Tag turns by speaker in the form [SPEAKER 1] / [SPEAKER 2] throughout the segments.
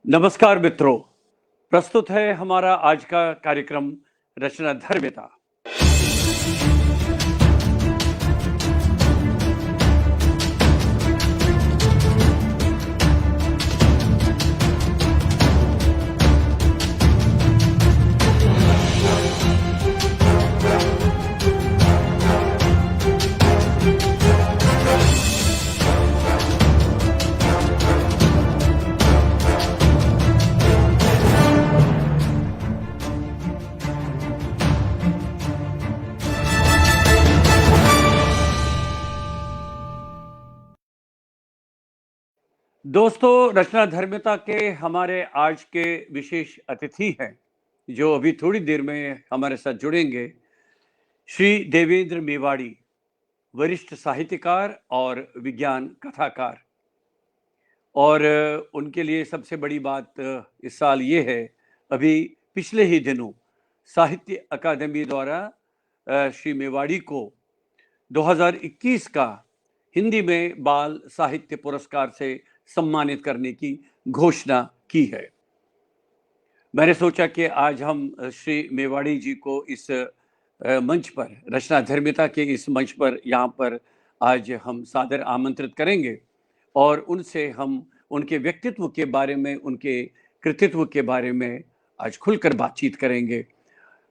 [SPEAKER 1] नमस्कार मित्रों, प्रस्तुत है हमारा आज का कार्यक्रम रचना धर्मिता। दोस्तों, रचना धर्मिता के हमारे आज के विशेष अतिथि हैं, जो अभी थोड़ी देर में हमारे साथ जुड़ेंगे। श्री देवेंद्र मेवाड़ी, वरिष्ठ साहित्यकार और विज्ञान कथाकार। और उनके लिए सबसे बड़ी बात इस साल ये है, अभी पिछले ही दिनों साहित्य अकादमी द्वारा श्री मेवाड़ी को 2021 का हिंदी में बाल साहित्य पुरस्कार से सम्मानित करने की घोषणा की है। मैंने सोचा कि आज हम श्री मेवाड़ी जी को इस मंच पर, रचना धर्मिता के इस मंच पर, यहाँ पर आज हम सादर आमंत्रित करेंगे और उनसे हम उनके व्यक्तित्व के बारे में, उनके कृतित्व के बारे में आज खुलकर बातचीत करेंगे।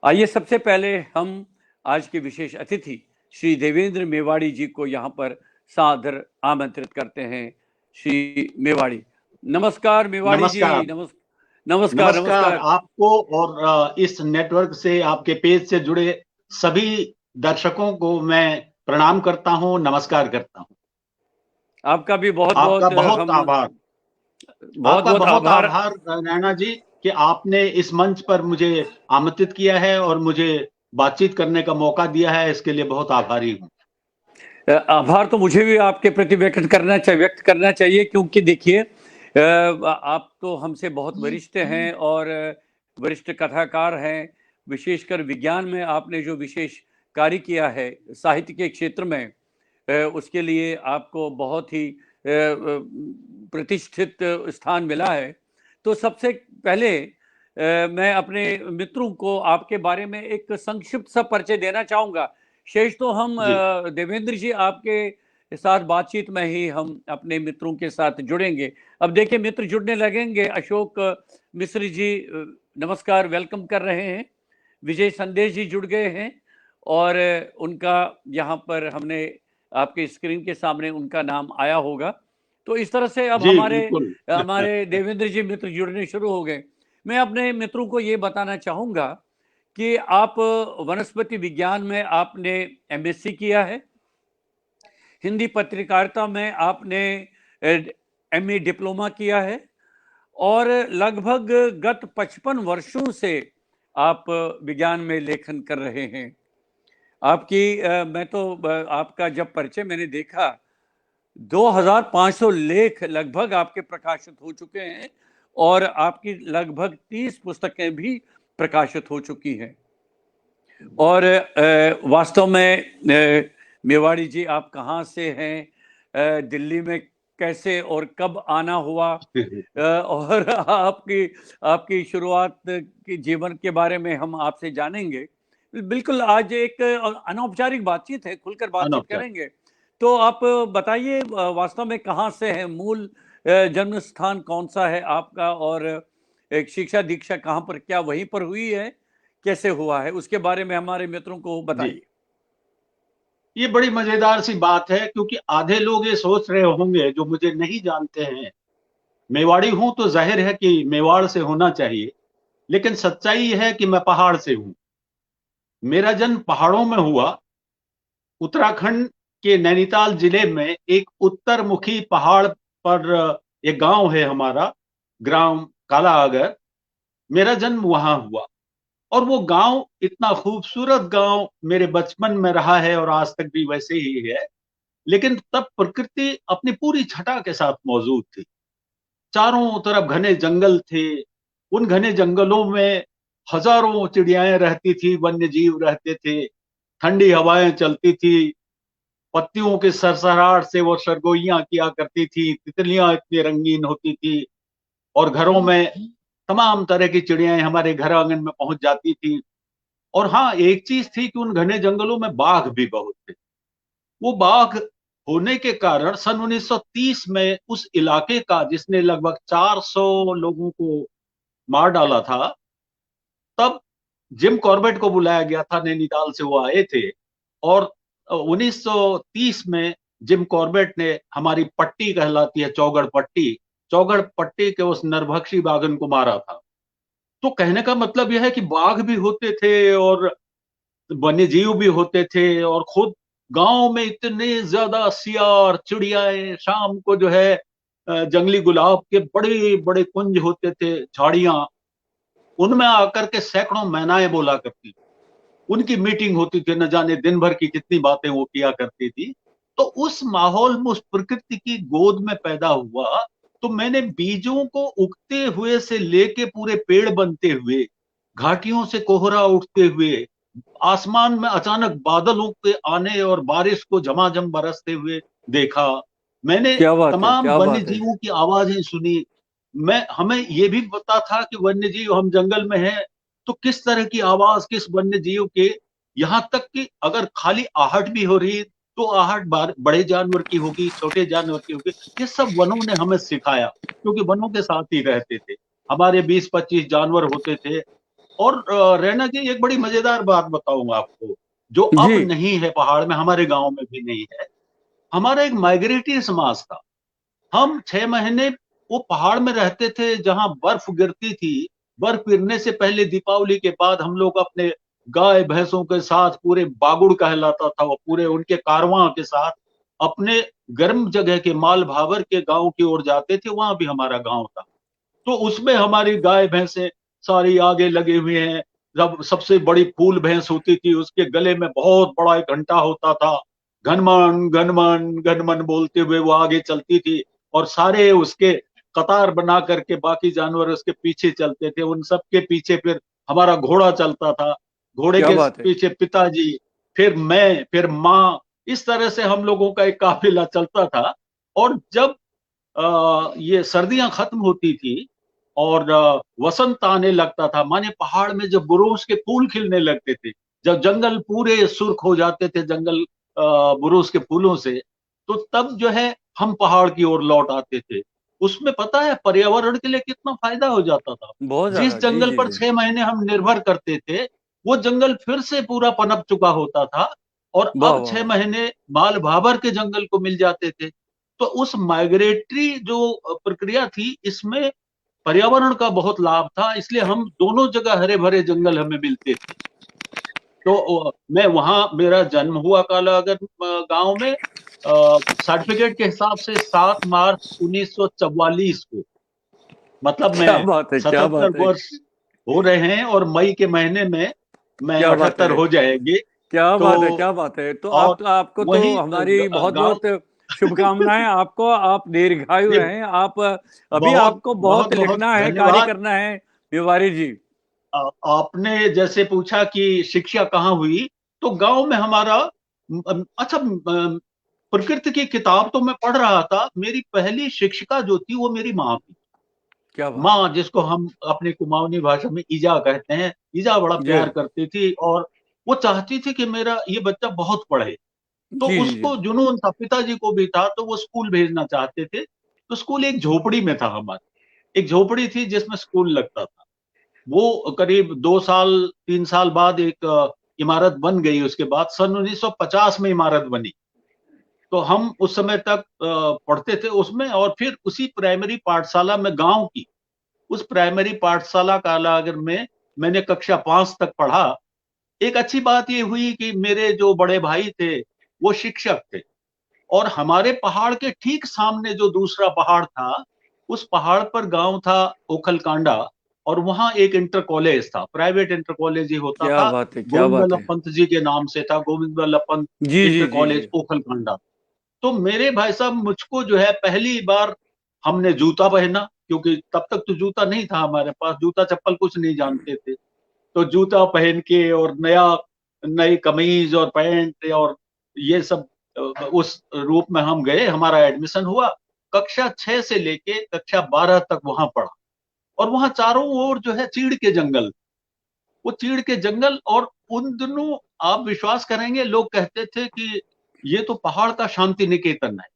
[SPEAKER 1] आइए सबसे पहले हम आज के विशेष अतिथि श्री देवेंद्र मेवाड़ी जी को यहाँ पर सादर आमंत्रित करते हैं। श्री मेवाड़ी, नमस्कार। मेवाड़ी जी, नमस्कार।
[SPEAKER 2] नमस्कार आपको और इस नेटवर्क से, आपके पेज से जुड़े सभी दर्शकों को मैं प्रणाम करता हूं, नमस्कार करता हूं।
[SPEAKER 1] आपका भी बहुत
[SPEAKER 2] आभार।
[SPEAKER 1] बहुत आभार
[SPEAKER 2] नैना जी कि आपने इस मंच पर मुझे आमंत्रित किया है और मुझे बातचीत करने का मौका दिया है, इसके लिए बहुत आभारी हूं।
[SPEAKER 1] आभार तो मुझे भी आपके प्रति व्यक्त करना चाहिए, क्योंकि देखिए, आप तो हमसे बहुत वरिष्ठ हैं और वरिष्ठ कथाकार हैं। विशेषकर विज्ञान में आपने जो विशेष कार्य किया है साहित्य के क्षेत्र में, उसके लिए आपको बहुत ही प्रतिष्ठित स्थान मिला है। तो सबसे पहले मैं अपने मित्रों को आपके बारे में एक संक्षिप्त सा परिचय देना चाहूँगा। शेष तो हम देवेंद्र जी आपके साथ बातचीत में ही हम अपने मित्रों के साथ जुड़ेंगे। अब देखिए, मित्र जुड़ने लगेंगे। अशोक मिश्र जी नमस्कार, वेलकम कर रहे हैं। विजय संदेश जी जुड़ गए हैं और उनका यहाँ पर हमने आपके स्क्रीन के सामने उनका नाम आया होगा। तो इस तरह से अब हमारे देवेंद्र जी मित्र जुड़ने शुरू हो गए। मैं अपने मित्रों को ये बताना चाहूँगा कि आप वनस्पति विज्ञान में आपने एमएससी किया है, हिंदी पत्रकारिता में आपने एमए डिप्लोमा किया है और लगभग गत 55 वर्षों से आप विज्ञान में लेखन कर रहे हैं। मैं तो आपका जब परिचय मैंने देखा, 2500 लेख लगभग आपके प्रकाशित हो चुके हैं और आपकी लगभग 30 पुस्तकें भी प्रकाशित हो चुकी हैं। और वास्तव में मेवाड़ी जी, आप कहाँ से हैं, दिल्ली में कैसे और कब आना हुआ, और आपकी शुरुआत की जीवन के बारे में हम आपसे जानेंगे। बिल्कुल, आज एक अनौपचारिक बातचीत है, खुलकर बातचीत करेंगे। तो आप बताइए, वास्तव में कहाँ से है, मूल जन्म स्थान कौन सा है आपका, और एक शिक्षा दीक्षा कहाँ पर, क्या वहीं पर हुई है, कैसे हुआ है, उसके बारे में हमारे मित्रों को बताइए।
[SPEAKER 2] ये बड़ी मजेदार सी बात है, क्योंकि आधे लोग ये सोच रहे होंगे जो मुझे नहीं जानते हैं, मेवाड़ी हूं तो जाहिर है कि मेवाड़ से होना चाहिए, लेकिन सच्चाई है कि मैं पहाड़ से हूं। मेरा जन्म पहाड़ों में हुआ। उत्तराखंड के नैनीताल जिले में एक उत्तरमुखी पहाड़ पर एक गांव है हमारा, ग्राम काला आगर। मेरा जन्म वहां हुआ और वो गांव इतना खूबसूरत गांव मेरे बचपन में रहा है और आज तक भी वैसे ही है। लेकिन तब प्रकृति अपनी पूरी छटा के साथ मौजूद थी। चारों तरफ घने जंगल थे। उन घने जंगलों में हजारों चिड़ियाएं रहती थी, वन्य जीव रहते थे, ठंडी हवाएं चलती थी, पत्तियों के सरसराहट से वो सरगोइयां किया करती थी, तितलियां इतनी रंगीन होती थी और घरों में तमाम तरह की चिड़ियाएं हमारे घर आंगन में पहुंच जाती थी। और हाँ, एक चीज थी कि उन घने जंगलों में बाघ भी बहुत थे। वो बाघ होने के कारण सन 1930 में उस इलाके का, जिसने लगभग 400 लोगों को मार डाला था, तब जिम कॉर्बेट को बुलाया गया था, नैनीताल से वो आए थे। और 1930 में जिम कॉर्बेट ने हमारी पट्टी कहलाती है चौगढ़ पट्टी, चौगढ़ पट्टी के उस नरभक्षी बाघन को मारा था। तो कहने का मतलब यह है कि बाघ भी होते थे और वन्य जीव भी होते थे, और खुद गांव में इतने ज्यादा सियार चिड़ियाएं, शाम को जो है जंगली गुलाब के बड़े बड़े कुंज होते थे, झाड़ियां, उनमें आकर के सैकड़ों मैनाएं बोला करती थी। उनकी मीटिंग होती थी, न जाने दिन भर की कितनी बातें वो किया करती थी। तो उस माहौल में, उस प्रकृति की गोद में पैदा हुआ। तो मैंने बीजों को उगते हुए से लेके पूरे पेड़ बनते हुए, घाटियों से कोहरा उठते हुए, आसमान में अचानक बादलों के आने और बारिश को झमाझम बरसते हुए देखा। मैंने
[SPEAKER 1] क्या बात है,
[SPEAKER 2] तमाम
[SPEAKER 1] क्या
[SPEAKER 2] वन्य
[SPEAKER 1] बात है।
[SPEAKER 2] जीवों की आवाजें सुनी। मैं हमें ये भी पता था कि वन्य जीव, हम जंगल में हैं तो किस तरह की आवाज किस वन्य जीव के, यहां तक कि अगर खाली आहट भी हो रही तो आहट बड़े जानवर की होगी, छोटे जानवर की होगी। ये सब वनों ने हमें सिखाया, क्योंकि वनों के साथ ही रहते थे। हमारे 20-25 जानवर होते थे। और रैना जी, एक बड़ी मजेदार बात बताऊंगा आपको, जो
[SPEAKER 1] जी।
[SPEAKER 2] अब नहीं है पहाड़ में, हमारे गांव में भी नहीं है। हमारा एक माइग्रेटरी समाज था। हम 6 महीने वो पहाड़ में रहते थे जहां बर्फ गिरती थी। बर्फ गिरने से पहले, दीपावली के बाद, हम लोग अपने गाय भैंसों के साथ, पूरे बागुड़ कहलाता था वो, पूरे उनके कारवां के साथ अपने गर्म जगह के माल भावर के गांव की ओर जाते थे। वहां भी हमारा गांव था। तो उसमें हमारी गाय भैंसें सारी आगे लगे हुए हैं। जब सबसे बड़ी फूल भैंस होती थी, उसके गले में बहुत बड़ा एक घंटा होता था। घनमन घनमन घनमन बोलते हुए वो आगे चलती थी, और सारे उसके कतार बना करके बाकी जानवर उसके पीछे चलते थे। उन सब के पीछे फिर हमारा घोड़ा चलता था, घोड़े
[SPEAKER 1] क्या
[SPEAKER 2] के
[SPEAKER 1] बात है।
[SPEAKER 2] पीछे पिताजी, फिर मैं, फिर माँ। इस तरह से हम लोगों का एक काफिला चलता था। और जब ये सर्दियां खत्म होती थी और वसंत आने लगता था, माने पहाड़ में जब बुरोस के फूल खिलने लगते थे, जब जंगल पूरे सुर्ख हो जाते थे जंगल बुरोस के फूलों से, तो तब जो है हम पहाड़ की ओर लौट आते थे। उसमें पता है पर्यावरण के लिए कितना फायदा हो जाता था।
[SPEAKER 1] बहुत
[SPEAKER 2] जिस
[SPEAKER 1] ज्यादा। जी
[SPEAKER 2] जंगल
[SPEAKER 1] जी
[SPEAKER 2] पर
[SPEAKER 1] जी।
[SPEAKER 2] 6 महीने हम निर्भर करते थे, वो जंगल फिर से पूरा पनप चुका होता था, और
[SPEAKER 1] वाह
[SPEAKER 2] अब
[SPEAKER 1] वाह
[SPEAKER 2] छह
[SPEAKER 1] वाह।
[SPEAKER 2] महीने माल भाबर के जंगल को मिल जाते थे। तो उस माइग्रेटरी जो प्रक्रिया थी, इसमें पर्यावरण का बहुत लाभ था, इसलिए हम दोनों जगह हरे भरे जंगल हमें मिलते थे। तो मैं वहां, मेरा जन्म हुआ कालाअगर गांव में, सर्टिफिकेट के हिसाब से 7 मार्च 1944 को। मतलब
[SPEAKER 1] क्या
[SPEAKER 2] मैं
[SPEAKER 1] बात है, क्या
[SPEAKER 2] 77
[SPEAKER 1] बात है।
[SPEAKER 2] वर्ष हो रहे हैं, और मई के महीने में मैं
[SPEAKER 1] क्या बात
[SPEAKER 2] 78
[SPEAKER 1] है,
[SPEAKER 2] हो जाएंगे।
[SPEAKER 1] क्या
[SPEAKER 2] तो
[SPEAKER 1] बात है, क्या बात है। तो
[SPEAKER 2] और
[SPEAKER 1] आपको तो
[SPEAKER 2] वही
[SPEAKER 1] हमारी बहुत
[SPEAKER 2] गांव,
[SPEAKER 1] बहुत शुभकामनाएं आपको। आप दीर्घायु
[SPEAKER 2] ये
[SPEAKER 1] रहें। आप अभी
[SPEAKER 2] बहुत
[SPEAKER 1] आपको बहुत
[SPEAKER 2] बहुत बहुत
[SPEAKER 1] लिखना है, कार्य
[SPEAKER 2] धन्यवाद।
[SPEAKER 1] करना है तिवारी जी।
[SPEAKER 2] आपने जैसे पूछा कि शिक्षा कहाँ हुई, तो गांव में हमारा अच्छा, प्रकृति की किताब तो मैं पढ़ रहा था। मेरी पहली शिक्षिका जो थी वो मेरी माँ थी।
[SPEAKER 1] क्या बात है।
[SPEAKER 2] माँ, जिसको हम अपनी कुमाऊनी भाषा में ईजा कहते हैं, ईजा बड़ा
[SPEAKER 1] जी
[SPEAKER 2] प्यार करती थी, और वो चाहती थी कि मेरा ये बच्चा बहुत पढ़े। तो
[SPEAKER 1] जी जी जी।
[SPEAKER 2] उसको जुनून था, पिताजी को भी था, तो वो स्कूल भेजना चाहते थे। तो स्कूल एक झोपड़ी में था हमारी, एक झोपड़ी थी जिसमें स्कूल लगता था। वो करीब 2 साल 3 साल बाद एक इमारत बन गई। उसके बाद सन 1950 में इमारत बनी। तो हम उस समय तक पढ़ते थे उसमें, और फिर उसी प्राइमरी पाठशाला में, गांव की उस प्राइमरी पाठशाला कालागर में मैंने कक्षा 5 तक पढ़ा। एक अच्छी बात ये हुई कि मेरे जो बड़े भाई थे वो शिक्षक थे, और हमारे पहाड़ के ठीक सामने जो दूसरा पहाड़ था, उस पहाड़ पर गांव था ओखलकांडा। और वहां एक इंटर कॉलेज था, प्राइवेट इंटर कॉलेज ही होता
[SPEAKER 1] क्या
[SPEAKER 2] था।
[SPEAKER 1] बात है, क्या
[SPEAKER 2] गोविंद
[SPEAKER 1] बात
[SPEAKER 2] वल्लभ
[SPEAKER 1] है।
[SPEAKER 2] पंत जी के नाम से था, गोविंद वल्लभ पंत
[SPEAKER 1] जी जी
[SPEAKER 2] इंटर
[SPEAKER 1] जी जी।
[SPEAKER 2] कॉलेज ओखलकांडा। तो मेरे भाई साहब, मुझको जो है पहली बार हमने जूता पहना, क्योंकि तब तक तो जूता नहीं था हमारे पास, जूता चप्पल कुछ नहीं जानते थे। तो जूता पहन के और नई कमीज और पैंट और ये सब, उस रूप में हम गए। हमारा एडमिशन हुआ, कक्षा 6 से लेके कक्षा 12 तक वहां पढ़ा। और वहां चारों ओर जो है चीड़ के जंगल, वो चीड़ के जंगल। और उन दिनों आप विश्वास करेंगे, लोग कहते थे कि ये तो पहाड़ का शांति निकेतन है,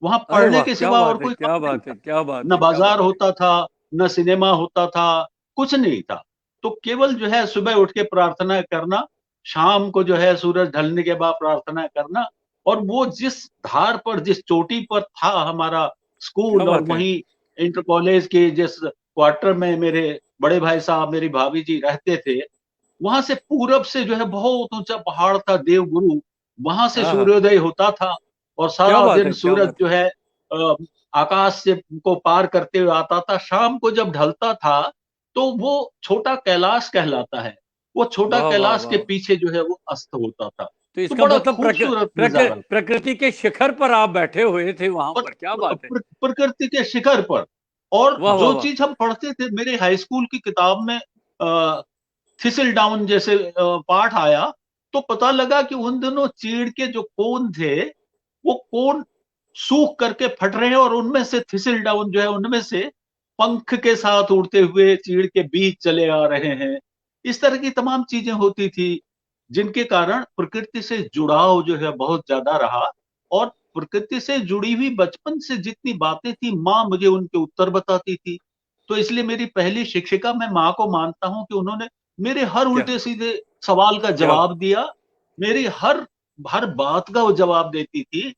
[SPEAKER 2] वहां
[SPEAKER 1] अरे
[SPEAKER 2] पढ़ने
[SPEAKER 1] वाह,
[SPEAKER 2] के
[SPEAKER 1] क्या
[SPEAKER 2] सिवा और
[SPEAKER 1] बात है,
[SPEAKER 2] कोई
[SPEAKER 1] क्या
[SPEAKER 2] काम नहीं
[SPEAKER 1] बात है,
[SPEAKER 2] था।
[SPEAKER 1] क्या बात
[SPEAKER 2] न
[SPEAKER 1] है, क्या
[SPEAKER 2] बाजार
[SPEAKER 1] बात है।
[SPEAKER 2] होता था, न सिनेमा होता था, कुछ नहीं था। तो केवल जो है सुबह उठ के प्रार्थना करना, शाम को जो है सूरज ढलने के बाद प्रार्थना करना। और वो जिस धार पर, जिस चोटी पर था हमारा
[SPEAKER 1] क्या
[SPEAKER 2] स्कूल, और
[SPEAKER 1] बात है।
[SPEAKER 2] वहीं इंटर कॉलेज के जिस क्वार्टर में मेरे बड़े भाई साहब, मेरी भाभी जी रहते थे, वहां से पूरब से जो है बहुत ऊंचा पहाड़ था देवगुरु, वहां से
[SPEAKER 1] हाँ,
[SPEAKER 2] सूर्योदय होता था। और
[SPEAKER 1] क्या
[SPEAKER 2] सारा
[SPEAKER 1] बात
[SPEAKER 2] दिन
[SPEAKER 1] है, क्या
[SPEAKER 2] सूरज
[SPEAKER 1] बात
[SPEAKER 2] जो
[SPEAKER 1] है।
[SPEAKER 2] है आकाश से को पार करते हुए आता था। शाम को जब ढलता था तो वो छोटा कैलाश कहलाता है, वो छोटा
[SPEAKER 1] वाह वाह
[SPEAKER 2] कैलाश के
[SPEAKER 1] वाह।
[SPEAKER 2] पीछे जो है वो अस्त होता था।
[SPEAKER 1] तो
[SPEAKER 2] तो
[SPEAKER 1] इसका
[SPEAKER 2] बड़ा
[SPEAKER 1] मतलब
[SPEAKER 2] खूबसूरत नजारा।
[SPEAKER 1] प्रकृति के शिखर पर आप बैठे हुए थे वहां
[SPEAKER 2] और
[SPEAKER 1] पर, क्या बात है।
[SPEAKER 2] प्रकृति के शिखर पर। और
[SPEAKER 1] वाह वाह
[SPEAKER 2] जो
[SPEAKER 1] वाह।
[SPEAKER 2] चीज हम पढ़ते थे मेरे हाई स्कूल की किताब में, थिसिल डाउन जैसे पाठ आया, तो पता लगा कि उन दिनों चीड़ के जो कोन थे, वो कोन सूख करके फट रहे हैं, और उनमें से थिसिल डाउन जो है, उनमें से पंख के साथ उड़ते हुए चीड़ के बीज चले आ रहे हैं। इस तरह की तमाम चीजें होती थी, जिनके कारण प्रकृति से जुड़ाव जो है बहुत ज्यादा रहा। और प्रकृति से जुड़ी हुई बचपन से जितनी बातें थी, माँ मुझे उनके उत्तर बताती थी। तो इसलिए मेरी पहली शिक्षिका, मैं माँ को मानता हूं कि उन्होंने मेरे हर
[SPEAKER 1] क्या
[SPEAKER 2] उल्टे सीधे सवाल का
[SPEAKER 1] क्या
[SPEAKER 2] जवाब दिया। मेरी हर हर बात का वो जवाब देती थी।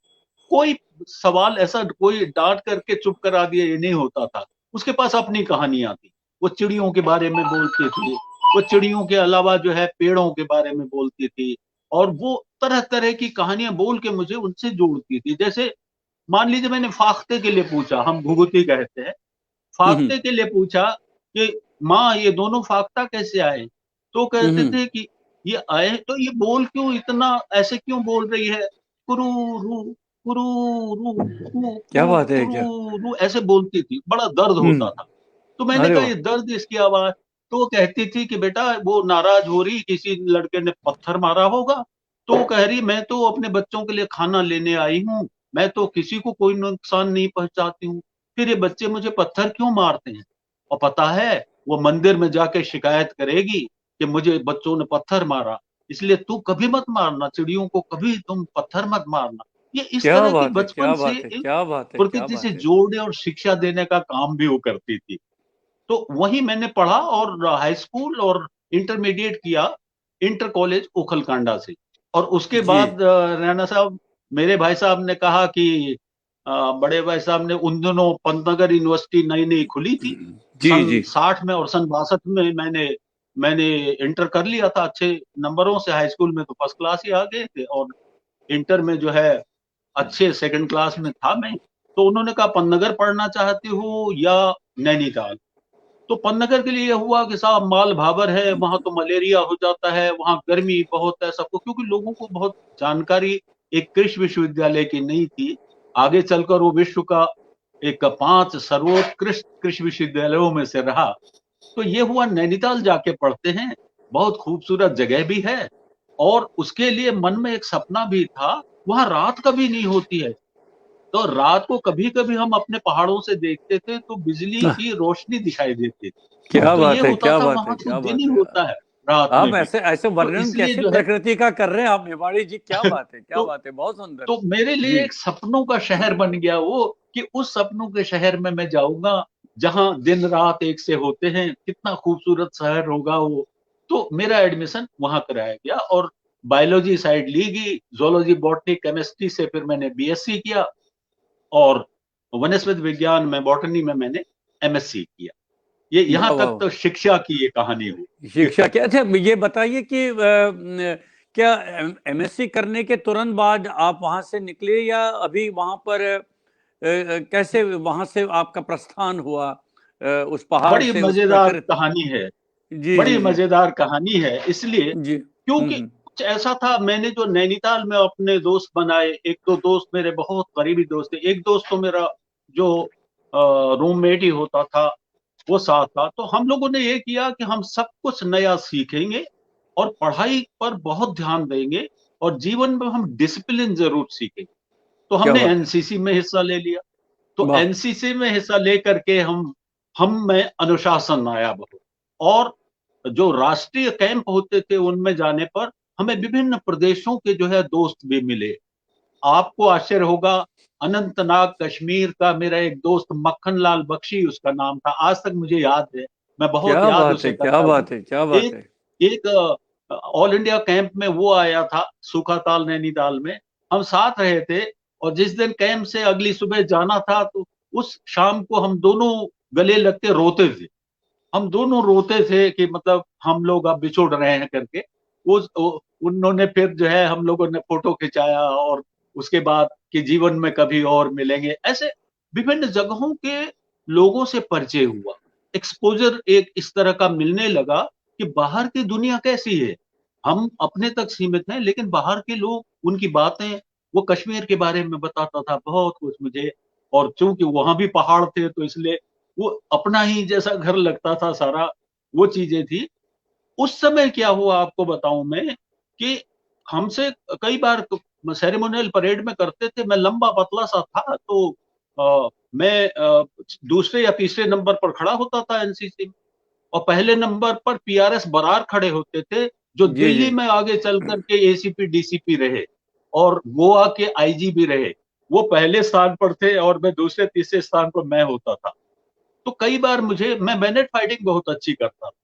[SPEAKER 2] कोई सवाल ऐसा कोई डांट करके चुप करा दिया ये नहीं होता था। उसके पास अपनी कहानियां थी, वो चिड़ियों के बारे में बोलती थी, वो चिड़ियों के अलावा जो है पेड़ों के बारे में बोलती थी। और वो तरह तरह की कहानियां बोल के मुझे उनसे जोड़ती थी। जैसे मान लीजिए मैंने फाख्ते के लिए पूछा, हम घुघुती कहते हैं,
[SPEAKER 1] हम्म
[SPEAKER 2] फाख्ते के लिए पूछा कि माँ ये दोनों फाख्ता कैसे आए, तो कहते
[SPEAKER 1] हम्म।
[SPEAKER 2] थे कि ये आए तो ये बोल क्यों इतना ऐसे क्यों बोल रही है, कुरू रू कुरू रू कु
[SPEAKER 1] क्या
[SPEAKER 2] कु
[SPEAKER 1] बात है, क्या।
[SPEAKER 2] कुरू रू ऐसे बोलती थी, बड़ा दर्द होता था।
[SPEAKER 1] हम्म।
[SPEAKER 2] तो मैंने
[SPEAKER 1] अरे
[SPEAKER 2] कहा
[SPEAKER 1] वाह।
[SPEAKER 2] ये दर्द इसकी आवाज। तो वो कहती थी कि बेटा वो नाराज हो रही, किसी लड़के ने पत्थर मारा होगा। तो वो कह रही मैं तो अपने बच्चों के लिए खाना लेने आई हूँ, मैं तो किसी को कोई नुकसान नहीं पहुंचाती हूँ, फिर ये बच्चे मुझे पत्थर क्यों मारते हैं। और पता है वो मंदिर में जाके शिकायत करेगी कि मुझे बच्चों ने पत्थर मारा, इसलिए तू कभी मत मारना, चिड़ियों को कभी तुम पत्थर मत मारना। ये इस
[SPEAKER 1] क्या
[SPEAKER 2] तरह की
[SPEAKER 1] बात है,
[SPEAKER 2] बचपन
[SPEAKER 1] क्या
[SPEAKER 2] से
[SPEAKER 1] बात है,
[SPEAKER 2] एक
[SPEAKER 1] क्या बात है, क्या
[SPEAKER 2] प्रकृति से
[SPEAKER 1] बात है।
[SPEAKER 2] जोड़ने और शिक्षा देने का काम भी वो करती थी। तो वही मैंने पढ़ा, और हाई स्कूल और इंटरमीडिएट किया इंटर कॉलेज ओखलकांडा से। और उसके
[SPEAKER 1] जी
[SPEAKER 2] बाद रैना साहब, मेरे भाई साहब ने कहा कि बड़े भाई साहब ने, उन दिनों पंतनगर यूनिवर्सिटी नई नई खुली थी,
[SPEAKER 1] जी
[SPEAKER 2] सन
[SPEAKER 1] जी।
[SPEAKER 2] 60 में और सन 62 में मैंने मैंने इंटर कर लिया था अच्छे नंबरों से। हाई स्कूल में तो फर्स्ट क्लास ही आ गए थे, और इंटर में जो है अच्छे सेकंड क्लास में था मैं। तो उन्होंने कहा पंतनगर पढ़ना चाहते हो या नैनीताल। तो पन्नगर के लिए ये हुआ कि साहब माल भाबर है, वहां तो मलेरिया हो जाता है, वहां गर्मी बहुत है सबको, क्योंकि लोगों को बहुत जानकारी एक कृषि विश्वविद्यालय की नहीं थी। आगे चलकर वो विश्व का एक 5 सर्वोत्कृष्ट कृषि विश्वविद्यालयों में से रहा। तो ये हुआ नैनीताल जाके पढ़ते हैं, बहुत खूबसूरत जगह भी है। और उसके लिए मन में एक सपना भी था, वहां रात कभी नहीं होती है। तो रात को कभी कभी हम अपने पहाड़ों से देखते थे तो बिजली
[SPEAKER 1] आह,
[SPEAKER 2] की रोशनी दिखाई देती थी।
[SPEAKER 1] क्या
[SPEAKER 2] तो ये
[SPEAKER 1] बात है,
[SPEAKER 2] होता
[SPEAKER 1] क्या
[SPEAKER 2] था,
[SPEAKER 1] बात है,
[SPEAKER 2] वहां तो
[SPEAKER 1] क्या
[SPEAKER 2] दिन ही
[SPEAKER 1] बात है।
[SPEAKER 2] होता है रात में
[SPEAKER 1] आप
[SPEAKER 2] भी।
[SPEAKER 1] ऐसे ऐसे
[SPEAKER 2] तो
[SPEAKER 1] वर्णन
[SPEAKER 2] इसलिए
[SPEAKER 1] कैसे
[SPEAKER 2] जो है
[SPEAKER 1] प्रकृति का कर रहे हैं आप मेवाड़ी जी, क्या बात है, क्या
[SPEAKER 2] तो
[SPEAKER 1] बात है, बहुत सुंदर।
[SPEAKER 2] तो मेरे लिए
[SPEAKER 1] जी
[SPEAKER 2] एक सपनों का शहर बन गया वो, कि उस सपनों के शहर में मैं जाऊंगा जहां दिन रात एक से होते हैं, कितना खूबसूरत शहर होगा वो। तो मेरा एडमिशन वहां कराया गया, और बायोलॉजी साइड ली गई, जोलॉजी बॉटनी केमिस्ट्री से फिर मैंने बीएससी किया, और वनस्पति विज्ञान में बॉटनी में मैंने एमएससी किया। ये
[SPEAKER 1] वाह
[SPEAKER 2] यहां
[SPEAKER 1] वाह
[SPEAKER 2] तक तो
[SPEAKER 1] वाह।
[SPEAKER 2] शिक्षा की ये कहानी हुई।
[SPEAKER 1] शिक्षा क्या, अच्छा ये बताइए कि क्या एमएससी करने के तुरंत बाद आप वहां से निकले, या अभी वहां पर कैसे वहां से आपका प्रस्थान हुआ उस पहाड़
[SPEAKER 2] बड़ी
[SPEAKER 1] से, उस
[SPEAKER 2] मजेदार
[SPEAKER 1] प्रकृति।
[SPEAKER 2] कहानी है,
[SPEAKER 1] जी
[SPEAKER 2] बड़ी
[SPEAKER 1] जी जी
[SPEAKER 2] मजेदार कहानी है। इसलिए
[SPEAKER 1] जी।
[SPEAKER 2] क्योंकि कुछ ऐसा था, मैंने जो नैनीताल में अपने दोस्त बनाए, एक दो दोस्त मेरे बहुत करीबी दोस्त थे, एक दोस्त तो मेरा जो रूममेट ही होता था वो साथ था। तो हम लोगों ने ये किया कि हम सब कुछ नया सीखेंगे और पढ़ाई पर बहुत ध्यान देंगे, और जीवन में हम डिसिप्लिन जरूर सीखेंगे। तो
[SPEAKER 1] क्या
[SPEAKER 2] हमने
[SPEAKER 1] बात है।
[SPEAKER 2] एनसीसी में हिस्सा ले लिया। तो
[SPEAKER 1] वाह।
[SPEAKER 2] एनसीसी में हिस्सा लेकर के हम में अनुशासन आया बहुत। और जो राष्ट्रीय कैंप होते थे उनमें जाने पर हमें विभिन्न प्रदेशों के जो है दोस्त भी मिले। आपको आश्चर्य होगा, अनंतनाग कश्मीर का मेरा एक दोस्त मक्खन लाल बख्शी उसका नाम था, आज तक मुझे याद है, मैं बहुत
[SPEAKER 1] क्या
[SPEAKER 2] याद
[SPEAKER 1] बात है,
[SPEAKER 2] उसे
[SPEAKER 1] क्या
[SPEAKER 2] करता हूँ।
[SPEAKER 1] बात है, क्या बात
[SPEAKER 2] एक
[SPEAKER 1] है।
[SPEAKER 2] एक ऑल इंडिया कैंप में वो आया था सूखाताल नैनीताल में, हम साथ रहे थे। और जिस दिन कैंप से अगली सुबह जाना था तो उस शाम को हम दोनों गले लग के रोते थे। हम दोनों रोते थे कि मतलब हम लोग अब बिछुड़ रहे हैं करके। उन्होंने फिर जो है हम लोगों ने फोटो खिंचाया और उसके बाद कि जीवन में कभी और मिलेंगे, ऐसे विभिन्न जगहों के लोगों से परिचय हुआ। एक्सपोजर एक इस तरह का मिलने लगा कि बाहर की दुनिया कैसी है। हम अपने तक सीमित हैं लेकिन बाहर के लोग, उनकी बातें, वो कश्मीर के बारे में बताता था बहुत कुछ मुझे। और चूंकि वहां भी पहाड़ थे तो इसलिए वो अपना ही जैसा घर लगता था सारा, वो चीजें थी। उस समय क्या हुआ आपको बताऊं मैं कि हमसे कई बार सेरेमोनियल परेड में करते थे, मैं लंबा पतला सा था तो मैं दूसरे या तीसरे नंबर पर खड़ा होता था एनसीसी में। और पहले नंबर पर पीआरएस बरार खड़े होते थे, जो
[SPEAKER 1] जी जी।
[SPEAKER 2] दिल्ली में आगे चल करके एसीपी डीसीपी रहे और गोवा के आईजी भी रहे। वो पहले स्थान पर थे और मैं दूसरे तीसरे स्थान पर मैं होता था। तो कई बार मैं बैनेट फाइटिंग बहुत अच्छी करता था।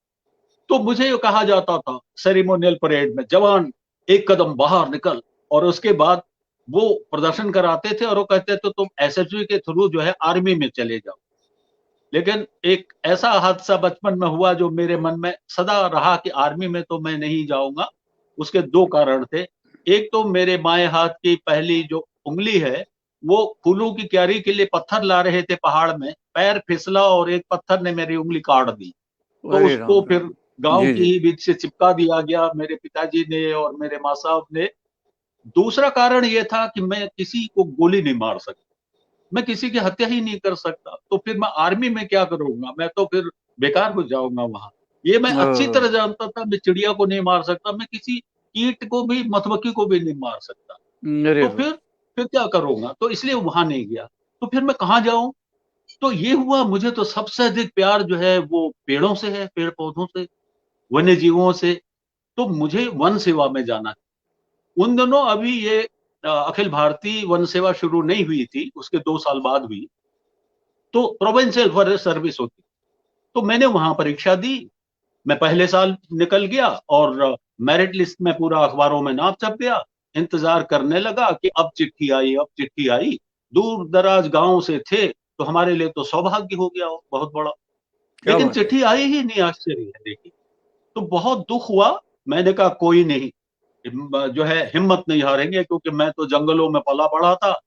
[SPEAKER 2] तो मुझे ये कहा जाता था सेरिमोनियल परेड में, जवान एक कदम बाहर निकल। और उसके बाद वो प्रदर्शन कराते थे और वो कहते थे तुम एसएसबी के थ्रू जो है आर्मी में चले जाओ। लेकिन एक ऐसा हादसा बचपन में हुआ जो मेरे मन में सदा रहा कि आर्मी में तो मैं नहीं जाऊंगा। उसके दो कारण थे। एक तो मेरे बाएं हाथ की पहली जो उंगली है, वो फूलों की क्यारी के लिए पत्थर ला रहे थे पहाड़ में, पैर फिसला और एक पत्थर ने मेरी उंगली काट दी। तो
[SPEAKER 1] अरे
[SPEAKER 2] उसको
[SPEAKER 1] राम
[SPEAKER 2] फिर
[SPEAKER 1] राम।
[SPEAKER 2] गांव
[SPEAKER 1] जी
[SPEAKER 2] की
[SPEAKER 1] जी।
[SPEAKER 2] ही बीच से चिपका दिया गया मेरे पिताजी ने और मेरे माँ साहब ने। दूसरा कारण ये था कि मैं किसी को गोली नहीं मार सकता, मैं किसी की हत्या ही नहीं कर सकता, तो फिर मैं आर्मी में क्या करूंगा, मैं तो फिर बेकार हो जाऊंगा वहां। ये मैं अच्छी
[SPEAKER 1] ओह,
[SPEAKER 2] तरह जानता था, मैं चिड़िया को नहीं मार सकता, मैं किसी कीट को भी, मधुमक्खी को भी नहीं मार सकता।
[SPEAKER 1] अरे
[SPEAKER 2] तो
[SPEAKER 1] वाह।
[SPEAKER 2] फिर क्या करूंगा, तो इसलिए वहां नहीं गया। तो फिर मैं कहाँ जाऊं। तो ये हुआ, मुझे तो सबसे अधिक प्यार जो है वो पेड़ों से है, पेड़ पौधों से, वन्य जीवों से। तो मुझे वन सेवा में जाना है। उन दिनों अभी ये अखिल भारतीय वन सेवा शुरू नहीं हुई थी, उसके 2 साल बाद हुई। तो प्रोविंशियल फॉरेस्ट सर्विस होती, तो मैंने वहां परीक्षा दी। मैं पहले साल निकल गया और मेरिट लिस्ट में पूरा अखबारों में नाम छप गया। इंतजार करने लगा कि अब चिट्ठी आई, अब चिट्ठी आई। दूर दराज गांव से थे तो हमारे लिए तो सौभाग्य हो गया हो बहुत बड़ा।
[SPEAKER 1] क्या
[SPEAKER 2] लेकिन
[SPEAKER 1] बात है।
[SPEAKER 2] चिट्ठी आई ही नहीं, आश्चर्य है देखिए। तो बहुत दुख हुआ। मैंने कहा कोई नहीं, जो है हिम्मत नहीं हारेंगे, क्योंकि मैं तो जंगलों में पला बड़ा था।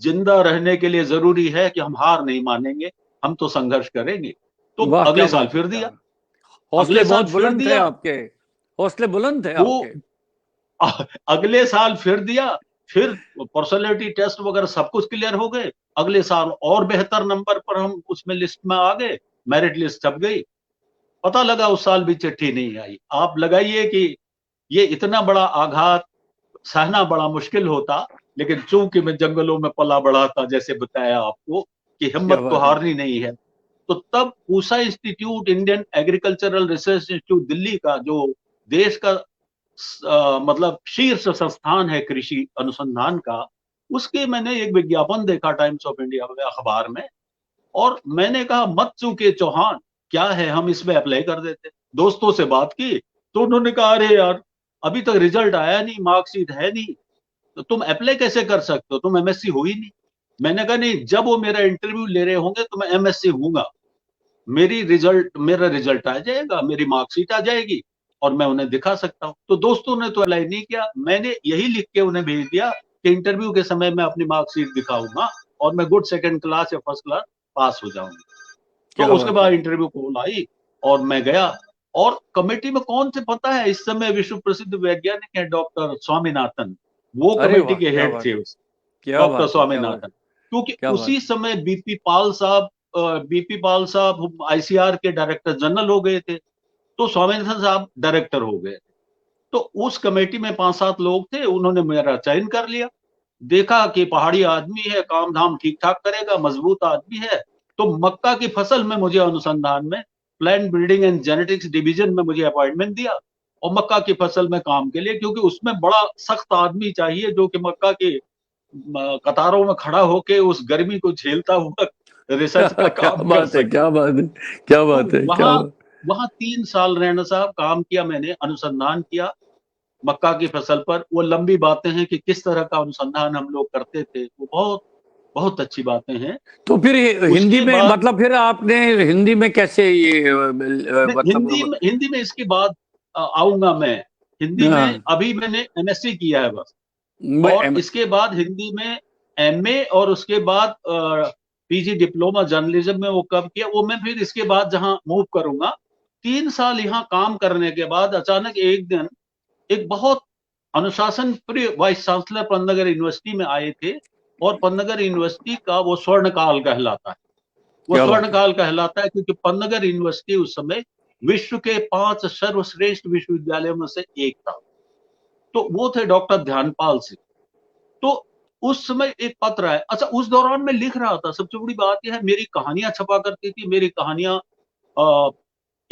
[SPEAKER 2] जिंदा रहने के लिए जरूरी है कि हम हार नहीं मानेंगे, हम तो संघर्ष करेंगे। तो
[SPEAKER 1] वाह, क्या
[SPEAKER 2] अगले साल
[SPEAKER 1] बात है,
[SPEAKER 2] फिर
[SPEAKER 1] क्या
[SPEAKER 2] दिया।
[SPEAKER 1] बात। हौसले
[SPEAKER 2] अगले साल
[SPEAKER 1] बहुत
[SPEAKER 2] फिर
[SPEAKER 1] बुलंद थे
[SPEAKER 2] दिया।
[SPEAKER 1] आपके। हौसले बुलंद थे
[SPEAKER 2] वो
[SPEAKER 1] आपके।
[SPEAKER 2] अगले साल फिर दिया। फिर पर्सनैलिटी टेस्ट वगैरह सब कुछ क्लियर हो गए। अगले साल और बेहतर नंबर पर हम उसमें लिस्ट में आ गए, मेरिट लिस्ट छप गई। पता लगा उस साल भी चिट्ठी नहीं आई। आप लगाइए कि ये इतना बड़ा आघात सहना बड़ा मुश्किल होता। लेकिन चूंकि मैं जंगलों में पला बड़ा था, जैसे बताया आपको, कि
[SPEAKER 1] क्या
[SPEAKER 2] हिम्मत तो
[SPEAKER 1] बात है।
[SPEAKER 2] हारनी नहीं है। तो तब Pusa institute, Indian agricultural research institute Delhi का, जो देश का मतलब शीर्ष संस्थान है कृषि अनुसंधान का, उसके मैंने एक विज्ञापन देखा टाइम्स ऑफ इंडिया में, अखबार में। और मैंने कहा मत चूके चौहान, क्या है हम इसमें अप्लाई कर देते। दोस्तों से बात की तो उन्होंने कहा अरे यार, अभी तक रिजल्ट आया नहीं, मार्कशीट है नहीं, तो तुम अप्लाई कैसे कर सकते हो, तुम एमएससी हो ही नहीं। मैंने कहा नहीं, जब वो मेरा इंटरव्यू ले रहे होंगे तो मैं एमएससी हूंगा। मेरा रिजल्ट आ जाएगा, मेरी मार्कशीट आ जाएगी और मैं उन्हें दिखा सकता हूँ। तो दोस्तों ने तो अप्लाई नहीं किया, मैंने यही लिख के उन्हें भेज दिया कि इंटरव्यू के समय मैं अपनी मार्कशीट दिखाऊंगा और मैं गुड सेकंड क्लास या फर्स्ट क्लास पास हो जाऊंगा। तो
[SPEAKER 1] क्या
[SPEAKER 2] उसके
[SPEAKER 1] बात है।
[SPEAKER 2] बाद इंटरव्यू कॉल आई और मैं गया। और कमेटी में कौन थे पता है, इस समय विश्व प्रसिद्ध वैज्ञानिक है डॉक्टर स्वामीनाथन, वो
[SPEAKER 1] अरे
[SPEAKER 2] कमेटी
[SPEAKER 1] वाह,
[SPEAKER 2] के
[SPEAKER 1] क्या
[SPEAKER 2] हेड
[SPEAKER 1] बात
[SPEAKER 2] थे
[SPEAKER 1] है,
[SPEAKER 2] उस,
[SPEAKER 1] क्या
[SPEAKER 2] डॉक्टर
[SPEAKER 1] बात है, क्या बात
[SPEAKER 2] स्वामीनाथन।
[SPEAKER 1] है,
[SPEAKER 2] क्योंकि
[SPEAKER 1] क्या
[SPEAKER 2] उसी
[SPEAKER 1] बात है।
[SPEAKER 2] समय बीपी पाल साहब आईसीआर के डायरेक्टर जनरल हो गए थे, तो स्वामीनाथन साहब डायरेक्टर हो गए। तो उस कमेटी में 5-7 लोग थे, उन्होंने मेरा चयन कर लिया। देखा कि पहाड़ी आदमी है, काम धाम ठीक ठाक करेगा, मजबूत आदमी है। तो मक्का की फसल में मुझे अनुसंधान में plant breeding and genetics division में मुझे अपॉइंटमेंट दिया, और मक्का की फसल में काम के लिए, क्योंकि उसमें बड़ा सख्त आदमी चाहिए जो कि मक्का के कतारों में खड़ा होके उस गर्मी को झेलता हुआ रिसर्च का
[SPEAKER 1] क्या
[SPEAKER 2] काम कर
[SPEAKER 1] बात है,
[SPEAKER 2] सके।
[SPEAKER 1] क्या बात है, क्या
[SPEAKER 2] तो
[SPEAKER 1] बात है, क्या
[SPEAKER 2] वहां
[SPEAKER 1] बात।
[SPEAKER 2] वहां 3 साल रहना साहब काम किया, मैंने अनुसंधान किया मक्का की फसल पर। वो लंबी बातें हैं कि किस तरह का अनुसंधान हम लोग करते थे, वो बहुत बहुत अच्छी बातें हैं।
[SPEAKER 1] तो फिर हिंदी
[SPEAKER 2] उसके
[SPEAKER 1] में,
[SPEAKER 2] बाद
[SPEAKER 1] मतलब फिर आपने हिंदी में कैसे ये मतलब।
[SPEAKER 2] हिंदी में इसके बाद आऊंगा मैं। हिंदी में
[SPEAKER 1] हाँ,
[SPEAKER 2] अभी मैंने एमएससी किया है बस,
[SPEAKER 1] मैं
[SPEAKER 2] और इसके बाद हिंदी में एमए, और उसके बाद पीजी डिप्लोमा जर्नलिज्म में वो कब किया, वो मैं फिर इसके बाद जहां मूव करूंगा। 3 साल यहाँ काम करने के बाद अचानक एक दिन एक बहुत अनुशासन प्रिय वाइस चांसलर पन्नागर यूनिवर्सिटी में आए थे, और पन्नागर यूनिवर्सिटी का वो स्वर्ण काल कहलाता है। वो
[SPEAKER 1] क्या
[SPEAKER 2] स्वर्ण
[SPEAKER 1] बात है।
[SPEAKER 2] काल कहलाता है क्योंकि पन्नागर यूनिवर्सिटी उस समय विश्व के 5 सर्वश्रेष्ठ विश्वविद्यालयों में से एक था। तो वो थे डॉक्टर ध्यानपाल सिंह। तो उस समय एक पत्र है, अच्छा उस दौरान मैं लिख रहा था। सबसे बड़ी बात यह है, मेरी कहानियां छपा करती थी, मेरी कहानियां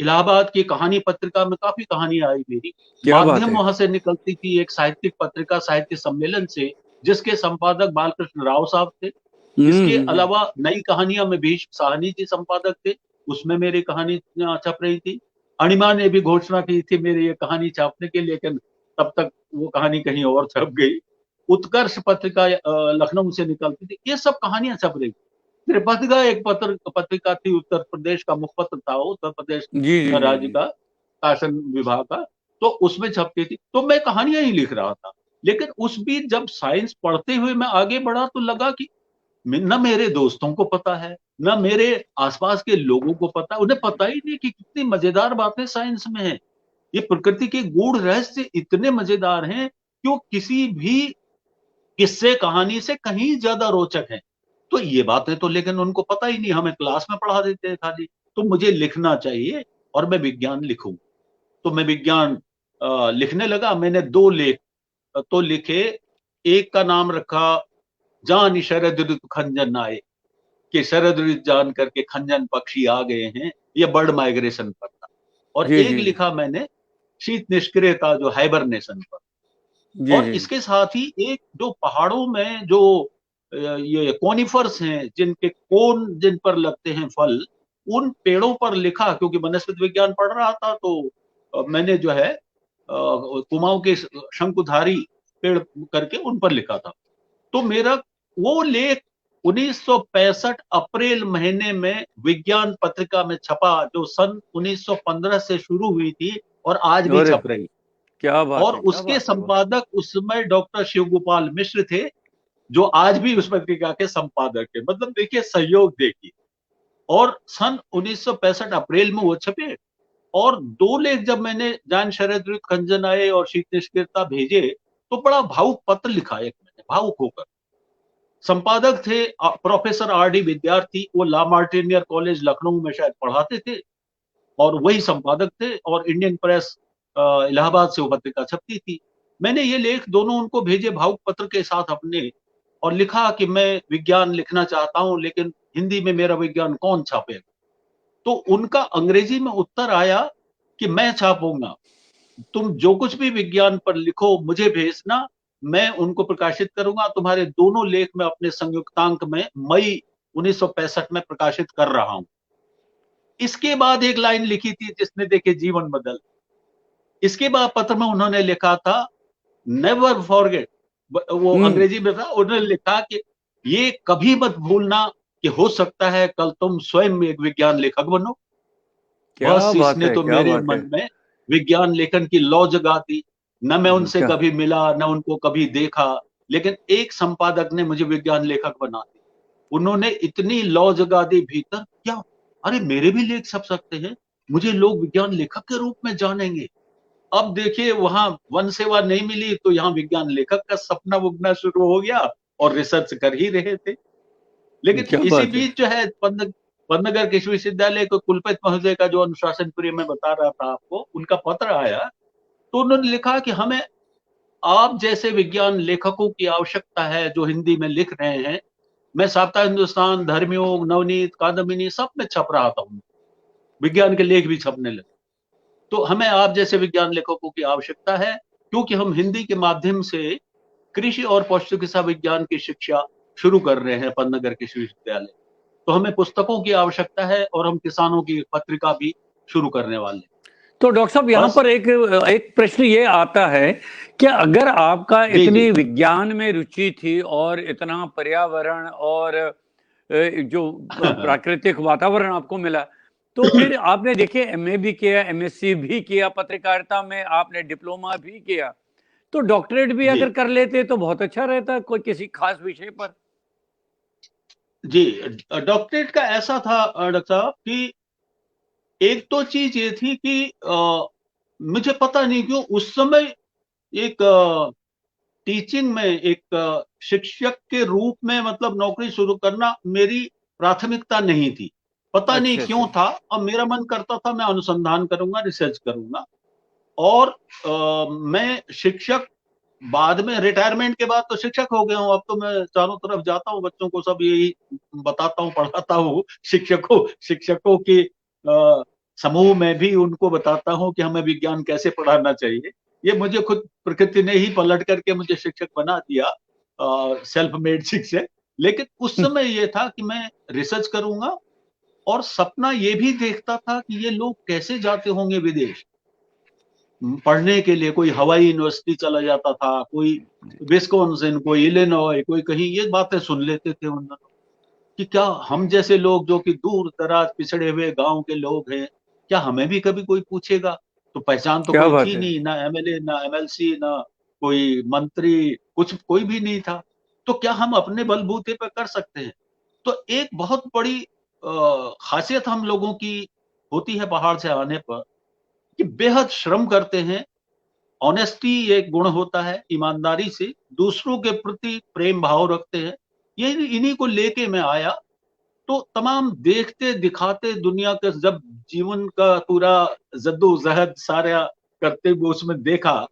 [SPEAKER 2] इलाहाबाद की कहानी पत्रिका में काफी कहानियां आई मेरी।
[SPEAKER 1] क्या बात
[SPEAKER 2] माध्यम
[SPEAKER 1] है।
[SPEAKER 2] वहां से निकलती थी, एक साहित्यिक पत्रिका साहित्य सम्मेलन से, जिसके संपादक बालकृष्ण राव साहब थे। इसके
[SPEAKER 1] हम्म।
[SPEAKER 2] अलावा नई कहानियां में भीष्म साहनी जी संपादक थे, उसमें मेरी कहानी छप रही थी। अणिमा ने भी घोषणा की थी मेरी ये कहानी छापने की, लेकिन तब तक वो कहानी कहीं और छप गई। उत्कर्ष पत्रिका लखनऊ से निकलती थी, ये सब कहानियां छप रही थी। फिर पत्रिका, एक पत्रिका थी, उत्तर प्रदेश का मुखपत्र था वो, उत्तर प्रदेश
[SPEAKER 1] जी जी जी
[SPEAKER 2] राज्य
[SPEAKER 1] जी।
[SPEAKER 2] का शासन विभाग का। तो उसमें छपती थी, तो मैं कहानियां ही लिख रहा था। लेकिन उस बीच जब साइंस पढ़ते हुए मैं आगे बढ़ा, तो लगा कि न मेरे दोस्तों को पता है, न मेरे आसपास के लोगों को पता है, उन्हें पता ही नहीं कि कितनी मजेदार बातें साइंस में है। ये प्रकृति के गूढ़ रहस्य इतने मजेदार हैं कि वो किसी भी किस्से कहानी से कहीं ज्यादा रोचक है। तो ये बातें तो लेकिन उनको पता ही नहीं, हमें क्लास में पढ़ा देते हैं खाली। तो मुझे लिखना चाहिए और मैं विज्ञान लिखूं। तो मैं विज्ञान लिखने लगा। मैंने 2 लेख तो लिखे। एक का नाम रखा जान शरद ऋतु खंजन आए, कि शरद ऋतु जान करके खंजन पक्षी आ गए हैं, ये बर्ड माइग्रेशन पर था। और
[SPEAKER 1] जी
[SPEAKER 2] एक
[SPEAKER 1] जी
[SPEAKER 2] लिखा मैंने शीत निष्क्रियता, जो हाइबरनेशन पर।
[SPEAKER 1] जी
[SPEAKER 2] और
[SPEAKER 1] जी।
[SPEAKER 2] इसके साथ ही एक जो पहाड़ों में जो ये कोनिफर्स हैं, जिनके कोन जिन पर लगते हैं फल, उन पेड़ों पर लिखा, क्योंकि वनस्पति विज्ञान पढ़ रहा था। तो मैंने जो है कुमाऊं के शंकुधारी पेड़ करके उन पर लिखा था। तो मेरा वो लेख 1965 अप्रैल महीने में विज्ञान पत्रिका में छपा, जो सन 1915 से शुरू हुई थी और आज भी
[SPEAKER 1] अरे,
[SPEAKER 2] छप रही।
[SPEAKER 1] क्या बात
[SPEAKER 2] और
[SPEAKER 1] है, क्या
[SPEAKER 2] उसके
[SPEAKER 1] बात है।
[SPEAKER 2] संपादक उस समय डॉक्टर शिवगोपाल मिश्र थे, जो आज भी उस पत्रिका के संपादक है। मतलब देखिए, सहयोग देखिए। और सन 1965 अप्रैल में वो छपे। और 2 लेख जब मैंने जान शरद ऋतु खंजन आए और शीत निष्क्रियता भेजे, तो बड़ा भावुक पत्र लिखा एक मैंने, भावुक होकर। संपादक थे प्रोफेसर आर डी विद्यार्थी, वो ला मार्टिनियर कॉलेज लखनऊ में शायद पढ़ाते थे, और वही संपादक थे। और इंडियन प्रेस इलाहाबाद से वो पत्रिका छपती थी। मैंने ये लेख दोनों उनको भेजे भावुक पत्र के साथ अपने, और लिखा कि मैं विज्ञान लिखना चाहता हूं, लेकिन हिंदी में मेरा विज्ञान कौन छापेगा। तो उनका अंग्रेजी में उत्तर आया कि मैं छापूंगा, तुम जो कुछ भी विज्ञान पर लिखो मुझे भेजना, मैं उनको प्रकाशित करूंगा। तुम्हारे दोनों लेख में अपने संयुक्तांक में मई 1965 में प्रकाशित कर रहा हूं। इसके बाद एक लाइन लिखी थी जिसने देखे जीवन बदल। इसके बाद पत्र में उन्होंने लिखा था, नेवर फॉरगेट, वो
[SPEAKER 1] हम्म।
[SPEAKER 2] अंग्रेजी में था, उन्होंने लिखा कि ये कभी मत भूलना कि हो सकता है कल तुम स्वयं एक विज्ञान लेखक बनो।
[SPEAKER 1] क्या
[SPEAKER 2] बस
[SPEAKER 1] बात
[SPEAKER 2] इसने
[SPEAKER 1] है,
[SPEAKER 2] तो
[SPEAKER 1] क्या
[SPEAKER 2] मेरे
[SPEAKER 1] बात है।
[SPEAKER 2] मन में विज्ञान लेखन की लौ जगा दी। न मैं उनसे
[SPEAKER 1] क्या।
[SPEAKER 2] कभी मिला, न उनको कभी देखा, लेकिन एक संपादक ने मुझे विज्ञान लेखक बना दिया। उन्होंने इतनी लौ जगा दी भीतर, क्या अरे मेरे भी लेख छप सकते हैं, मुझे लोग विज्ञान लेखक के रूप में जानेंगे। अब देखिए, वहां वन सेवा नहीं मिली तो यहाँ विज्ञान लेखक का सपना उगना शुरू हो गया, और रिसर्च कर ही रहे थे। लेकिन
[SPEAKER 1] क्या
[SPEAKER 2] इसी
[SPEAKER 1] बात है।
[SPEAKER 2] बीच जो है पन्नगर कृषि विश्वविद्यालय को कुलपति महोदय का जो अनुशासन प्रिय मैं बता रहा था आपको, उनका पत्र आया। तो उन्होंने लिखा कि हमें आप जैसे विज्ञान लेखकों की आवश्यकता है जो हिंदी में लिख रहे हैं। मैं साप्ताहिक हिंदुस्तान, धर्मयोग, नवनीत, कादम्बिनी सब में छप रहा था, विज्ञान के लेख भी छपने लगे। तो हमें आप जैसे विज्ञान लेखकों की आवश्यकता है, क्योंकि हम हिंदी के माध्यम से कृषि और पशु चिकित्सा विज्ञान की शिक्षा शुरू कर रहे हैं पन्नगर कृषि विश्वविद्यालय। तो हमें पुस्तकों की आवश्यकता है और हम किसानों की पत्रिका भी शुरू करने वाले हैं।
[SPEAKER 1] तो डॉक्टर साहब यहाँ
[SPEAKER 2] बस
[SPEAKER 1] पर एक प्रश्न ये आता है कि अगर आपका
[SPEAKER 2] जी जी
[SPEAKER 1] इतनी विज्ञान में रुचि थी और इतना पर्यावरण और जो प्राकृतिक वातावरण आपको मिला, तो फिर आपने देखिए एमए भी किया, एमएससी भी किया, पत्रकारिता में आपने डिप्लोमा भी किया, तो डॉक्टरेट भी
[SPEAKER 2] जी
[SPEAKER 1] अगर कर लेते तो बहुत अच्छा रहता, कोई किसी खास विषय पर।
[SPEAKER 2] जी डॉक्टरेट का ऐसा था डॉक्टर साहब कि एक तो चीज ये थी कि मुझे पता नहीं क्यों उस समय एक टीचिंग में एक शिक्षक के रूप में मतलब नौकरी शुरू करना मेरी प्राथमिकता नहीं थी। पता नहीं
[SPEAKER 1] अच्छा
[SPEAKER 2] क्यों
[SPEAKER 1] अच्छा।
[SPEAKER 2] था। अब मेरा मन करता था मैं अनुसंधान करूंगा, रिसर्च करूंगा। और मैं शिक्षक बाद में रिटायरमेंट के बाद तो शिक्षक हो गया हूं। अब तो मैं चारों तरफ जाता हूं, बच्चों को सब यही बताता हूं, पढ़ाता हूं। शिक्षकों के समूह में भी उनको बताता हूं कि हमें विज्ञान कैसे पढ़ाना चाहिए। ये मुझे खुद प्रकृति ने ही पलट करके मुझे शिक्षक बना दिया, सेल्फ मेड शिक्षक। लेकिन उस समय ये था कि मैं रिसर्च करूंगा और सपना ये भी देखता था कि ये लोग कैसे जाते होंगे विदेश पढ़ने के लिए। कोई हवाई यूनिवर्सिटी चला जाता था, कोई विस्कॉन्सिन, कोई इलिनॉय, कोई कहीं। ये बातें सुन लेते थे उन दिनों कि क्या हम जैसे लोग जो कि दूर दराज पिछड़े हुए गांव के लोग हैं, क्या हमें भी कभी कोई पूछेगा। तो पहचान तो
[SPEAKER 1] क्या
[SPEAKER 2] कोई
[SPEAKER 1] बात
[SPEAKER 2] थी
[SPEAKER 1] है।
[SPEAKER 2] नहीं, ना एमएलए, ना एमएलसी, ना कोई मंत्री, कुछ कोई भी नहीं था। तो क्या हम अपने बलबूते पर कर सकते हैं। तो एक बहुत बड़ी खासियत हम लोगों की होती है पहाड़ से आने पर कि बेहद श्रम करते हैं। ऑनेस्टी एक गुण होता है, ईमानदारी से दूसरों के प्रति प्रेम भाव रखते हैं। ये इन्हीं को लेके मैं आया। तो तमाम देखते दिखाते दुनिया का जब जीवन का पूरा जद्दोजहद सारा करते हुए उसमें देखा,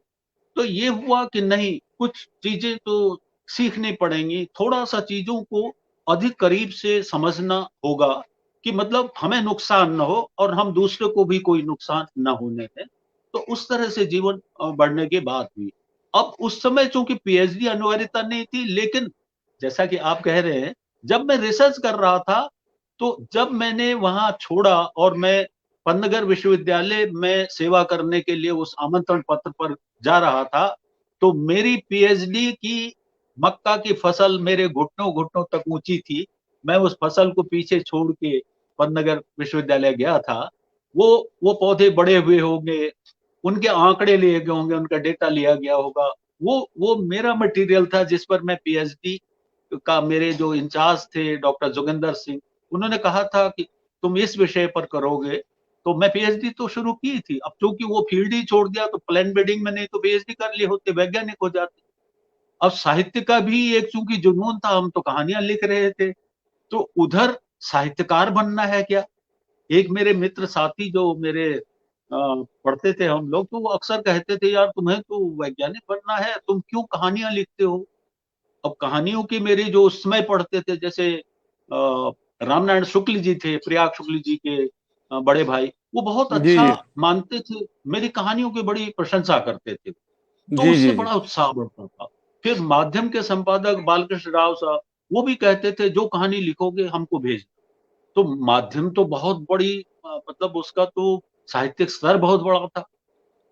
[SPEAKER 2] तो ये हुआ कि नहीं, कुछ चीजें तो सीखनी पड़ेंगी। थोड़ा सा चीजों को अधिक करीब से समझना होगा कि मतलब हमें नुकसान ना हो और हम दूसरे को भी कोई नुकसान ना होने दें। तो उस तरह से जीवन बढ़ने की बात हुई। अब उस समय चूंकि पीएचडी अनिवार्यता नहीं थी, लेकिन जैसा कि आप कह रहे हैं, जब मैं रिसर्च कर रहा था, तो जब मैंने वहां छोड़ा और मैं पन्नगर विश्वविद्यालय में सेवा करने के लिए उस आमंत्रण पत्र पर जा रहा था, तो मेरी पीएचडी की मक्का की फसल मेरे घुटनों घुटनों तक ऊंची थी। मैं उस फसल को पीछे छोड़ के पन्नगर विश्वविद्यालय गया था। वो पौधे बड़े हुए होंगे, उनके आंकड़े लिए गए होंगे, उनका डेटा लिया गया होगा। वो मेरा मटेरियल था जिस पर मैं पीएचडी का, मेरे जो इंचार्ज थे डॉक्टर जोगिंदर सिंह, उन्होंने कहा था कि तुम इस विषय पर करोगे। तो मैं पीएचडी तो शुरू की थी। अब चूंकि वो फील्ड ही छोड़ दिया तो प्लान बिल्डिंग में नहीं तो पीएचडी कर लिए होते, वैज्ञानिक हो जाते। अब साहित्य का भी एक चूंकि जुनून था, हम तो कहानियां लिख रहे थे, तो उधर साहित्यकार बनना है क्या। एक मेरे मित्र साथी जो मेरे पढ़ते थे हम लोग, तो वो अक्सर कहते थे, यार तुम्हें तो वैज्ञानिक बनना है, तुम क्यों कहानियां लिखते हो। अब कहानियों की मेरी जो उस समय पढ़ते थे, जैसे रामनारायण शुक्ल जी थे, प्रयाग शुक्ल जी के बड़े भाई, वो बहुत
[SPEAKER 1] जी
[SPEAKER 2] अच्छा
[SPEAKER 1] जी
[SPEAKER 2] मानते थे, मेरी कहानियों की बड़ी प्रशंसा करते थे। तो
[SPEAKER 1] जी
[SPEAKER 2] उससे
[SPEAKER 1] जी जी।
[SPEAKER 2] बड़ा उत्साह बढ़ता था। फिर माध्यम के संपादक बालकृष्ण राव साहब, वो भी कहते थे जो कहानी लिखोगे हमको भेज। तो माध्यम तो बहुत बड़ी मतलब उसका तो साहित्यिक स्तर बहुत बड़ा था।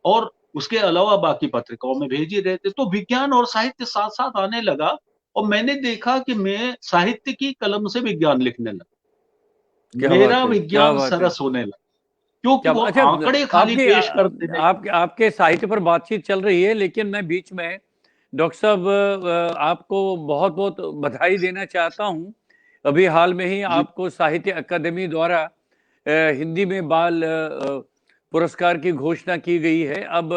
[SPEAKER 2] और उसके अलावा बाकी पत्रिकाओं में भेज ही रहे थे। तो विज्ञान और साहित्य साथ साथ आने लगा। और मैंने देखा कि मैं साहित्य की कलम से विज्ञान लिखने लगा,
[SPEAKER 1] क्या
[SPEAKER 2] मेरा
[SPEAKER 1] बात है, क्या
[SPEAKER 2] विज्ञान
[SPEAKER 1] बात है।
[SPEAKER 2] सरस होने लगा, क्योंकि
[SPEAKER 1] क्या
[SPEAKER 2] वो
[SPEAKER 1] अच्छा,
[SPEAKER 2] आंकड़े खाली
[SPEAKER 1] आपके
[SPEAKER 2] पेश करते थे।
[SPEAKER 1] आपके साहित्य पर बातचीत चल रही है, लेकिन मैं बीच में डॉक्टर साहब आपको बहुत बहुत बधाई देना चाहता हूं। अभी हाल में ही
[SPEAKER 2] जी
[SPEAKER 1] आपको साहित्य अकादमी द्वारा हिंदी में बाल पुरस्कार की घोषणा की गई है। अब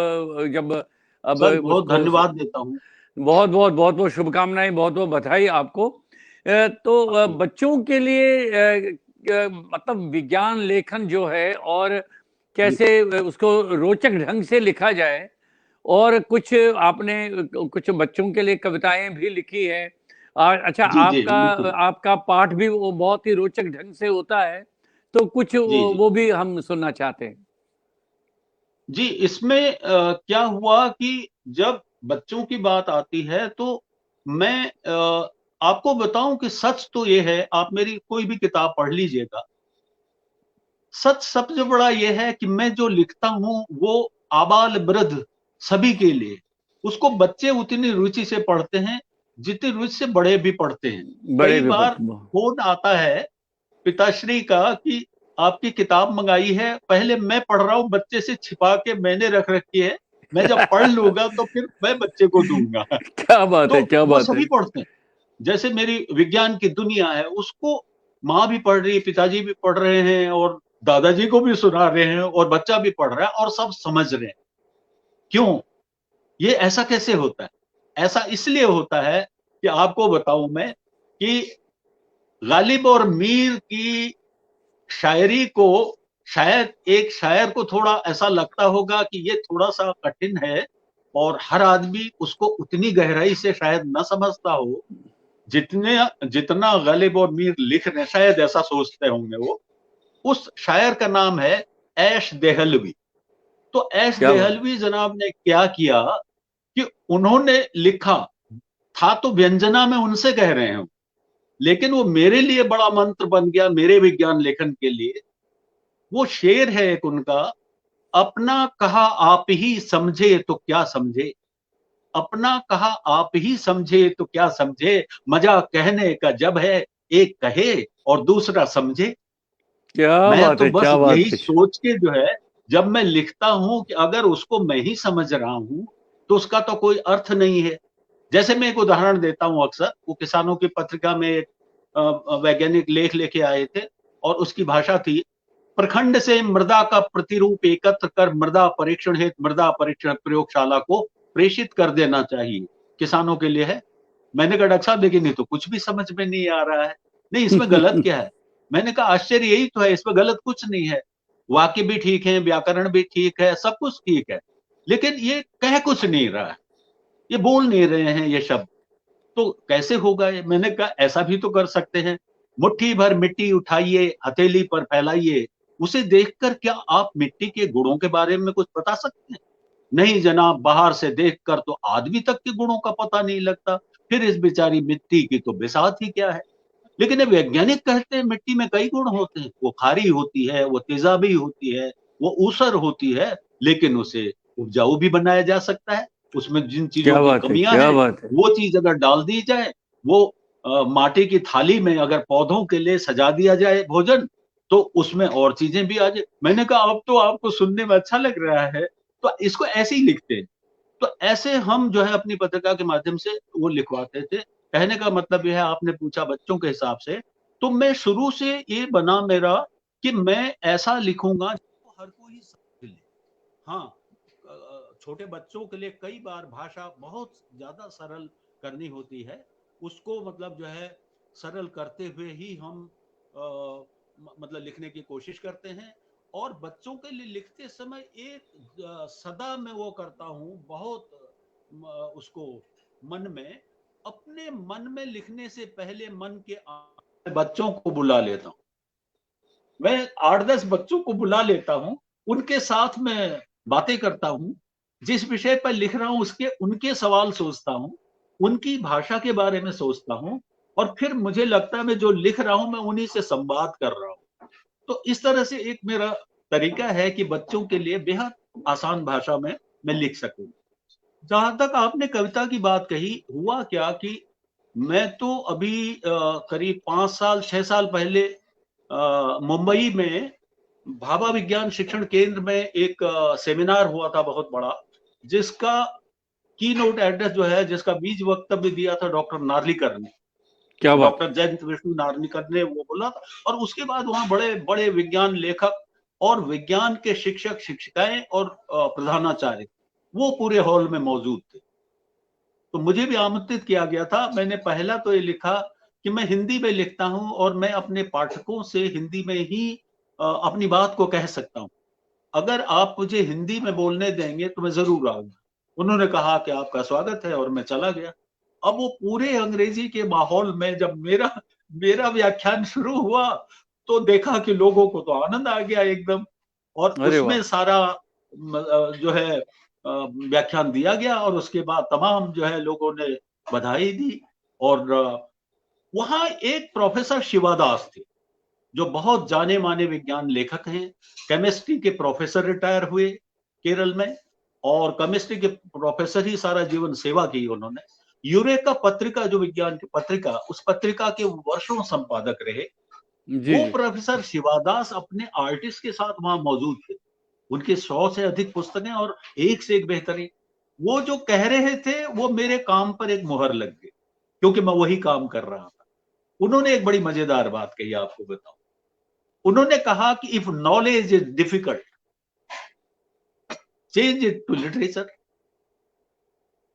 [SPEAKER 1] जब अब
[SPEAKER 2] सर, बहुत
[SPEAKER 1] उसको
[SPEAKER 2] धन्यवाद देता हूँ।
[SPEAKER 1] बहुत बहुत शुभकामनाएं, बहुत बहुत बधाई आपको। तो
[SPEAKER 2] आपको
[SPEAKER 1] बच्चों के लिए मतलब विज्ञान लेखन जो है, और
[SPEAKER 2] जी
[SPEAKER 1] कैसे उसको रोचक ढंग से लिखा जाए, और कुछ आपने कुछ बच्चों के लिए कविताएं भी लिखी हैं, अच्छा,
[SPEAKER 2] जी जी
[SPEAKER 1] आपका
[SPEAKER 2] बिल्कुल।
[SPEAKER 1] आपका पाठ भी वो बहुत ही रोचक ढंग से होता है, तो कुछ
[SPEAKER 2] जी जी
[SPEAKER 1] वो भी हम सुनना चाहते हैं।
[SPEAKER 2] जी, इसमें क्या हुआ कि जब बच्चों की बात आती है तो मैं आपको बताऊं कि सच तो ये है, आप मेरी कोई भी किताब पढ़ लीजिएगा, सच सबसे बड़ा ये है कि मैं जो लिखता हूं वो आबाल वृद्ध सभी के लिए, उसको बच्चे उतनी रुचि से पढ़ते हैं जितनी रुचि से बड़े भी पढ़ते हैं।
[SPEAKER 1] बड़े
[SPEAKER 2] कई
[SPEAKER 1] भी
[SPEAKER 2] बार
[SPEAKER 1] पढ़ते।
[SPEAKER 2] फोन आता है पिताश्री का कि आपकी किताब मंगाई है, पहले मैं पढ़ रहा हूं, बच्चे से छिपा के मैंने रख रखी है, मैं जब पढ़ लूंगा तो फिर मैं बच्चे को दूंगा।
[SPEAKER 1] क्या बात
[SPEAKER 2] तो
[SPEAKER 1] है, क्या
[SPEAKER 2] वो
[SPEAKER 1] बात है।
[SPEAKER 2] सभी पढ़ते हैं। जैसे मेरी विज्ञान की दुनिया है, उसको माँ भी पढ़ रही है, पिताजी भी पढ़ रहे हैं, और दादाजी को भी सुना रहे हैं, और बच्चा भी पढ़ रहा है, और सब समझ रहे हैं। क्यों? ये ऐसा कैसे होता है? ऐसा इसलिए होता है कि आपको बताऊं मैं कि गालिब और मीर की शायरी को, शायद एक शायर को थोड़ा ऐसा लगता होगा कि ये थोड़ा सा कठिन है, और हर आदमी उसको उतनी गहराई से शायद न समझता हो जितने जितना गालिब और मीर लिख रहे हैं, शायद ऐसा सोचते होंगे वो। उस शायर का नाम है ऐश देहलवी। तो ऐश
[SPEAKER 1] क्या बात।
[SPEAKER 2] देहलवी जनाब ने क्या किया कि उन्होंने लिखा था, तो व्यंजना में उनसे कह रहे हैं, लेकिन वो मेरे लिए बड़ा मंत्र बन गया, मेरे विज्ञान लेखन के लिए। वो शेर है एक उनका, अपना कहा आप ही समझे तो क्या समझे, अपना कहा आप ही समझे तो क्या समझे, मजा कहने का जब है, एक कहे और दूसरा समझे।
[SPEAKER 1] क्या
[SPEAKER 2] मैं
[SPEAKER 1] बात
[SPEAKER 2] तो
[SPEAKER 1] है,
[SPEAKER 2] बस
[SPEAKER 1] क्या बात
[SPEAKER 2] यही
[SPEAKER 1] है।
[SPEAKER 2] सोच के जो है, जब मैं लिखता हूं कि अगर उसको मैं ही समझ रहा हूं तो उसका तो कोई अर्थ नहीं है। जैसे मैं एक उदाहरण देता हूं, अक्सर वो किसानों की पत्रिका में एक वैज्ञानिक लेख लेके आए थे, और उसकी भाषा थी, प्रखंड से मृदा का प्रतिरूप एकत्र कर मृदा परीक्षण हेतु मृदा परीक्षण प्रयोगशाला को प्रेषित कर देना चाहिए, किसानों के लिए है। मैंने कहा डॉक्टर साहब लेकिन ये तो कुछ भी समझ में नहीं आ रहा है। नहीं, इसमें गलत क्या है? मैंने कहा आश्चर्य यही तो है, इसमें गलत कुछ नहीं है, वाक्य भी ठीक है, व्याकरण भी ठीक है, सब कुछ ठीक है, लेकिन ये कह कुछ नहीं रहा है, ये बोल नहीं रहे हैं ये शब्द। तो कैसे होगा ये? मैंने कहा ऐसा भी तो कर सकते हैं, मुट्ठी भर मिट्टी उठाइए, हथेली पर फैलाइए, उसे देखकर क्या आप मिट्टी के गुणों के बारे में कुछ बता सकते हैं? नहीं जनाब, बाहर से देखकर तो आदमी तक के गुणों का पता नहीं लगता, फिर इस बेचारी मिट्टी की तो बिसात ही क्या है। लेकिन ये वैज्ञानिक कहते हैं मिट्टी में कई गुण होते हैं, वो खारी होती है, वो तेजाबी होती है, वो ऊसर होती है, लेकिन उसे उपजाऊ भी बनाया जा सकता है। उसमें जिन चीजों
[SPEAKER 1] क्या
[SPEAKER 2] की
[SPEAKER 1] बात है,
[SPEAKER 2] कमियां
[SPEAKER 1] क्या
[SPEAKER 2] हैं,
[SPEAKER 1] बात है।
[SPEAKER 2] वो चीज अगर डाल दी जाए, वो माटी की थाली में अगर पौधों के लिए सजा दिया जाए भोजन, तो उसमें और चीजें भी आ जाए। मैंने कहा अब तो आपको सुनने में अच्छा लग रहा है, तो इसको ऐसे ही लिखते हैं। तो ऐसे हम जो है अपनी पत्रिका के माध्यम से वो लिखवाते थे। कहने का मतलब ये है, आपने पूछा बच्चों के हिसाब से, तो मैं शुरू से ये बना मेरा कि मैं ऐसा लिखूंगा जिसको हर कोई समझ ले। हाँ, छोटे बच्चों के लिए कई बार भाषा बहुत ज्यादा सरल करनी होती है, उसको मतलब जो है सरल करते हुए ही हम मतलब लिखने की कोशिश करते हैं। और बच्चों के लिए लिखते समय एक सदा मैं वो करता हूँ बहुत, उसको मन में, अपने मन में लिखने से पहले मन के बच्चों को बुला लेता हूँ। मैं 8-10 बच्चों को बुला लेता हूं, उनके साथ मैं बातें करता हूं, जिस विषय पर लिख रहा हूं उसके उनके सवाल सोचता हूं, उनकी भाषा के बारे में सोचता हूं, और फिर मुझे लगता है मैं जो लिख रहा हूं मैं उन्हीं से संवाद कर रहा हूं। तो इस तरह से एक मेरा तरीका है कि बच्चों के लिए बेहद आसान भाषा में मैं लिख सकूं। जहां तक आपने कविता की बात कही, हुआ क्या कि मैं तो अभी करीब 5 साल 6 साल पहले मुंबई में भाभा विज्ञान शिक्षण केंद्र में एक सेमिनार हुआ था बहुत बड़ा, जिसका की नोट एड्रेस जो है, जिसका बीज वक्तव्य दिया था डॉक्टर नार्लिकर ने,
[SPEAKER 1] क्या बात है।
[SPEAKER 2] डॉक्टर जयंत विष्णु नार्लिकर ने वो बोला था। और उसके बाद वहां बड़े बड़े विज्ञान लेखक और विज्ञान के शिक्षक शिक्षिकाएं और प्रधानाचार्य वो पूरे हॉल में मौजूद थे। तो मुझे भी आमंत्रित किया गया था। मैंने पहला तो ये लिखा कि मैं हिंदी में लिखता हूं और मैं अपने पाठकों से हिंदी में ही अपनी बात को कह सकता हूं। अगर आप मुझे हिंदी में बोलने देंगे तो मैं जरूर आऊंगा। उन्होंने कहा कि आपका स्वागत है, और मैं चला गया। अब वो पूरे अंग्रेजी के माहौल में जब मेरा मेरा व्याख्यान शुरू हुआ तो देखा कि लोगों को तो आनंद आ गया एकदम, और
[SPEAKER 1] अरे वाह!
[SPEAKER 2] उसमें सारा जो है व्याख्यान दिया गया, और उसके बाद तमाम जो है लोगों ने बधाई दी। और वहां एक प्रोफेसर शिवादास थे जो बहुत जाने माने विज्ञान लेखक हैं, केमिस्ट्री के प्रोफेसर रिटायर हुए केरल में, और केमिस्ट्री के प्रोफेसर ही सारा जीवन सेवा की उन्होंने। यूरेका पत्रिका जो विज्ञान की पत्रिका, उस पत्रिका के वर्षों संपादक रहे।
[SPEAKER 1] जी,
[SPEAKER 2] वो
[SPEAKER 1] जी।
[SPEAKER 2] प्रोफेसर शिवादास अपने आर्टिस्ट के साथ वहां मौजूद थे। उनके 100 से अधिक पुस्तकें और एक से एक बेहतरीन। वो जो कह रहे थे वो मेरे काम पर एक मुहर लग गई, क्योंकि मैं वही काम कर रहा था। उन्होंने एक बड़ी मजेदार बात कही, आपको बताऊं। उन्होंने कहा कि if knowledge is difficult, change it to literature.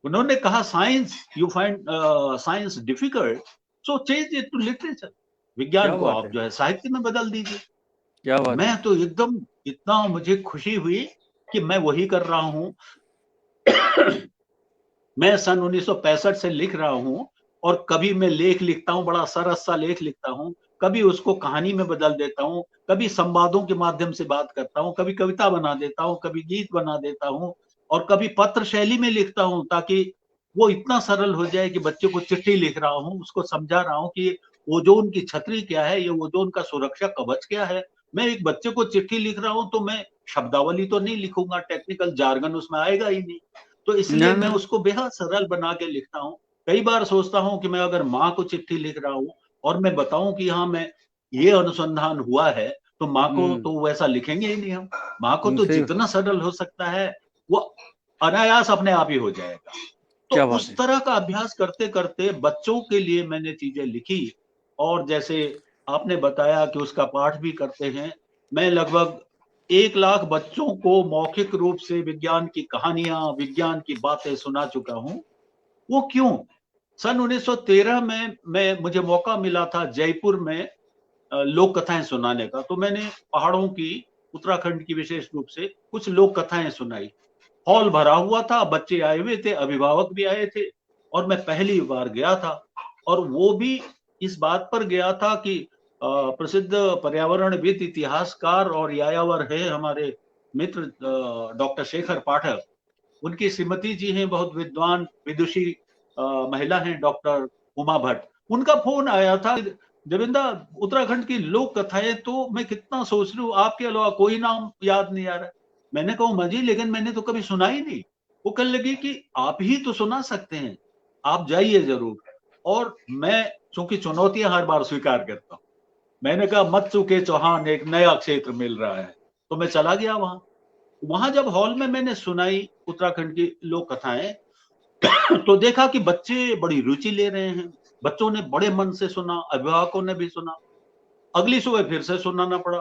[SPEAKER 2] उन्होंने कहा science, you find science difficult, so change it to literature. विज्ञान
[SPEAKER 1] क्या
[SPEAKER 2] को
[SPEAKER 1] बात
[SPEAKER 2] आप
[SPEAKER 1] है!
[SPEAKER 2] जो है साहित्य में बदल दीजिए।
[SPEAKER 1] क्या बात
[SPEAKER 2] मैं
[SPEAKER 1] है!
[SPEAKER 2] तो एकदम, इतना मुझे खुशी हुई कि मैं वही कर रहा हूं। मैं सन 1965 से लिख रहा हूं, और कभी मैं लेख लिखता हूं, बड़ा सरस सा लेख लिखता हूं, कभी उसको कहानी में बदल देता हूं, कभी संवादों के माध्यम से बात करता हूं, कभी कविता बना देता हूं, कभी गीत बना देता हूं, और कभी पत्र शैली में लिखता हूं, ताकि वो इतना सरल हो जाए कि बच्चे को चिट्ठी लिख रहा हूं, उसको समझा रहा हूं कि ओजोन की छतरी क्या है, ये ओजोन का सुरक्षा कवच क्या है। मैं एक बच्चे को चिट्ठी लिख रहा हूं तो मैं शब्दावली तो नहीं लिखूंगा, टेक्निकल जार्गन उसमें आएगा ही नहीं। तो इसलिए
[SPEAKER 1] ना,
[SPEAKER 2] मैं
[SPEAKER 1] ना।
[SPEAKER 2] उसको बेहद सरल बना के लिखता हूँ। कई बार सोचता हूँ कि मैं अगर माँ को चिट्ठी लिख रहा हूँ और मैं बताऊं कि हाँ, मैं ये अनुसंधान हुआ है, तो माँ को
[SPEAKER 1] हुँ,
[SPEAKER 2] तो वैसा लिखेंगे ही नहीं हम। माँ को तो
[SPEAKER 1] सही।
[SPEAKER 2] जितना सरल हो सकता है वो अनायास अपने आप ही हो जाएगा। तो
[SPEAKER 1] क्या बात
[SPEAKER 2] उस
[SPEAKER 1] है!
[SPEAKER 2] तरह का अभ्यास करते करते बच्चों के लिए मैंने चीजें लिखी। और जैसे आपने बताया कि उसका पाठ भी करते हैं, मैं लगभग 1 लाख बच्चों को मौखिक रूप से विज्ञान की कहानियां, विज्ञान की बातें सुना चुका हूं। वो क्यों? सन 1913 में मुझे मौका मिला था जयपुर में लोक कथाएं सुनाने का। तो मैंने पहाड़ों की, उत्तराखंड की विशेष रूप से कुछ लोक कथाएं सुनाई। हॉल भरा हुआ था, बच्चे आए हुए थे, अभिभावक भी आए थे, और मैं पहली बार गया था। और वो भी इस बात पर गया था कि प्रसिद्ध पर्यावरणविद, इतिहासकार और यायावर है हमारे मित्र डॉक्टर शेखर पाठक, उनकी श्रीमती जी हैं, बहुत विद्वान विदुषी महिला हैं, डॉक्टर उमा भट्ट। उनका फोन आया था, देवेंद्र, उत्तराखंड की लोक कथाएं तो मैं कितना सोच रही हूँ, आपके अलावा कोई नाम याद नहीं आ रहा है। मैंने कहा माँ जी, लेकिन मैंने तो कभी सुना ही नहीं। वो कहने लगी कि आप ही तो सुना सकते हैं, आप जाइए जरूर। और मैं चूंकि चुनौतियां हर बार स्वीकार करता हूँ, मैंने कहा मत चूके चौहान, एक नया क्षेत्र मिल रहा है। तो मैं चला गया वहां। वहां जब हॉल में मैंने सुनाई उत्तराखंड की लोक कथाएं, तो देखा कि बच्चे बड़ी रुचि ले रहे हैं। बच्चों ने बड़े मन से सुना, अभिभावकों ने भी सुना। अगली सुबह फिर से सुनाना पड़ा।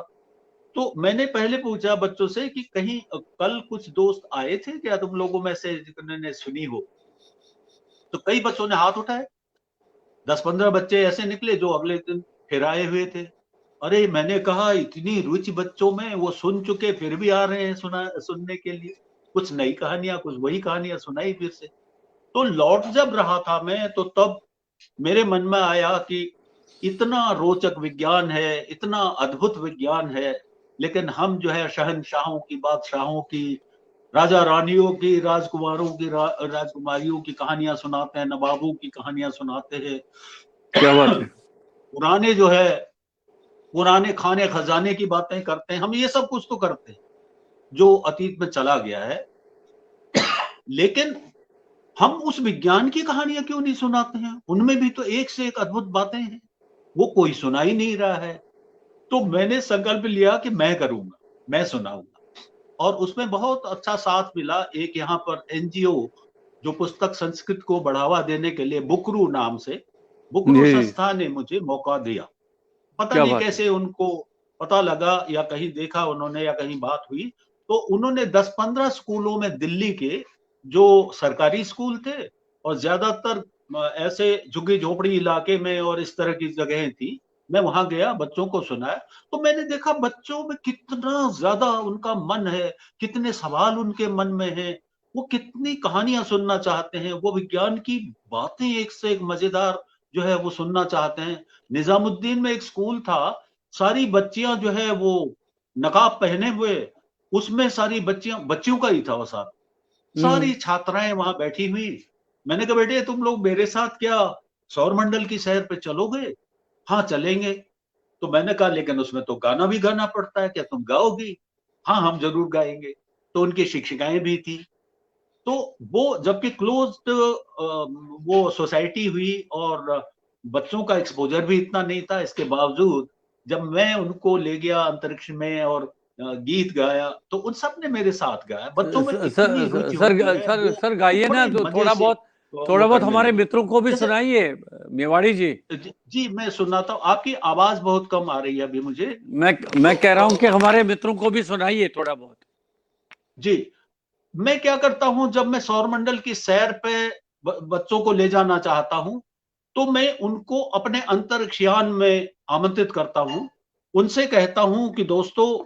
[SPEAKER 2] तो मैंने पहले पूछा बच्चों से कि कहीं कल कुछ दोस्त आए थे क्या तुम लोगों में से जिन्होंने सुनी हो? तो कई बच्चों ने हाथ उठाए। 10-15 बच्चे ऐसे निकले जो अगले दिन फिर आए हुए थे। अरे मैंने कहा, इतनी रुचि बच्चों में, वो सुन चुके फिर भी आ रहे हैं सुनने के लिए। कुछ नई कहानियां, कुछ वही कहानियां सुनाई फिर से। तो लौट जब रहा था मैं, तो तब मेरे मन में आया कि इतना रोचक विज्ञान है, इतना अद्भुत विज्ञान है, लेकिन हम जो है शहंशाहों की, बादशाहों की, राजा रानियों की, राजकुमारों की, राजकुमारियों की कहानियां सुनाते हैं, नवाबों की कहानियां सुनाते हैं।
[SPEAKER 1] क्या बात है!
[SPEAKER 2] पुराने जो है, पुराने खाने खजाने की बातें करते हैं। हम ये सब कुछ तो करते हैं जो अतीत में चला गया है, लेकिन हम उस विज्ञान की कहानियां क्यों नहीं सुनाते हैं? उनमें भी तो एक से एक अद्भुत बातें हैं, वो कोई सुना ही नहीं रहा है। तो मैंने संकल्प लिया कि मैं करूंगा, मैं सुनाऊंगा। और उसमें बहुत अच्छा साथ मिला। एक यहाँ पर एनजीओ जो पुस्तक संस्कृत को बढ़ावा देने के लिए, बुकरू नाम से, बुकरू
[SPEAKER 1] जी,
[SPEAKER 2] संस्था ने मुझे मौका दिया। पता
[SPEAKER 1] क्या
[SPEAKER 2] नहीं
[SPEAKER 1] बात है!
[SPEAKER 2] कैसे उनको पता लगा, या कहीं देखा उन्होंने, या कहीं बात हुई। तो उन्होंने 10-15 स्कूलों में, दिल्ली के जो सरकारी स्कूल थे, और ज्यादातर ऐसे झुग्गी झोपड़ी इलाके में और इस तरह की जगहें थी, मैं वहां गया, बच्चों को सुनाया। तो मैंने देखा बच्चों में कितना ज्यादा उनका मन है, कितने सवाल उनके मन में है। वो कितनी कहानियां सुनना चाहते हैं, वो विज्ञान की बातें एक से एक मजेदार जो है वो सुनना चाहते हैं। निजामुद्दीन में एक स्कूल था, सारी बच्चियां जो है वो नकाब पहने हुए, उसमें सारी बच्चियां, बच्चियों का ही था वो सारा, सारी छात्राएं वहां बैठी हुई। मैंने कहा बेटे तुम लोग मेरे साथ क्या सौरमंडल की सैर पे चलोगे? हाँ चलेंगे। तो मैंने कहा लेकिन उसमें तो गाना भी गाना पड़ता है, क्या तुम गाओगी? हाँ हम जरूर गाएंगे। तो उनकी शिक्षिकाएं भी थी। तो वो जबकि क्लोज्ड वो सोसाइटी हुई और बच्चों का एक्सपोजर भी इतना नहीं था, इसके बावजूद जब मैं उनको ले गया अंतरिक्ष में और गीत गाया तो उन सब ने मेरे साथ गाया। बच्चों में
[SPEAKER 1] सर
[SPEAKER 2] इतनी
[SPEAKER 1] सर
[SPEAKER 2] रुचि होती
[SPEAKER 1] सर
[SPEAKER 2] है,
[SPEAKER 1] सर सर
[SPEAKER 2] वो
[SPEAKER 1] गाइए ना,
[SPEAKER 2] बड़े
[SPEAKER 1] तो
[SPEAKER 2] मजे से
[SPEAKER 1] थोड़ा
[SPEAKER 2] वो
[SPEAKER 1] बहुत
[SPEAKER 2] करने
[SPEAKER 1] हमारे
[SPEAKER 2] लगे।
[SPEAKER 1] मित्रों को भी
[SPEAKER 2] जैसे
[SPEAKER 1] सुनाइए, मेवाड़ी जी।
[SPEAKER 2] जी मैं सुनाता हूँ, आपकी आवाज बहुत कम आ रही है अभी मुझे।
[SPEAKER 1] मैं
[SPEAKER 2] तो
[SPEAKER 1] कह रहा हूं कि हमारे मित्रों को भी सुनाइए थोड़ा बहुत।
[SPEAKER 2] जी मैं क्या करता हूं, जब मैं सौरमंडल की सैर पे बच्चों को ले जाना चाहता हूं तो मैं उनको अपने अंतरिक्ष यान में आमंत्रित करता हूं। उनसे कहता हूं कि दोस्तों,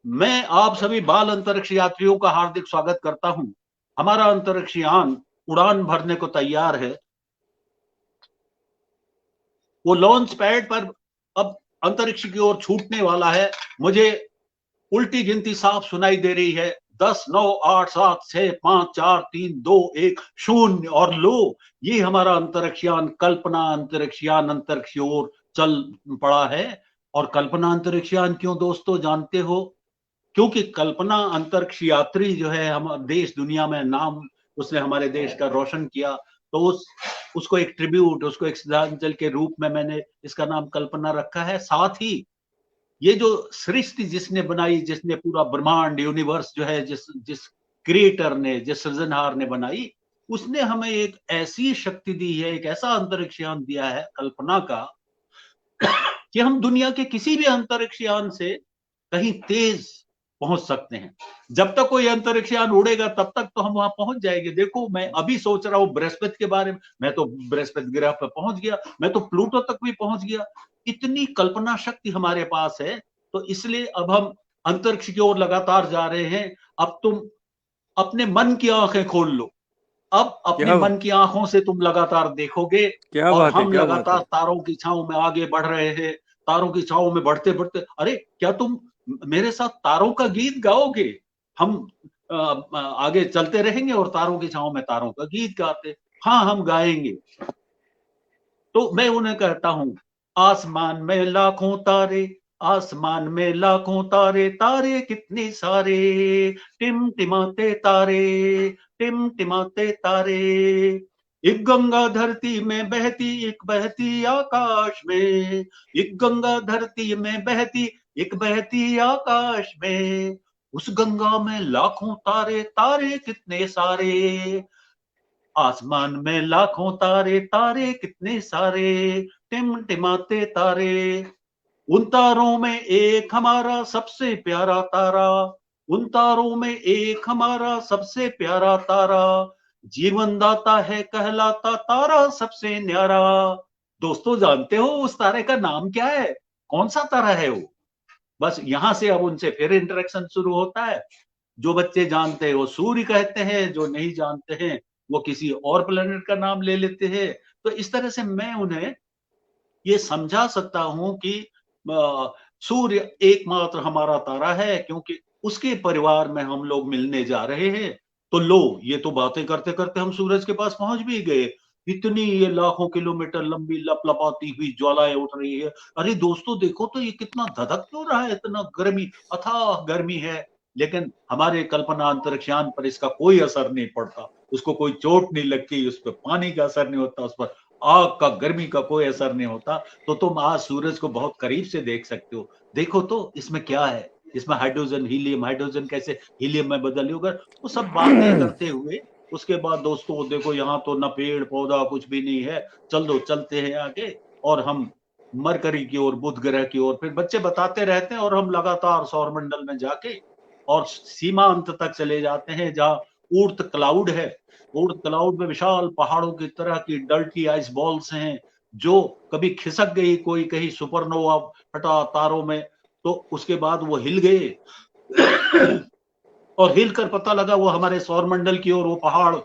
[SPEAKER 2] मैं आप सभी बाल अंतरिक्ष यात्रियों का हार्दिक स्वागत करता हूं। हमारा अंतरिक्ष यान उड़ान भरने को तैयार है। वो लॉन्च पैड पर अब अंतरिक्ष की ओर छूटने वाला है। मुझे उल्टी गिनती साफ सुनाई दे रही है, 10, 9, 8, 7, 6, 5, 4, 3, 2, 1, 0। और लो, ये हमारा अंतरिक्षयान कल्पना अंतरिक्षयान अंतरिक्ष की ओर चल पड़ा है। और कल्पना अंतरिक्षयान क्यों दोस्तों जानते हो? क्योंकि कल्पना अंतरिक्ष यात्री जो है, हम देश दुनिया में नाम उसने हमारे देश का रोशन किया। तो उसको एक ट्रिब्यूट, उसको एक श्रद्धांजलि के रूप में मैंने इसका नाम कल्पना रखा है। साथ ही ये जो सृष्टि जिसने बनाई, जिसने पूरा ब्रह्मांड यूनिवर्स जो है, जिस जिस क्रिएटर ने, जिस सृजनहार ने बनाई, उसने हमें एक ऐसी शक्ति दी है, एक ऐसा अंतरिक्ष यान दिया है कल्पना का, कि हम दुनिया के किसी भी अंतरिक्ष यान से कहीं तेज पहुंच सकते हैं। जब तक कोई अंतरिक्ष यान उड़ेगा तब तक तो हम वहां पहुंच जाएंगे। देखो मैं अभी सोच रहा हूं बृहस्पति के बारे में, मैं तो बृहस्पति ग्रह पर पहुंच गया, मैं तो प्लूटो तक भी पहुंच गया। इतनी कल्पना शक्ति हमारे पास है। तो इसलिए अब हम अंतरिक्ष की ओर लगातार जा रहे हैं। अब तुम अपने मन की आंखें खोल लो। अब अपने
[SPEAKER 1] क्या
[SPEAKER 2] मन की आंखों से तुम लगातार देखोगे।
[SPEAKER 1] क्या
[SPEAKER 2] और
[SPEAKER 1] बात है,
[SPEAKER 2] हम
[SPEAKER 1] क्या बात
[SPEAKER 2] लगातार
[SPEAKER 1] है।
[SPEAKER 2] तारों की छांव में आगे बढ़ रहे हैं। तारों की छांव में बढ़ते बढ़ते, अरे क्या तुम मेरे साथ तारों का गीत गाओगे? हम आगे चलते रहेंगे और तारों की छांव में तारों का गीत गाते। हाँ हम गाएंगे। तो मैं उन्हें कहता हूं, आसमान में लाखों तारे, आसमान में लाखों तारे, तारे कितने सारे, टिमटिमाते तारे, टिमटिमाते तारे। एक गंगा धरती में बहती, एक बहती आकाश में, एक गंगा धरती में बहती, एक बहती आकाश में। उस गंगा में लाखों तारे, तारे कितने सारे, आसमान में लाखों तारे, तारे कितने सारे, टिमटिमाते तारे। उन तारों में एक हमारा सबसे प्यारा तारा, उन तारों में एक हमारा सबसे प्यारा तारा, जीवन दाता है कहलाता तारा सबसे न्यारा। दोस्तों जानते हो उस तारे का नाम क्या है? कौन सा तारा है वो? बस यहां से अब उनसे फिर इंटरेक्शन शुरू होता है। जो बच्चे जानते हैं वो सूर्य कहते हैं, जो नहीं जानते हैं वो किसी और प्लेनेट का नाम ले लेते हैं। तो इस तरह से मैं उन्हें ये समझा सकता हूं कि सूर्य एकमात्र हमारा तारा है, क्योंकि उसके परिवार में हम लोग मिलने जा रहे हैं। तो लो, ये तो बातें करते करते हम सूरज के पास पहुंच भी गए। इतनी ये लाखों किलोमीटर लंबी लपलपाती हुई ज्वालाएं उठ रही है। अरे दोस्तों देखो तो ये कितना धधक क्यों रहा है, इतना गर्मी, अथाह गर्मी है। लेकिन हमारे कल्पना अंतरिक्षयान पर इसका कोई असर नहीं पड़ता, उसको कोई चोट नहीं लगती, उस पर पानी का असर नहीं होता, उस पर आग का, गर्मी का कोई असर नहीं होता। तो तुम आज सूरज को बहुत करीब से देख सकते हो। देखो तो इसमें क्या है, इसमें हाइड्रोजन हीलियम, हाइड्रोजन कैसे हीलियम में बदल होगा, वो सब बातें करते हुए उसके बाद दोस्तों देखो यहाँ तो ना पेड़ पौधा कुछ भी नहीं है। चल दो, चलते हैं आगे और हम मरकरी की ओर, बुध ग्रह की ओर। फिर बच्चे बताते रहते हैं और हम लगातार सौरमंडल में जाके और सीमांत तक चले जाते हैं, जहां ऊर्ट क्लाउड है। ऊर्ट क्लाउड में विशाल पहाड़ों की तरह की डल्टी आइस बॉल्स हैं, जो कभी खिसक गई, कोई कहीं सुपरनोवा फटा तारों में, तो उसके बाद वो हिल गए और हिल कर पता लगा वो हमारे सौर मंडल की ओर वो पहाड़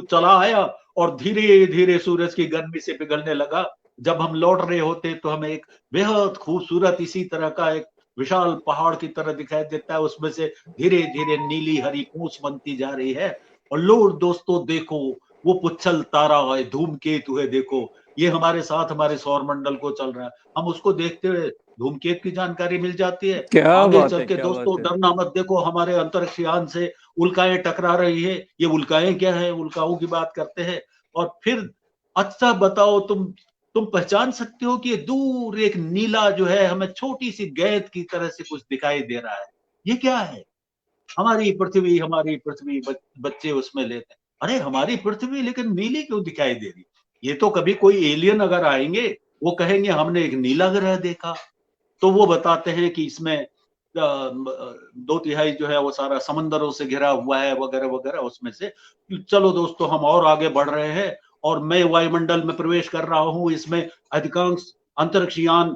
[SPEAKER 2] चला आया और धीरे धीरे सूरज की गर्मी से पिघलने लगा। जब हम लौट रहे होते तो हमें एक बेहद खूबसूरत इसी तरह का एक विशाल पहाड़ की तरह दिखाई देता है, उसमें से धीरे धीरे नीली हरी पूंछ बनती जा रही है। और लो दोस्तों देखो, वो पुच्छल तारा है, धूमकेतु है, देखो ये हमारे साथ हमारे सौर मंडल को चल रहा है। हम उसको देखते हुए धूमकेतु की जानकारी मिल जाती है।
[SPEAKER 1] क्या
[SPEAKER 2] आगे
[SPEAKER 1] बात
[SPEAKER 2] चल
[SPEAKER 1] है,
[SPEAKER 2] के
[SPEAKER 1] क्या बात
[SPEAKER 2] दोस्तों
[SPEAKER 1] है।
[SPEAKER 2] डरना मत, देखो हमारे अंतरिक्ष यान से उल्काएं टकरा रही है। ये उल्काएं क्या है, उल्काओं की बात करते हैं। और फिर अच्छा बताओ, तुम पहचान सकते हो कि ये दूर एक नीला जो है हमें छोटी सी गेंद की तरह से कुछ दिखाई दे रहा है, ये क्या है? हमारी पृथ्वी बच्चे उसमें लेते हैं, अरे हमारी पृथ्वी लेकिन नीली क्यों दिखाई दे रही? ये तो कभी कोई एलियन अगर आएंगे वो कहेंगे हमने एक नीला ग्रह देखा, तो वो बताते हैं कि इसमें 2/3 जो है वो सारा समंदरों से घिरा हुआ है वगैरह वगैरह उसमें से। चलो दोस्तों हम और आगे बढ़ रहे हैं और मैं वायुमंडल में प्रवेश कर रहा हूं, इसमें अधिकांश अंतरिक्ष यान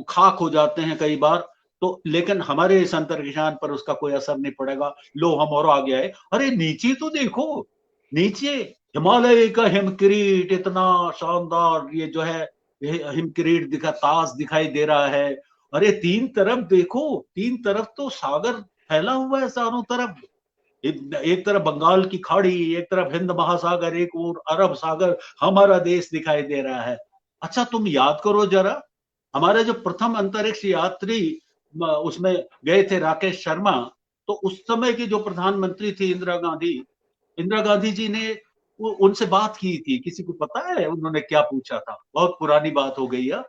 [SPEAKER 2] खाक हो जाते हैं कई बार, तो लेकिन हमारे इस अंतरिक्ष यान पर उसका कोई असर नहीं पड़ेगा। लो हम और आगे आए, अरे नीचे तो देखो, नीचे हिमालय का हिमक्रीट इतना शानदार, ये जो है हिमक्रीट ताज दिखाई दे रहा है। अरे तीन तरफ देखो, तीन तरफ तो सागर फैला हुआ है चारों तरफ। एक तरफ बंगाल की खाड़ी, एक तरफ हिंद महासागर, एक और अरब सागर, हमारा देश दिखाई दे रहा है। अच्छा तुम याद करो जरा, हमारे जो प्रथम अंतरिक्ष यात्री उसमें गए थे राकेश शर्मा, तो उस समय की जो प्रधानमंत्री थी इंदिरा गांधी जी ने उनसे बात की थी। किसी को पता है उन्होंने क्या पूछा था? बहुत पुरानी बात हो गई है।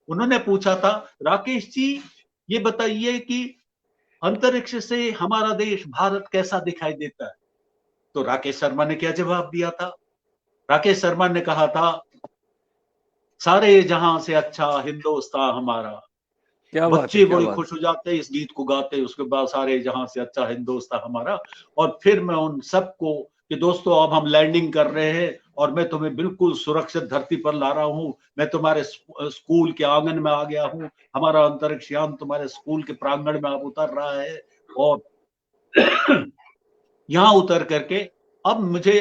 [SPEAKER 2] उन्होंने पूछा था, राकेश जी ये बताइए कि अंतरिक्ष से हमारा देश भारत कैसा दिखाई देता है? तो राकेश शर्मा ने क्या जवाब दिया था? राकेश शर्मा ने कहा था, सारे जहां से अच्छा हिंदुस्तान हमारा।
[SPEAKER 1] क्या बात है,
[SPEAKER 2] बच्चे
[SPEAKER 1] क्या
[SPEAKER 2] बड़े
[SPEAKER 1] बात
[SPEAKER 2] खुश हो जाते हैं इस गीत को गाते, उसके बाद सारे जहां से अच्छा हिंदुस्तान हमारा। और फिर मैं उन सबको कि दोस्तों अब हम लैंडिंग कर रहे हैं और मैं तुम्हें बिल्कुल सुरक्षित धरती पर ला रहा हूं, मैं तुम्हारे स्कूल के आंगन में आ गया हूं, हमारा अंतरिक्ष यान तुम्हारे स्कूल के प्रांगण में अब उतर रहा है। और यहां उतर करके अब मुझे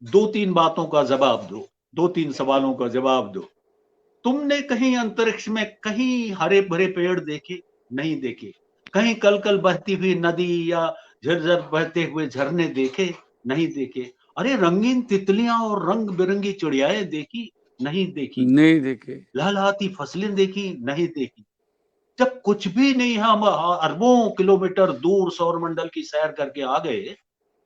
[SPEAKER 2] दो तीन बातों का जवाब दो, दो तीन सवालों का जवाब दो। तुमने कहीं अंतरिक्ष में कहीं हरे भरे पेड़ देखे? नहीं देखे। कहीं कल कल बहती हुई नदी या झरझर बहते हुए झरने देखे? नहीं देखे। अरे रंगीन तितलियां और रंग बिरंगी चिड़ियाएं देखी? नहीं देखी।
[SPEAKER 1] नहीं देखे।
[SPEAKER 2] लहलहाती फसलें देखी? नहीं देखी। जब कुछ भी नहीं, हम अरबों किलोमीटर दूर सौर मंडल की सैर करके आ गए,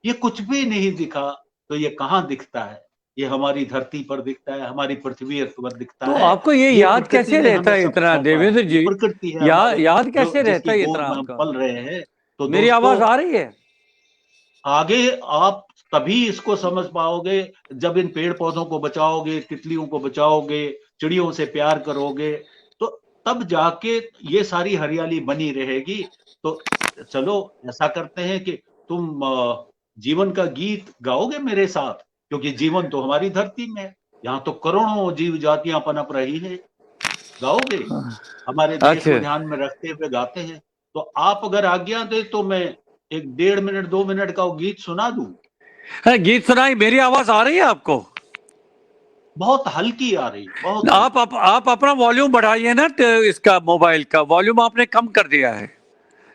[SPEAKER 2] ये कुछ भी नहीं दिखा, तो ये कहाँ दिखता है? ये हमारी धरती पर दिखता है, हमारी पृथ्वी पर दिखता
[SPEAKER 1] तो
[SPEAKER 2] है।
[SPEAKER 1] आपको ये
[SPEAKER 2] ये
[SPEAKER 1] याद
[SPEAKER 2] प्रकृति
[SPEAKER 1] कैसे
[SPEAKER 2] ने
[SPEAKER 1] रहता
[SPEAKER 2] हमें
[SPEAKER 1] है
[SPEAKER 2] सब
[SPEAKER 1] इतना
[SPEAKER 2] सौंपा है,
[SPEAKER 1] देवेंद्र
[SPEAKER 2] ये
[SPEAKER 1] जी?
[SPEAKER 2] प्रकृति है हमारे
[SPEAKER 1] याद
[SPEAKER 2] जो
[SPEAKER 1] कैसे रहता
[SPEAKER 2] जिसकी
[SPEAKER 1] है
[SPEAKER 2] गोद
[SPEAKER 1] इतना
[SPEAKER 2] में हम
[SPEAKER 1] आपका?
[SPEAKER 2] पल रहे हैं। तो
[SPEAKER 1] मेरी
[SPEAKER 2] दोस्तों
[SPEAKER 1] आवाज आ रही है?
[SPEAKER 2] आगे आप तभी इसको समझ पाओगे जब इन पेड़ पौधों को बचाओगे, तितलियों को बचाओगे, चिड़ियों से प्यार करोगे, तो तब जाके ये सारी हरियाली बनी रहेगी। तो चलो ऐसा करते हैं कि तुम जीवन का गीत गाओगे मेरे साथ, क्योंकि जीवन तो हमारी धरती में है, यहाँ तो करोड़ों जीव जातियां पनप रही है। गाओगे? हमारे देश को
[SPEAKER 1] अच्छा।
[SPEAKER 2] ध्यान में रखते हुए गाते हैं। तो आप अगर आज्ञा दे तो मैं एक 1.5 मिनट 2 मिनट का वो गीत सुना दूं।
[SPEAKER 1] हाँ, गीत सुनाई। मेरी आवाज आ रही है आपको?
[SPEAKER 2] बहुत हल्की आ रही, बहुत हल्की।
[SPEAKER 1] आप अपना वॉल्यूम बढ़ाइए ना, इसका मोबाइल का वॉल्यूम आपने कम कर दिया है।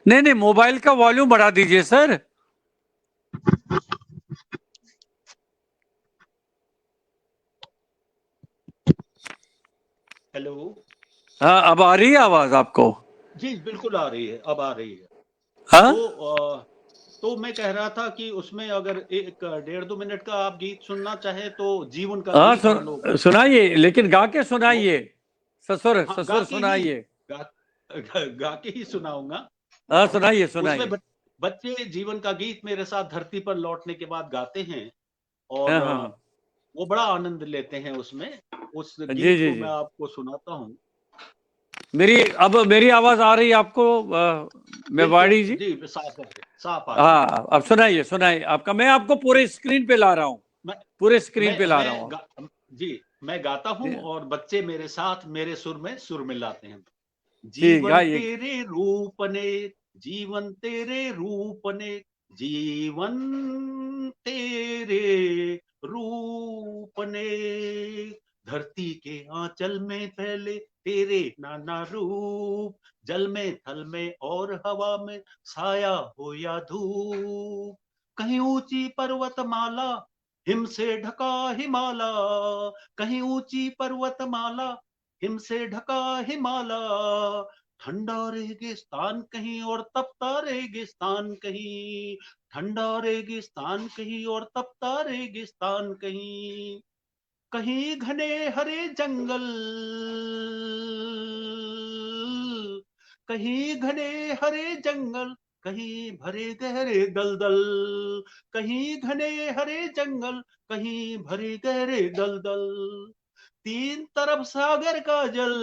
[SPEAKER 1] नहीं नहीं, मोबाइल का वॉल्यूम बढ़ा दीजिए सर।
[SPEAKER 2] हेलो।
[SPEAKER 1] हाँ, अब आ रही है आवाज आपको?
[SPEAKER 2] जी बिल्कुल आ रही है, अब आ रही है।
[SPEAKER 1] हाँ
[SPEAKER 2] तो तो मैं कह रहा था कि उसमें अगर एक 1.5 2 मिनट का आप गीत सुनना चाहे तो जीवन का
[SPEAKER 1] हाँ,
[SPEAKER 2] गीत हम लोग
[SPEAKER 1] सुनाइए, लेकिन गा के
[SPEAKER 2] वो
[SPEAKER 1] सुनाइए। ससुर
[SPEAKER 2] हाँ
[SPEAKER 1] ससुर सुनाइए।
[SPEAKER 2] गा, गा के ही सुनाऊंगा।
[SPEAKER 1] हाँ, सुनाइए
[SPEAKER 2] उसमें
[SPEAKER 1] सुनाइए।
[SPEAKER 2] बच्चे जीवन का गीत मेरे साथ धरती पर लौटने के बाद गाते हैं और
[SPEAKER 1] हाँ हाँ हाँ।
[SPEAKER 2] वो बड़ा आनंद लेते हैं उसमें। उस
[SPEAKER 1] जी
[SPEAKER 2] गीत
[SPEAKER 1] जी
[SPEAKER 2] को
[SPEAKER 1] जी।
[SPEAKER 2] मैं आपको सुनाता हूँ।
[SPEAKER 1] अब मेरी आवाज आ रही है आपको,
[SPEAKER 2] बिल्कुल
[SPEAKER 1] मेवाड़ी जी?
[SPEAKER 2] जी, साफ आ रही, साफ आ रही है।
[SPEAKER 1] हाँ, अब सुनाइए सुनाइए आपका। मैं आपको पूरे स्क्रीन पे ला रहा हूँ।
[SPEAKER 2] मैं
[SPEAKER 1] पूरे स्क्रीन पे ला रहा हूँ।
[SPEAKER 2] जी मैं गाता हूँ
[SPEAKER 1] जी
[SPEAKER 2] और बच्चे मेरे साथ मेरे सुर में सुर मिलाते हैं।
[SPEAKER 1] ठीक,
[SPEAKER 2] जीवन
[SPEAKER 1] गाइए।
[SPEAKER 2] तेरे रूप ने, जीवन तेरे रूप ने, जीवन तेरे रूप ने, धरती के आंचल में फैले तेरे नाना रूप, जल में थल में और हवा में, साया हो या धूप। कहीं ऊंची पर्वतमाला, हिम से ढका हिमाला, कहीं ऊंची पर्वतमाला, हिम से ढका हिमाला, ठंडा रेगिस्तान कहीं और तपता रेगिस्तान कहीं, ठंडा रेगिस्तान कहीं और तपता रेगिस्तान कहीं, कहीं घने हरे जंगल, कहीं घने हरे जंगल, कहीं भरे गहरे दलदल, कहीं घने हरे जंगल, कहीं भरे गहरे दलदल, तीन तरफ सागर का जल,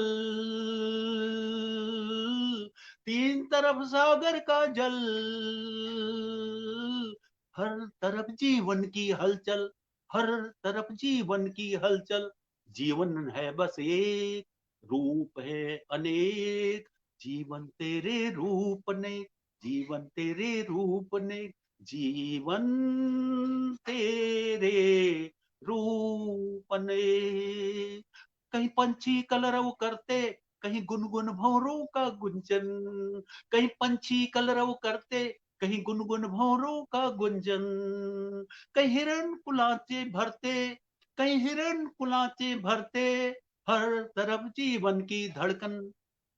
[SPEAKER 2] तीन तरफ सागर का जल, हर तरफ जीवन की हलचल, हर तरफ जीवन की हलचल, जीवन है बस एक, रूप है अनेक, जीवन तेरे रूप ने, जीवन तेरे रूप ने, जीवन तेरे रूप ने। कहीं पंछी कलरव करते, कहीं गुनगुन भंवरों का गुंजन, कहीं पंछी कलरव करते, कहीं गुनगुन भंवरों का गुंजन, कहीं हिरण कुलाचे भरते, कहीं हिरण कुलाचे भरते, हर तरफ जीवन की धड़कन,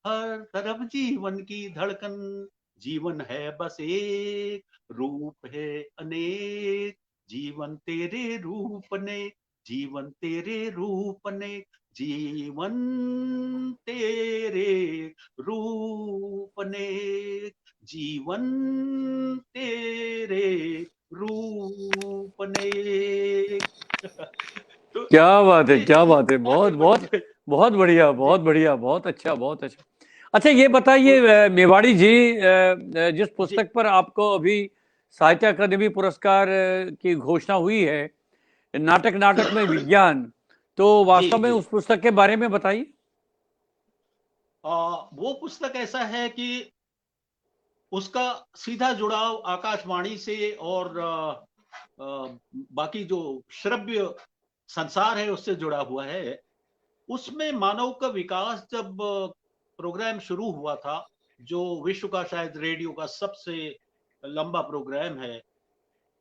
[SPEAKER 2] हर तरफ जीवन की धड़कन, जीवन है बस एक, रूप है अनेक, जीवन तेरे रूप ने, जीवन तेरे रूप ने, जीवन तेरे रूप ने, जीवन तेरे रूप ने। तो
[SPEAKER 1] क्या बात है,
[SPEAKER 2] ये
[SPEAKER 1] क्या
[SPEAKER 2] ये
[SPEAKER 1] बात है, बहुत
[SPEAKER 2] बातें बड़ी
[SPEAKER 1] बहुत बहुत बढ़िया,
[SPEAKER 2] जी
[SPEAKER 1] बहुत बढ़िया, बहुत अच्छा, बहुत अच्छा। अच्छा ये बताइए
[SPEAKER 2] वो-
[SPEAKER 1] मेवाड़ी जी, जिस
[SPEAKER 2] जी
[SPEAKER 1] पुस्तक पर आपको अभी साहित्य अकादमी पुरस्कार की घोषणा हुई है, नाटक नाटक में विज्ञान, तो
[SPEAKER 2] जी
[SPEAKER 1] वास्तव में
[SPEAKER 2] जी
[SPEAKER 1] उस पुस्तक के बारे में बताइए।
[SPEAKER 2] वो पुस्तक ऐसा है कि उसका सीधा जुड़ाव आकाशवाणी से और बाकी जो श्रव्य संसार है उससे जुड़ा हुआ है। उसमें मानव का विकास, जब प्रोग्राम शुरू हुआ था, जो विश्व का शायद रेडियो का सबसे लंबा प्रोग्राम है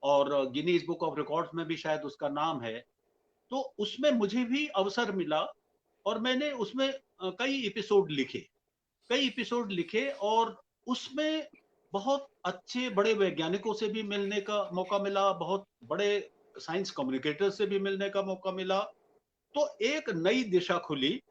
[SPEAKER 2] और गिनीज बुक ऑफ रिकॉर्ड्स में भी शायद उसका नाम है, तो उसमें मुझे भी अवसर मिला और मैंने उसमें कई एपिसोड लिखे और उसमें बहुत अच्छे बड़े वैज्ञानिकों से भी मिलने का मौका मिला, बहुत बड़े साइंस कम्युनिकेटर से भी मिलने का मौका मिला। तो एक नई दिशा खुली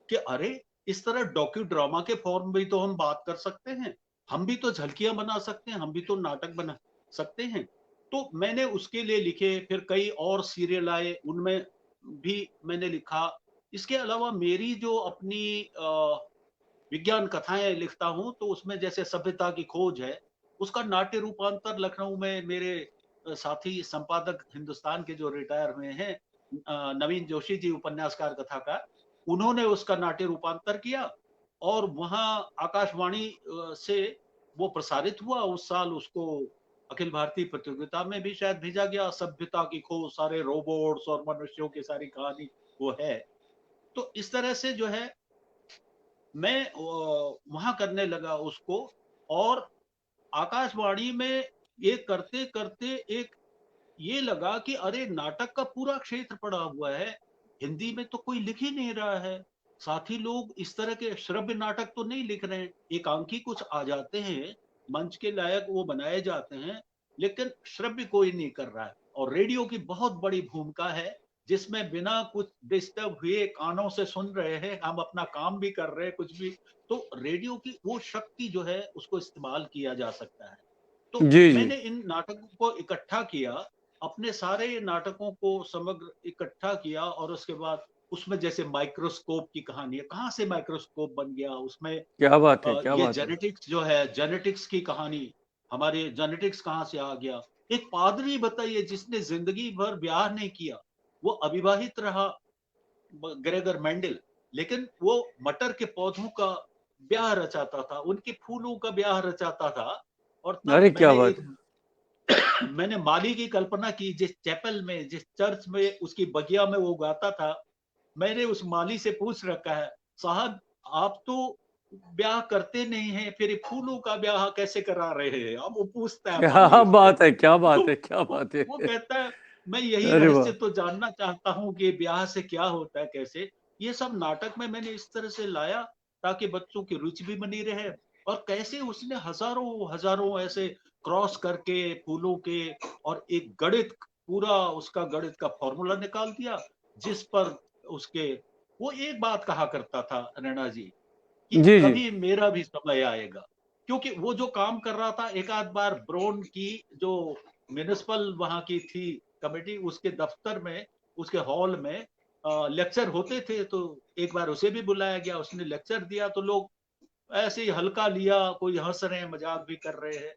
[SPEAKER 2] कि अरे, इस तरह डॉक्यू ड्रामा के फॉर्म में भी तो हम बात कर सकते हैं, हम भी तो झलकियां बना सकते हैं, हम भी तो नाटक बना सकते हैं। तो मैंने उसके लिए लिखे, फिर कई और सीरियल आए, उनमें भी मैंने लिखा। इसके अलावा मेरी जो अपनी विज्ञान कथाएं लिखता हूं, तो उसमें जैसे सभ्यता की खोज है, उसका नाट्य रूपांतर लखनऊ में मेरे साथी संपादक हिंदुस्तान के जो रिटायर हुए हैं, नवीन जोशी जी, उपन्यासकार कथाकार, उन्होंने उसका नाट्य रूपांतर किया और वहां आकाशवाणी से वो प्रसारित हुआ। उस साल उसको अखिल भारतीय प्रतियोगिता में भी शायद भेजा गया। सभ्यता की खोज, सारे रोबोट्स और मनुष्यों की सारी कहानी वो है। तो इस तरह से जो है मैं वहां करने लगा उसको, और आकाशवाणी में ये करते करते एक ये लगा कि अरे, नाटक का पूरा क्षेत्र पड़ा हुआ है, हिंदी में तो कोई लिख ही नहीं रहा है। साथ ही लोग इस तरह के श्रव्य नाटक तो नहीं लिख रहे हैं, एकांकी कुछ आ जाते हैं, मंच के लायक वो बनाए जाते हैं, लेकिन श्रव्य कोई नहीं कर रहा है। और रेडियो की बहुत बड़ी भूमिका है, जिसमें बिना कुछ डिस्टर्ब हुए कानों से सुन रहे हैं, हम अपना काम भी कर रहे हैं, कुछ भी। तो रेडियो की वो शक्ति जो है, उसको इस्तेमाल किया जा सकता है। तो
[SPEAKER 1] जी जी।
[SPEAKER 2] मैंने इन नाटकों को इकट्ठा किया, अपने सारे नाटकों को समग्र इकट्ठा किया, और उसके बाद उसमें जैसे माइक्रोस्कोप की कहानी है, कहाँ से माइक्रोस्कोप बन गया उसमें,
[SPEAKER 1] क्या बात है, क्या
[SPEAKER 2] ये
[SPEAKER 1] बात है।
[SPEAKER 2] जेनेटिक्स जो है, जेनेटिक्स की कहानी, हमारे जेनेटिक्स कहाँ से आ गया। एक पादरी बताइए जिसने जिंदगी भर ब्याह नहीं किया, वो अविवाहित रहा, ग्रेगर मेंडल, लेकिन वो मटर के पौधों का ब्याह रचाता था, उनके फूलों का ब्याह रचाता था। और तब
[SPEAKER 1] अरे क्या
[SPEAKER 2] मैंने
[SPEAKER 1] बात
[SPEAKER 2] एक
[SPEAKER 1] है।
[SPEAKER 2] मैंने माली की कल्पना की, जिस चैपल में, जिस चर्च में, उसकी बगिया में वो गाता था। मैंने उस माली से पूछ रखा है, साहब आप तो ब्याह करते नहीं हैं, फिर ये फूलों का ब्याह कैसे करा रहे हैं? अब वो पूछता है माली
[SPEAKER 1] क्या
[SPEAKER 2] उससे।
[SPEAKER 1] बात है, क्या
[SPEAKER 2] तो
[SPEAKER 1] बात है, क्या बात है।
[SPEAKER 2] वो कहता है, मैं यही
[SPEAKER 1] अरे
[SPEAKER 2] रहस्य
[SPEAKER 1] वाह।
[SPEAKER 2] तो जानना चाहता हूँ कि ब्याह से क्या होता है, कैसे। ये सब नाटक में मैंने इस तरह से लाया ताकि बच्चों की रुचि भी बनी रहे, और कैसे उसने हजारों हजारों ऐसे क्रॉस करके फूलों के, और एक गणित, पूरा उसका गणित का फॉर्मूला निकाल दिया, जिस पर उसके, वो एक बात कहा करता था नैना जी, कि
[SPEAKER 1] जी जी।
[SPEAKER 2] कभी मेरा भी समय आएगा। क्योंकि वो जो काम कर रहा था, एक आध बार ब्रोन की जो म्युनिसिपल वहां की थी कमेटी, उसके दफ्तर में, उसके हॉल में लेक्चर होते थे, तो एक बार उसे भी बुलाया गया, उसने लेक्चर दिया, तो लोग ऐसे ही हल्का लिया, कोई हंस रहे हैं, मजाक भी कर रहे हैं।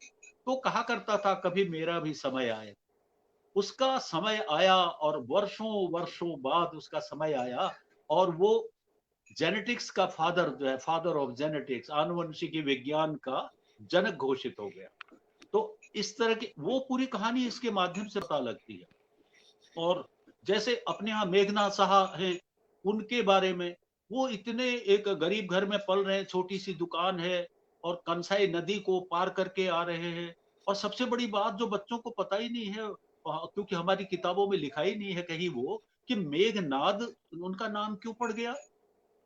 [SPEAKER 2] तो कहा करता था, कभी मेरा भी समय आए। उसका समय आया, और वर्षों वर्षों बाद उसका समय आया, और वो जेनेटिक्स का फादर जो है, फादर ऑफ जेनेटिक्स, आनुवंशिकी विज्ञान का जनक घोषित हो गया। तो इस तरह की वो पूरी कहानी इसके माध्यम से पता लगती है। और जैसे अपने यहाँ मेघनाथ साहा है, उनके बारे में, वो इतने एक गरीब घर में पल रहे हैं, छोटी सी दुकान है, और कंसाई नदी को पार करके आ रहे हैं। और सबसे बड़ी बात जो बच्चों को पता ही नहीं है, क्योंकि हमारी किताबों में लिखा ही नहीं है कहीं वो, कि मेघनाद उनका नाम क्यों पड़ गया।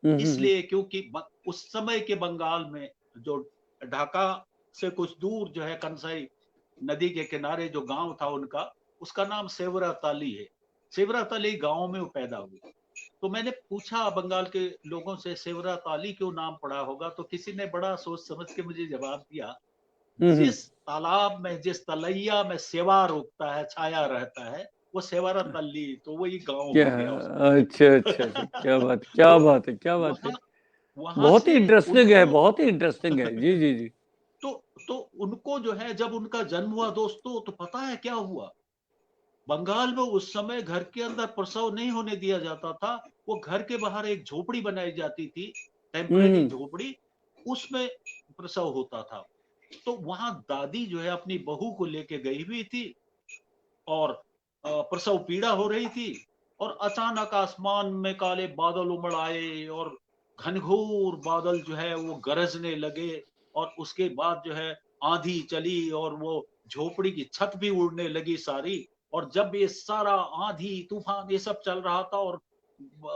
[SPEAKER 1] हम्म।
[SPEAKER 2] इसलिए क्योंकि उस समय के बंगाल में, जो ढाका से कुछ दूर जो है, कंसाई नदी के किनारे जो गांव था उनका, उसका नाम सेवरा ताली है। सेवरा ताली गांव में वो पैदा हुए। तो मैंने पूछा बंगाल के लोगों से, सेवरा ताली क्यों नाम पड़ा होगा, तो किसी ने बड़ा सोच समझ के मुझे जवाब दिया,
[SPEAKER 1] हम्म।
[SPEAKER 2] जिस तालाब में, जिस तलैया में सेवार उगता है, छाया रहता है, वो सेवारा तल्ली, तो वही गांव
[SPEAKER 1] क्या,
[SPEAKER 2] हो गया
[SPEAKER 1] अच्छा अच्छा अच्छा,
[SPEAKER 2] उसका।
[SPEAKER 1] क्या बात, क्या
[SPEAKER 2] तो
[SPEAKER 1] बात है, क्या बात है।
[SPEAKER 2] वहां वहां
[SPEAKER 1] बहुत ही
[SPEAKER 2] से
[SPEAKER 1] इंटरेस्टिंग है,
[SPEAKER 2] उनको,
[SPEAKER 1] बहुत ही इंटरेस्टिंग है। जी जी जी।
[SPEAKER 2] तो तो उनको जो है, जब उनका जन्म हुआ दोस्तों, तो पता है क्या हुआ? बंगाल में उस समय घर के अंदर प्रसव नहीं होने दिया जाता था। वो घर के बाहर एक झोपड़ी बनाई जाती थी, टेम्परेरी
[SPEAKER 1] हम्म।
[SPEAKER 2] झोपड़ी, उसमें प्रसव होता था। तो वहां दादी जो है अपनी बहू को लेके गई हुई थी, और प्रसव पीड़ा हो रही थी, और अचानक आसमान में काले बादल उमड़ आए, और घनघोर बादल जो है वो गरजने लगे, और उसके बाद जो है आंधी चली, और वो झोपड़ी की छत भी उड़ने लगी सारी। और जब ये सारा आंधी तूफान ये सब चल रहा था, और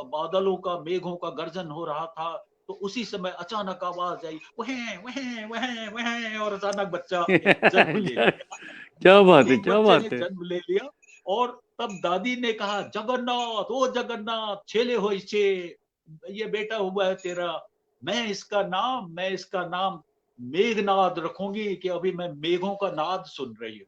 [SPEAKER 2] बादलों का, मेघों का गर्जन हो रहा था, तो उसी समय अचानक आवाज आई, वह वह वह वह, और अचानक बच्चा जन्म ले लिया।
[SPEAKER 1] क्या बात है,
[SPEAKER 2] एक
[SPEAKER 1] क्या
[SPEAKER 2] बच्चे ने
[SPEAKER 1] बात है।
[SPEAKER 2] जन्म ले लिया। और तब दादी ने कहा, जगन्नाथ, ओ जगन्नाथ, छेले होइछे, ये बेटा हुआ है तेरा। मैं इसका नाम मेघनाद रखूंगी, कि अभी मैं मेघों का नाद सुन रही हूँ।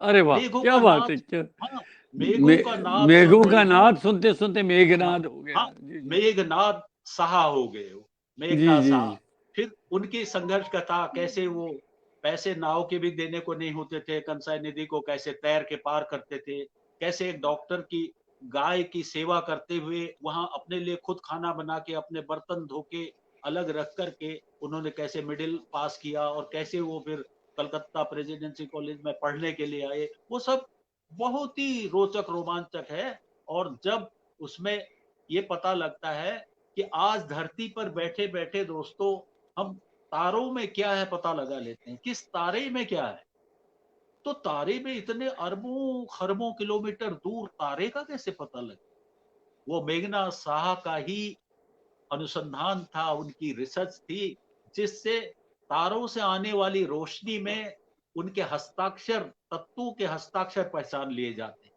[SPEAKER 1] अरे वाह,
[SPEAKER 2] मेघों
[SPEAKER 1] क्या
[SPEAKER 2] का
[SPEAKER 1] बात है,
[SPEAKER 2] नाद,
[SPEAKER 1] क्या।
[SPEAKER 2] हाँ, मेघों का नाद सुन
[SPEAKER 1] मेघों का
[SPEAKER 2] रही हूँ।
[SPEAKER 1] नाद सुनते सुनते
[SPEAKER 2] हाँ,
[SPEAKER 1] मेघनाद हो
[SPEAKER 2] हाँ,
[SPEAKER 1] गया। जी जी
[SPEAKER 2] मेघनाद साहा हो गए हो,
[SPEAKER 1] जी
[SPEAKER 2] मेघनाद
[SPEAKER 1] जी।
[SPEAKER 2] साहा। फिर उनकी संघर्ष कथा, कैसे वो पैसे नाव के भी देने को नहीं होते थे, कंसाई नदी को कैसे तैर के पार करते थे, कैसे एक डॉक्टर की गाय की सेवा करते हुए वहां अपने लिए खुद खाना बना के, अपने बर्तन धो के अलग रख करके उन्होंने कैसे मिडिल पास किया, और कैसे वो फिर कलकत्ता प्रेसिडेंसी कॉलेज में पढ़ने के लिए आए। वो सब बहुत ही रोचक रोमांचक है। और जब उसमें ये पता लगता है कि आज धरती पर बैठे बैठे दोस्तों, हम तारों में क्या है पता लगा लेते हैं, किस तारे में क्या है। तो तारे में इतने अरबों खरबों किलोमीटर दूर तारे का कैसे पता लगे? वो मेघना साहा का ही अनुसंधान था, उनकी रिसर्च थी, जिससे तारों से आने वाली रोशनी में उनके हस्ताक्षर, तत्वों के हस्ताक्षर पहचान लिए जाते हैं।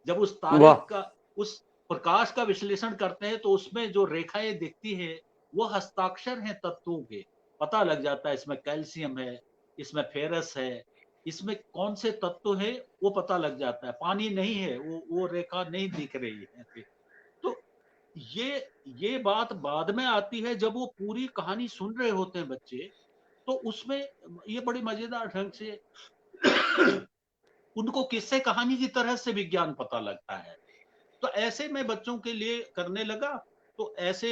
[SPEAKER 2] जब उस तारे
[SPEAKER 1] वाह।
[SPEAKER 2] का, उस प्रकाश का विश्लेषण करते हैं, तो उसमें जो रेखाएं दिखती हैं, वो हस्ताक्षर हैं तत्वों के। पता लग जाता है इसमें कैल्शियम है, इसमें फेरस है, इसमें कौन से तत्व है, वो पता लग जाता है। पानी नहीं है, वो रेखा नहीं दिख रही है। तो ये बात बाद में आती है, जब वो पूरी कहानी सुन रहे होते हैं बच्चे, तो उसमें ये बड़ी मजेदार ढंग से उनको किस्से कहानी की तरह से विज्ञान पता लगता है। तो ऐसे मैं बच्चों के लिए करने लगा। तो ऐसे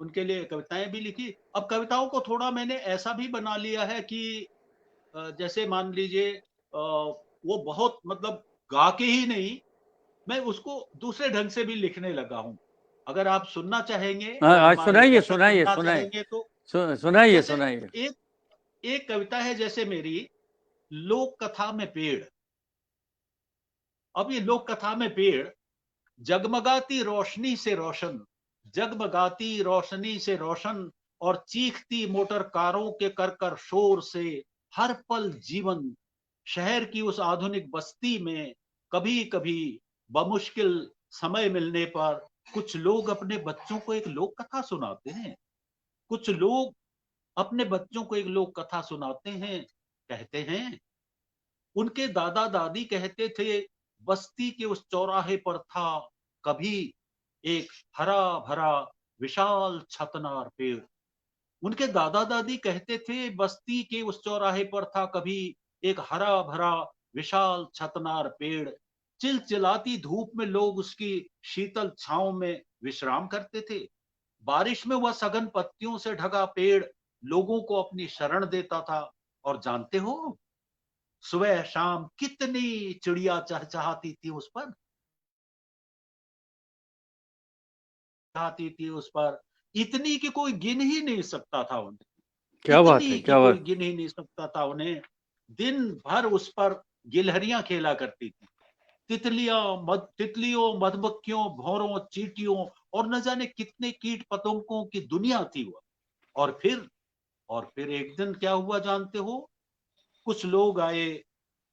[SPEAKER 2] उनके लिए कविताएं भी लिखी। अब कविताओं को थोड़ा मैंने ऐसा भी बना लिया है कि जैसे मान लीजिए वो बहुत मतलब गा के ही नहीं, मैं उसको दूसरे ढंग से भी लिखने लगा हूं। अगर आप सुनना चाहेंगे
[SPEAKER 1] हाँ,
[SPEAKER 2] और
[SPEAKER 1] आज
[SPEAKER 2] हमारे
[SPEAKER 1] सुनाइए
[SPEAKER 2] कैसेट
[SPEAKER 1] सुनाइए
[SPEAKER 2] सुनना
[SPEAKER 1] सुनाइए।
[SPEAKER 2] चाहेंगे तो
[SPEAKER 1] सुनाइए
[SPEAKER 2] जैसे
[SPEAKER 1] सुनाइए।
[SPEAKER 2] एक एक कविता है जैसे मेरी, लोक कथा में पेड़। अब ये लोक कथा में पेड़, जगमगाती रोशनी से रोशन, जगमगाती रोशनी से रोशन, और चीखती मोटर कारों के कर कर शोर से हर पल जीवन, शहर की उस आधुनिक बस्ती में कभी कभी बमुश्किल समय मिलने पर कुछ लोग अपने बच्चों को एक लोक कथा सुनाते हैं। कुछ लोग अपने बच्चों को एक लोक कथा सुनाते हैं। कहते हैं उनके दादा दादी कहते थे, बस्ती के उस चौराहे पर था कभी एक हरा भरा विशाल छतनार पेड़। उनके दादा दादी कहते थे, बस्ती के उस चौराहे पर था कभी एक हरा भरा विशाल छतनार पेड़। चिलचिलाती धूप में लोग उसकी शीतल छांव में विश्राम करते थे। बारिश में वह सघन पत्तियों से ढका पेड़ लोगों को अपनी शरण देता था। और जानते हो, सुबह शाम कितनी चिड़िया चहचहाती थी उस पर, चहती थी उस पर, इतनी कि कोई गिन ही नहीं सकता था उन्हें।
[SPEAKER 1] क्या बात है,
[SPEAKER 2] इतनी कि
[SPEAKER 1] क्या
[SPEAKER 2] कोई
[SPEAKER 1] बात।
[SPEAKER 2] गिन ही नहीं सकता था उन्हें। दिन भर उस पर गिलहरियां खेला करती थी। तितलियों, मधुमक्खियों, भौरों, चींटियों और न जाने कितने कीट पतंगों की दुनिया थी वह। और फिर और फिर एक दिन क्या हुआ जानते हो? कुछ लोग आए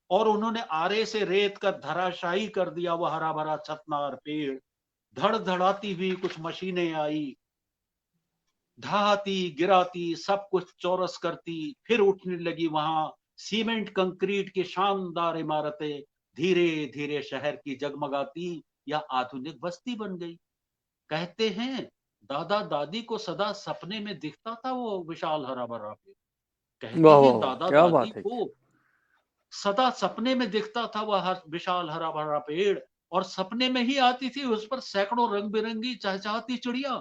[SPEAKER 2] और उन्होंने आरे से रेत कर धराशायी कर दिया वह हरा भरा छतनार पेड़। धड़धड़ाती हुई कुछ मशीनें आई, ढहाती गिराती सब कुछ चौरस करती, फिर उठने लगी वहां सीमेंट कंक्रीट की शानदार इमारतें। धीरे धीरे शहर की जगमगाती या आधुनिक बस्ती बन गई। कहते हैं दादा दादी को सदा सपने में दिखता था वो विशाल हरा भरा पेड़। कहते
[SPEAKER 1] वाह वाह
[SPEAKER 2] हैं
[SPEAKER 1] वाह,
[SPEAKER 2] दादा
[SPEAKER 1] क्या
[SPEAKER 2] दादी
[SPEAKER 1] बात है।
[SPEAKER 2] को सदा सपने में दिखता था वह विशाल हरा भरा पेड़। और सपने में ही आती थी उस पर सैकड़ों रंग बिरंगी चहचहाती चिड़िया।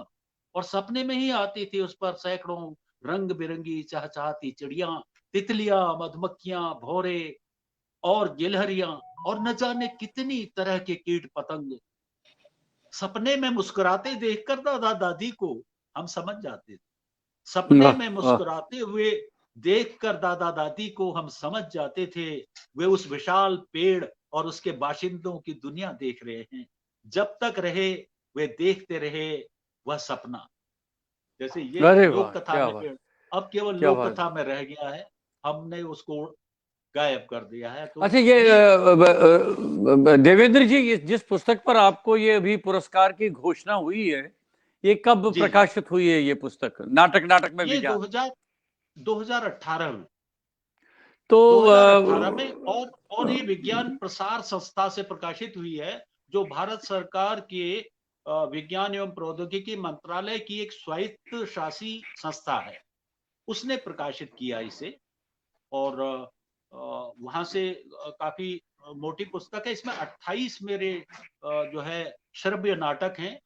[SPEAKER 2] और सपने में ही आती थी उस पर सैकड़ों रंग बिरंगी चहचहाती चिड़िया, तितलियां, मधुमक्खियां, भौरे और गिलहरियां और न जाने कितनी तरह के कीट पतंग। सपने में मुस्कुराते देखकर दादा दादी को हम समझ जाते थे। सपने
[SPEAKER 1] वाह
[SPEAKER 2] में
[SPEAKER 1] वाह।
[SPEAKER 2] मुस्कुराते हुए देखकर दादा दादी को हम समझ जाते थे, वे उस विशाल पेड़ और उसके बाशिंदों की दुनिया देख रहे हैं। जब तक रहे वे देखते रहे वह सपना। जैसे ये
[SPEAKER 1] अरे वाह,
[SPEAKER 2] लोक कथा
[SPEAKER 1] क्या
[SPEAKER 2] में
[SPEAKER 1] बात,
[SPEAKER 2] पेड़ अब केवल
[SPEAKER 1] क्या
[SPEAKER 2] लोक
[SPEAKER 1] बात।
[SPEAKER 2] कथा में रह गया है, हमने उसको गायब कर दिया है। तो
[SPEAKER 1] अच्छा, ये
[SPEAKER 2] ये
[SPEAKER 1] देवेंद्र जी, जिस पुस्तक पर आपको ये अभी पुरस्कार की घोषणा हुई है, ये कब
[SPEAKER 2] जी जी
[SPEAKER 1] प्रकाशित हुई है ये पुस्तक? नाटक नाटक में
[SPEAKER 2] ये
[SPEAKER 1] विज्ञान।
[SPEAKER 2] 2018 में,
[SPEAKER 1] तो
[SPEAKER 2] 2018 में। और ये विज्ञान प्रसार संस्था से प्रकाशित हुई है, जो भारत सरकार के विज्ञान एवं प्रौद्योगिकी मंत्रालय की एक स्वायत्त शासी संस्था है, उसने प्रकाशित किया इसे। और वहां से काफी मोटी पुस्तक है। इसमें 28 मेरे जो है श्रव्य नाटक हैं।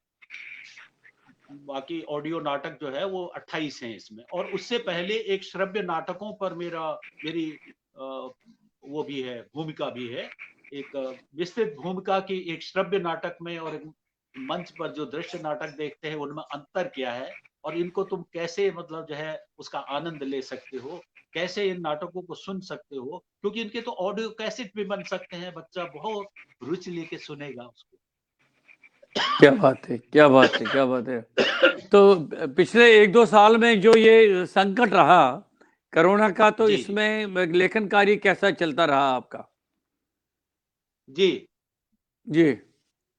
[SPEAKER 2] बाकी ऑडियो नाटक जो है वो 28 हैं इसमें। और उससे पहले एक श्रव्य नाटकों पर मेरी वो भी है, भूमिका भी है। एक विस्तृत भूमिका की एक श्रव्य नाटक में और एक मंच पर जो दृश्य नाटक देखते हैं उनमें अंतर क्या है, और इनको तुम कैसे मतलब जो है उसका आनंद ले सकते हो, कैसे इन नाटकों को सुन सकते हो, क्योंकि इनके तो ऑडियो कैसेट भी बन सकते हैं। बच्चा बहुत रुचि लेके सुनेगा उसको।
[SPEAKER 1] क्या बात है, क्या बात है, क्या बात है। तो पिछले एक दो साल में जो ये संकट रहा कोरोना का, तो
[SPEAKER 2] जी जी
[SPEAKER 1] इसमें लेखन कार्य कैसा चलता रहा आपका?
[SPEAKER 2] जी
[SPEAKER 1] जी।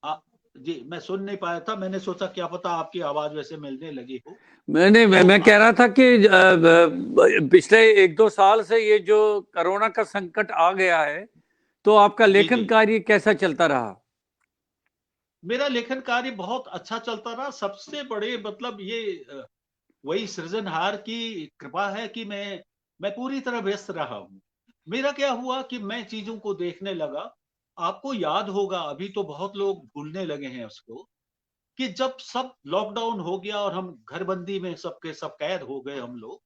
[SPEAKER 2] आ, जी मैं सुन नहीं पाया था, मैंने सोचा क्या पता आपकी आवाज वैसे मिलने लगी हो।
[SPEAKER 1] मैं
[SPEAKER 2] तो
[SPEAKER 1] मैं कह रहा था कि पिछले एक दो साल से ये जो कोरोना का संकट आ गया है, तो आपका
[SPEAKER 2] जी जी
[SPEAKER 1] लेखन कार्य कैसा चलता रहा?
[SPEAKER 2] मेरा लेखन कार्य बहुत अच्छा चलता रहा। सबसे बड़े मतलब ये वही सृजनहार की कृपा है कि मैं पूरी तरह व्यस्त रहा हूँ। मेरा क्या हुआ कि मैं चीजों को देखने लगा। आपको याद होगा, अभी तो बहुत लोग भूलने लगे हैं उसको, कि जब सब लॉकडाउन हो गया और हम घरबंदी में सबके सब कैद हो गए हम लोग,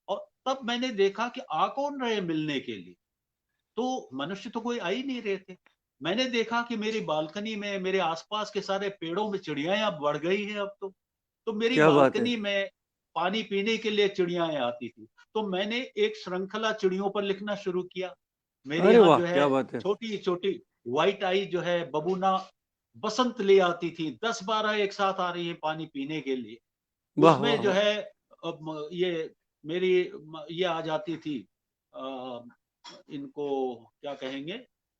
[SPEAKER 2] और तब मैंने देखा कि आ कौन रहे मिलने के लिए। तो मनुष्य तो कोई आ ही नहीं रहे थे। मैंने देखा कि मेरी बालकनी में, मेरे आसपास के सारे पेड़ों में चिड़ियाएं अब बढ़ गई हैं अब तो मेरी
[SPEAKER 1] क्या बात है।
[SPEAKER 2] बालकनी में पानी पीने के लिए चिड़ियाएं आती थी। तो मैंने एक श्रृंखला चिड़ियों पर लिखना शुरू किया। मेरे
[SPEAKER 1] अरे
[SPEAKER 2] यहाँ
[SPEAKER 1] वाह,
[SPEAKER 2] जो है
[SPEAKER 1] क्या बात है।
[SPEAKER 2] छोटी छोटी व्हाइट आई जो है बबूना बसंत ले आती थी, 10-12 एक साथ आ रही है पानी पीने के लिए।
[SPEAKER 1] वाह
[SPEAKER 2] उसमें
[SPEAKER 1] वाह
[SPEAKER 2] जो
[SPEAKER 1] वाह।
[SPEAKER 2] है ये मेरी ये आ जाती थी, इनको क्या कहेंगे,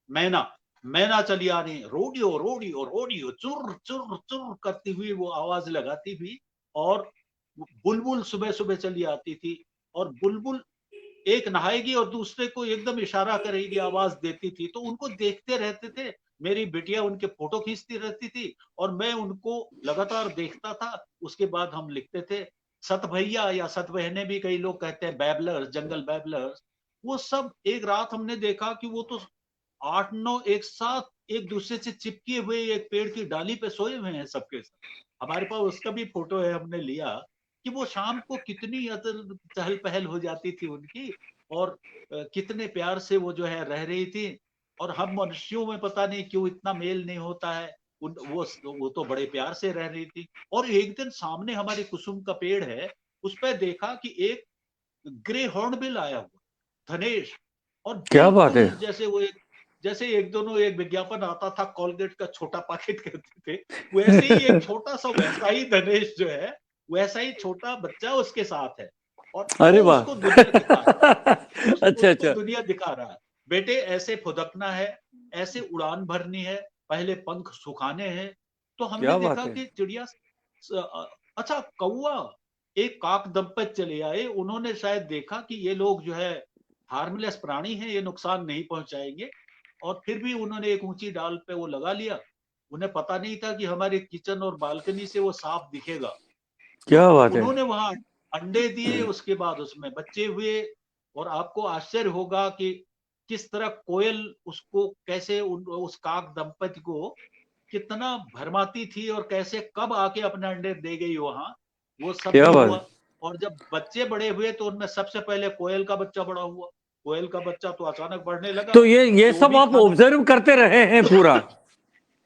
[SPEAKER 2] मैना। मैना चली आ रही, रोडियो रोडियो रोडियो, चुर चुर चुर करती हुई वो आवाज लगाती हुई। और बुलबुल सुबह सुबह चली आती थी। और बुलबुल एक नहाएगी और दूसरे को एकदम इशारा करेगी, आवाज देती थी। तो उनको देखते रहते थे। मेरी बिटिया उनके फोटो खींचती रहती थी और मैं उनको लगातार देखता था। उसके बाद हम लिखते थे। सत भैया या सत बहने भी कई लोग कहते हैं, बैबलर्स, जंगल बैबलर्स। वो सब एक रात हमने देखा कि वो तो 8-9 एक साथ एक दूसरे से चिपके हुए एक पेड़ की डाली पे सोए हुए हैं सबके सब। हमारे पास उसका भी फोटो है, हमने लिया कि वो शाम को कितनी चहल पहल हो जाती थी उनकी। और कितने प्यार से वो जो है रह रही थी। और हम मनुष्यों में पता नहीं क्यों इतना मेल नहीं होता है। वो तो बड़े प्यार से रह रही थी। और एक दिन सामने हमारे कुसुम का पेड़ है, उस पर देखा कि एक ग्रे हॉर्नबिल आया हुआ, धनेश। और
[SPEAKER 1] क्या बात है।
[SPEAKER 2] बिल्कुल जैसे एक दोनों एक विज्ञापन आता था कोलगेट का छोटा पैकेट कहते थे, वैसे ही एक छोटा सा वैसा ही धनेश जो है, वैसा ही छोटा बच्चा उसके साथ है। और
[SPEAKER 1] अरे
[SPEAKER 2] वो
[SPEAKER 1] वाह।
[SPEAKER 2] उसको दुनिया दिखा रहा है।
[SPEAKER 1] अच्छा
[SPEAKER 2] उसको
[SPEAKER 1] अच्छा।
[SPEAKER 2] दुनिया दिखा रहा है, बेटे ऐसे फुदकना है, ऐसे उड़ान भरनी है, पहले पंख सुखाने हैं। तो हमने
[SPEAKER 1] क्या बात
[SPEAKER 2] देखा
[SPEAKER 1] है।
[SPEAKER 2] कि चिड़िया अच्छा कौवा, एक काक दंपत चले आए। उन्होंने शायद देखा कि ये लोग जो है हार्मलेस प्राणी हैं, ये नुकसान नहीं पहुंचाएंगे। और फिर भी उन्होंने एक ऊंची डाल पे वो लगा लिया। उन्हें पता नहीं था कि हमारे किचन और बालकनी से वो साफ दिखेगा। तो
[SPEAKER 1] क्या बात है।
[SPEAKER 2] उन्होंने वहां अंडे दिए, उसके बाद उसमें बच्चे हुए। और आपको आश्चर्य होगा कि किस तरह कोयल उसको कैसे उस काक दंपति को कितना भरमाती थी और कैसे कब आके अपने अंडे दे गई वहां। वो सब
[SPEAKER 1] क्या
[SPEAKER 2] भी
[SPEAKER 1] बात
[SPEAKER 2] हुआ।
[SPEAKER 1] है।
[SPEAKER 2] और जब बच्चे बड़े हुए तो उनमें सबसे पहले कोयल का बच्चा बड़ा हुआ। कोयल का बच्चा तो अचानक बढ़ने लगा,
[SPEAKER 1] तो ये
[SPEAKER 2] तो वो
[SPEAKER 1] सब
[SPEAKER 2] भी
[SPEAKER 1] आप
[SPEAKER 2] खाना
[SPEAKER 1] ऑब्जर्व करते रहे हैं पूरा।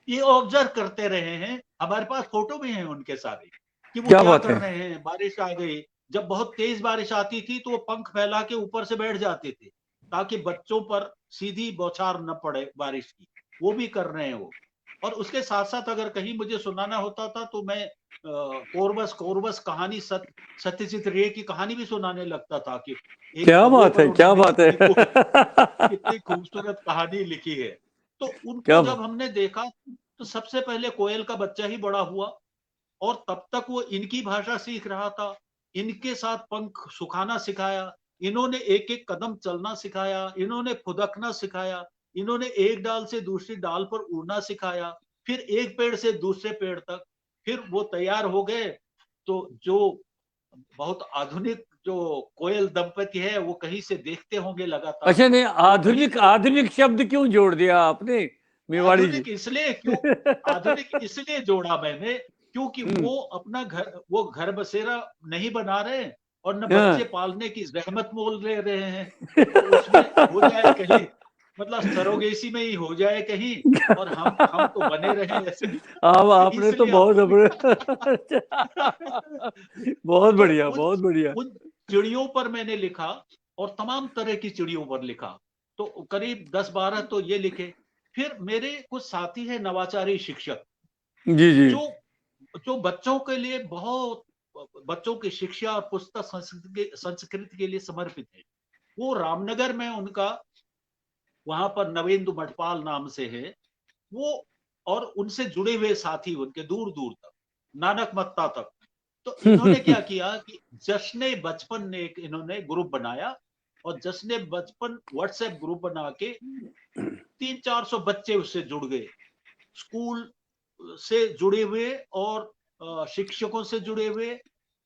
[SPEAKER 2] ये ऑब्जर्व करते रहे हैं। हमारे पास फोटो भी हैं उनके सारे कि वो
[SPEAKER 1] क्या
[SPEAKER 2] क्या
[SPEAKER 1] बात
[SPEAKER 2] कर
[SPEAKER 1] है।
[SPEAKER 2] रहे हैं। बारिश आ गई, जब बहुत तेज बारिश आती थी तो वो पंख फैला के ऊपर से बैठ जाते थे ताकि बच्चों पर सीधी बौछार न पड़े बारिश की। वो भी कर रहे हैं वो। और उसके साथ साथ अगर कहीं मुझे सुनाना होता था तो मैं कोरबस कोरबस कहानी, सत्यजीत रे की कहानी भी सुनाने लगता था कि एक
[SPEAKER 1] क्या
[SPEAKER 2] कौवे
[SPEAKER 1] बात
[SPEAKER 2] पर
[SPEAKER 1] है। क्या
[SPEAKER 2] उन्होंने
[SPEAKER 1] बात है।
[SPEAKER 2] कितनी खूबसूरत कहानी लिखी है। तो उनको
[SPEAKER 1] क्या
[SPEAKER 2] जब हमने देखा तो सबसे पहले कोयल का बच्चा ही बड़ा हुआ। और तब तक वो इनकी भाषा सीख रहा था, इनके साथ पंख सुखाना सिखाया, इन्होंने एक एक कदम चलना सिखाया, इन्होंने फुदकना सिखाया, इन्होंने एक डाल से दूसरी डाल पर उड़ना सिखाया, फिर एक पेड़ से दूसरे पेड़ तक। फिर वो तैयार हो गए। तो जो बहुत आधुनिक जो कोयल दंपति है वो कहीं से देखते होंगे लगातार।
[SPEAKER 1] अच्छा, नहीं,
[SPEAKER 2] तो कहीं
[SPEAKER 1] आधुनिक
[SPEAKER 2] से
[SPEAKER 1] आधुनिक शब्द क्यों जोड़ दिया आपने, मेवाड़ी जी।
[SPEAKER 2] आधुनिक इसलिए क्यों, आधुनिक इसलिए जोड़ा मैंने क्योंकि
[SPEAKER 1] हम्म।
[SPEAKER 2] वो घर बसेरा नहीं बना रहे और न बच्चे
[SPEAKER 1] हाँ।
[SPEAKER 2] पालने की जहमत मोल ले रहे हैं। तो उसमें हो जाए कहीं, मतलब सरोगेसी में ही हो जाए कहीं। और हम तो बने रहे ऐसे।
[SPEAKER 1] आप आपने तो
[SPEAKER 2] इसलिए
[SPEAKER 1] बहुत
[SPEAKER 2] हमने
[SPEAKER 1] बहुत
[SPEAKER 2] तो
[SPEAKER 1] बढ़िया,
[SPEAKER 2] उन
[SPEAKER 1] बहुत बढ़िया।
[SPEAKER 2] उन चिड़ियों पर मैंने लिखा और तमाम तरह की चिड़ियों पर लिखा। तो करीब 10-12 तो ये लिखे। फिर मेरे कुछ साथी हैं नवाचारी शिक्षक,
[SPEAKER 1] जी जी।
[SPEAKER 2] जो जो बच्चों के लिए बहुत, बच्चों की शिक्षा और पुस्तक संस्कृति के लिए समर्पित है। वो रामनगर में उनका, वहां पर नवेंदु मठपाल नाम से है वो। और उनसे जुड़े हुए साथी उनके दूर दूर तक, नानक मत्ता तक। तो इन्होंने क्या किया कि जश्ने बचपन ने एक इन्होंने ग्रुप बनाया। और जश्ने बचपन व्हाट्सएप ग्रुप बना के 300-400 बच्चे उससे जुड़ गए। स्कूल से जुड़े हुए और शिक्षकों से जुड़े हुए।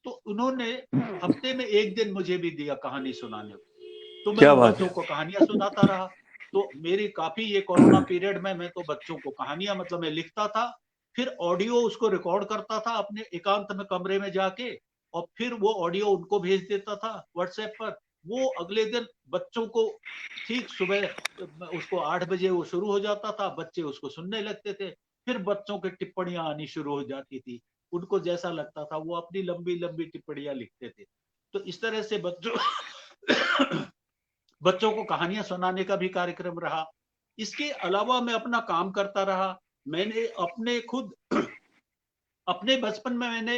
[SPEAKER 2] तो उन्होंने हफ्ते में एक दिन मुझे भी दिया कहानी सुनाने को। तो मैं
[SPEAKER 1] क्या
[SPEAKER 2] उन
[SPEAKER 1] बात
[SPEAKER 2] बच्चों
[SPEAKER 1] है।
[SPEAKER 2] को कहानियां सुनाता रहा। तो मेरी काफी, ये कोरोना पीरियड में मैं तो बच्चों को कहानियां, मतलब मैं लिखता था, फिर ऑडियो उसको रिकॉर्ड करता था अपने एकांत में कमरे में जाके। और फिर वो ऑडियो उनको भेज देता था व्हाट्सएप पर। वो अगले दिन बच्चों को ठीक सुबह उसको 8 बजे वो शुरू हो जाता था, बच्चे उसको सुनने लगते थे, फिर बच्चों की टिप्पणियां आनी शुरू हो जाती थी, उनको जैसा लगता था वो अपनी लंबी लंबी टिप्पणियां लिखते थे। तो इस तरह से बच्चों बच्चों को कहानियां सुनाने का भी कार्यक्रम रहा। इसके अलावा मैं अपना काम करता रहा। मैंने अपने खुद अपने बचपन में मैंने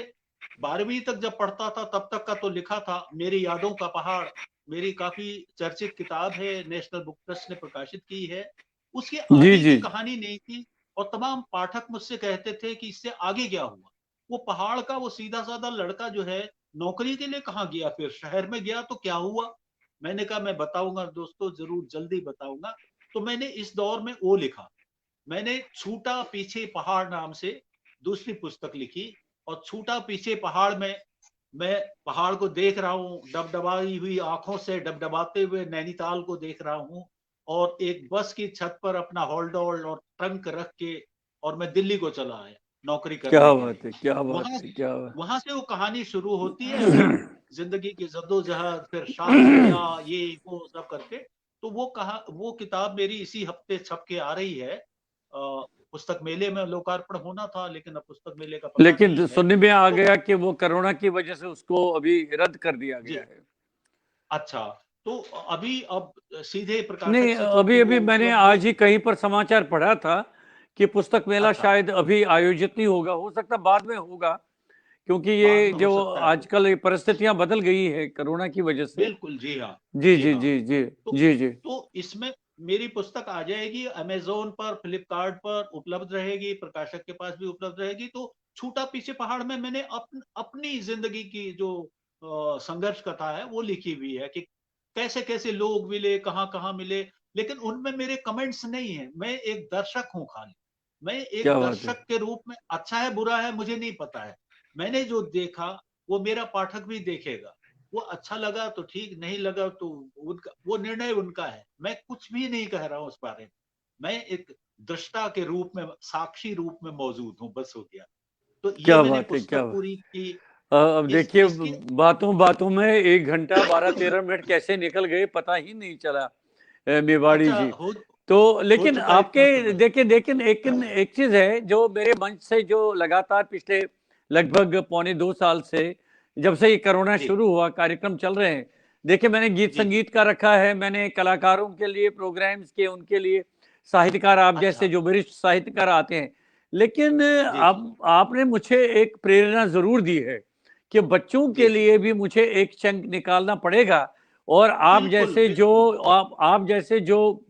[SPEAKER 2] 12वीं तक जब पढ़ता था तब तक का तो लिखा था। मेरी यादों का पहाड़ मेरी काफी चर्चित किताब है, नेशनल बुक ट्रस्ट ने प्रकाशित की है। उसके
[SPEAKER 1] जी
[SPEAKER 2] आगे
[SPEAKER 1] जी।
[SPEAKER 2] की कहानी नहीं थी और तमाम पाठक मुझसे कहते थे कि इससे आगे क्या हुआ। वो पहाड़ का वो सीधा साधा लड़का जो है नौकरी के लिए कहाँ गया, फिर शहर में गया तो क्या हुआ। मैंने कहा मैं बताऊंगा दोस्तों, जरूर जल्दी बताऊंगा। तो मैंने इस दौर में वो लिखा। मैंने छूटा पीछे पहाड़ नाम से दूसरी पुस्तक लिखी। और छूटा पीछे पहाड़ में मैं पहाड़ को देख रहा हूँ, डबडबाई हुई आंखों से डबडबाते हुए नैनीताल को देख रहा हूँ। और एक बस की छत पर अपना होल्डोल और ट्रंक रख के और मैं दिल्ली को चला आया नौकरी करने
[SPEAKER 1] क्या
[SPEAKER 2] के लिए।
[SPEAKER 1] बात है, क्या बात
[SPEAKER 2] वहां
[SPEAKER 1] है, क्या बात।
[SPEAKER 2] वहां से वो कहानी शुरू होती है, फिर जिंदगी की जद्दोजहद, फिर शादियां, ये वो सब करके। तो वो कहा वो किताब मेरी इसी हफ्ते छप के आ रही है। पुस्तक मेले में लोकार्पण होना था, लेकिन अब पुस्तक मेले का पता
[SPEAKER 1] लेकिन
[SPEAKER 2] नहीं है।
[SPEAKER 1] सुनने में आ
[SPEAKER 2] तो
[SPEAKER 1] गया कि वो कोरोना की वजह से उसको अभी रद्द कर दिया
[SPEAKER 2] जी,
[SPEAKER 1] गया है।
[SPEAKER 2] अच्छा। तो अभी अब सीधे प्रकाशक
[SPEAKER 1] नहीं,
[SPEAKER 2] से
[SPEAKER 1] अभी
[SPEAKER 2] चूंकि
[SPEAKER 1] अभी
[SPEAKER 2] वो
[SPEAKER 1] मैंने
[SPEAKER 2] उपलब्ध हो
[SPEAKER 1] आज ही
[SPEAKER 2] चुका।
[SPEAKER 1] कहीं पर समाचार पढ़ा था कि पुस्तक मेला
[SPEAKER 2] अच्छा,
[SPEAKER 1] शायद अभी आयोजित नहीं होगा, हो सकता बाद में होगा, क्योंकि
[SPEAKER 2] बाद
[SPEAKER 1] ये
[SPEAKER 2] में हो
[SPEAKER 1] जो
[SPEAKER 2] सकता है हो।
[SPEAKER 1] आजकल ये परिस्थितियां बदल गई है कोरोना की वजह से।
[SPEAKER 2] बिल्कुल, जी हाँ,
[SPEAKER 1] जी
[SPEAKER 2] जी
[SPEAKER 1] जी
[SPEAKER 2] हाँ।
[SPEAKER 1] जी जी।
[SPEAKER 2] तो
[SPEAKER 1] जी जी।
[SPEAKER 2] तो इसमें मेरी पुस्तक आ जाएगी अमेज़न पर, फ्लिपकार्ट पर उपलब्ध रहेगी, प्रकाशक के पास भी उपलब्ध रहेगी। तो छूटा पीछे पहाड़ में मैंने अपनी ज़िंदगी की जो संघर्ष कथा है वो लिखी हुई है कि कैसे-कैसे लोग मिले, कहाँ-कहाँ मिले। लेकिन उनमें मेरे कमेंट्स नहीं हैं, मैं एक दर्शक हूँ खाली। मैं एक
[SPEAKER 1] क्या बात है।
[SPEAKER 2] दर्शक के रूप में, अच्छा है बुरा है मुझे नहीं पता है। मैंने जो देखा वो मेरा पाठक भी देखेगा। वो अच्छा लगा तो ठीक, नहीं लगा तो उनका वो निर्णय उनका है। मैं कुछ भी नहीं कह रहा हूँ उस बारे में। मैं एक दृष्टा के रूप में, साक्षी रूप में मौजूद हूँ, बस हो गया। तो ये
[SPEAKER 1] क्या
[SPEAKER 2] मैंने
[SPEAKER 1] बात है, क्या
[SPEAKER 2] पुस्तक
[SPEAKER 1] बात।
[SPEAKER 2] पूरी की।
[SPEAKER 1] अब
[SPEAKER 2] इस
[SPEAKER 1] देखिए,
[SPEAKER 2] इसके
[SPEAKER 1] बातों बातों में 1 घंटा 12-13 मिनट कैसे निकल गए पता ही नहीं चला। मेवाड़ी
[SPEAKER 2] अच्छा
[SPEAKER 1] जी।
[SPEAKER 2] हो
[SPEAKER 1] तो
[SPEAKER 2] हो
[SPEAKER 1] लेकिन
[SPEAKER 2] चुका इतना
[SPEAKER 1] आपके
[SPEAKER 2] समय।
[SPEAKER 1] देखिए, लेकिन एक एक चीज है जो मेरे मंच से जो लगातार पिछले लगभग पौने 2 साल से, जब से ये कोरोना
[SPEAKER 2] जी,
[SPEAKER 1] शुरू हुआ, कार्यक्रम चल रहे हैं। देखिए, मैंने गीत
[SPEAKER 2] जी, जी।
[SPEAKER 1] संगीत का रखा है, मैंने कलाकारों के लिए प्रोग्राम्स के, उनके लिए साहित्यकार, आप जैसे
[SPEAKER 2] अच्छा,
[SPEAKER 1] जो वरिष्ठ साहित्यकार आते हैं। लेकिन
[SPEAKER 2] जी, जी,
[SPEAKER 1] अब आपने मुझे एक प्रेरणा जरूर दी है कि बच्चों के
[SPEAKER 2] जी, जी।
[SPEAKER 1] लिए भी मुझे एक चंक निकालना पड़ेगा। और
[SPEAKER 2] बिल्कुल, बिल्कुल।
[SPEAKER 1] आप जैसे जो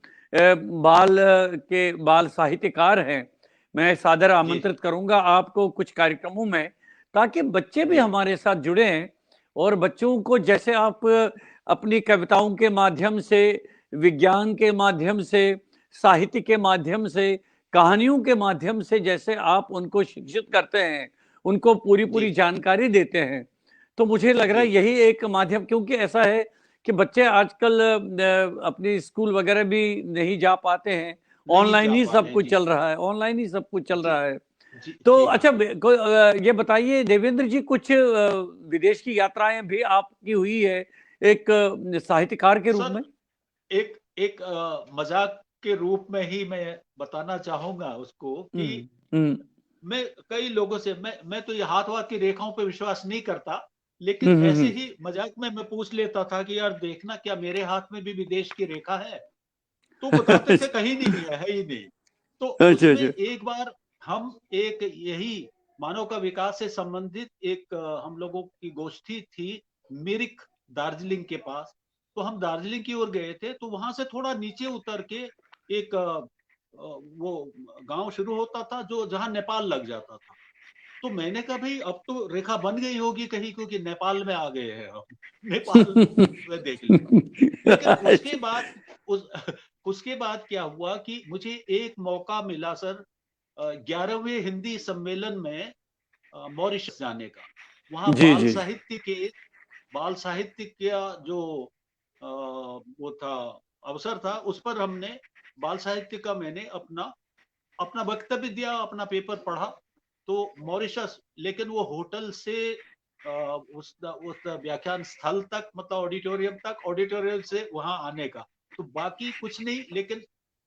[SPEAKER 1] बाल साहित्यकार हैं, मैं सादर
[SPEAKER 2] जी, जी,
[SPEAKER 1] आमंत्रित करूंगा आपको कुछ कार्यक्रमों में, ताकि बच्चे भी
[SPEAKER 2] जी,
[SPEAKER 1] हमारे साथ जुड़े हैं। और बच्चों को जैसे आप अपनी कविताओं के माध्यम से, विज्ञान के माध्यम से, साहित्य के माध्यम से, कहानियों के माध्यम से जैसे आप उनको शिक्षित करते हैं, उनको पूरी
[SPEAKER 2] जी,
[SPEAKER 1] पूरी जानकारी देते हैं, तो मुझे लग रहा है
[SPEAKER 2] जी,
[SPEAKER 1] यही एक माध्यम, क्योंकि ऐसा है कि बच्चे आजकल अपनी स्कूल वगैरह भी नहीं जा पाते हैं।
[SPEAKER 2] नहीं
[SPEAKER 1] ऑनलाइन
[SPEAKER 2] जा
[SPEAKER 1] ही
[SPEAKER 2] पा
[SPEAKER 1] सब
[SPEAKER 2] रहे हैं।
[SPEAKER 1] कुछ
[SPEAKER 2] जी,
[SPEAKER 1] चल रहा है, ऑनलाइन ही सब कुछ चल
[SPEAKER 2] जी,
[SPEAKER 1] रहा है।
[SPEAKER 2] जी,
[SPEAKER 1] तो
[SPEAKER 2] जी हाँ।
[SPEAKER 1] अच्छा, ये बताइए देवेंद्र जी, कुछ विदेश की यात्राएं भी आपकी हुई है एक साहित्यकार के रूप
[SPEAKER 2] सर,
[SPEAKER 1] में?
[SPEAKER 2] एक एक मजाक के रूप में ही मैं बताना चाहूंगा उसको कि
[SPEAKER 1] हम्म। हम्म।
[SPEAKER 2] मैं कई लोगों से, मैं तो ये हाथ वाथ की रेखाओं पे विश्वास नहीं करता। लेकिन
[SPEAKER 1] हम्म।
[SPEAKER 2] ऐसे ही मजाक में मैं पूछ लेता था कि यार देखना, क्या मेरे हाथ में भी विदेश की रेखा है। तो बताते थे कहीं नहीं है ही नहीं। तो
[SPEAKER 1] अच्छा
[SPEAKER 2] उसमें
[SPEAKER 1] अच्छा।
[SPEAKER 2] एक बार हम एक यही मानव का विकास से संबंधित एक हम लोगों की गोष्ठी थी मिरिक, दार्जिलिंग के पास। तो हम दार्जिलिंग की ओर गए थे, तो वहां से थोड़ा नीचे उतर के एक वो गांव शुरू होता था जो जहां नेपाल लग जाता था। तो मैंने कहा भाई अब तो रेखा बन गई होगी कहीं, क्योंकि नेपाल में आ गए हैं हम। नेपाल में देख लिया। लेकिन उसके
[SPEAKER 1] अच्छा।
[SPEAKER 2] बाद उस उसके बाद क्या हुआ कि मुझे एक मौका मिला सर, 11वें हिंदी सम्मेलन में मॉरिशस जाने का। वहां
[SPEAKER 1] जी जी।
[SPEAKER 2] बाल साहित्य का जो वो था, अवसर था, उस पर हमने बाल साहित्य का मैंने अपना अपना वक्तव्य दिया, अपना पेपर पढ़ा। तो मॉरिशस, लेकिन वो होटल से उस व्याख्यान स्थल तक, मतलब ऑडिटोरियम तक, ऑडिटोरियम से वहां आने का। तो बाकी कुछ नहीं, लेकिन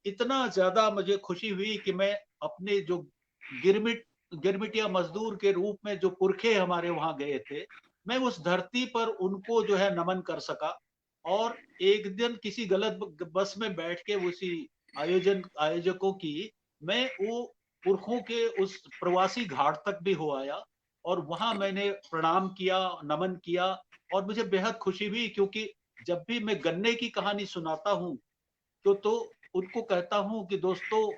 [SPEAKER 2] इतना ज्यादा मुझे खुशी हुई कि मैं अपने जो गिरमिटिया मजदूर के रूप में जो पुरखे हमारे वहां गए थे, मैं उस धरती पर उनको जो है नमन कर सका। और एक दिन किसी गलत बस में बैठ के उसी आयोजकों की, मैं वो पुरखों के उस प्रवासी घाट तक भी हो आया, और वहां मैंने प्रणाम किया, नमन किया। और मुझे बेहद खुशी हुई, क्योंकि जब भी मैं गन्ने की कहानी सुनाता हूँ तो उनको कहता हूँ कि दोस्तों,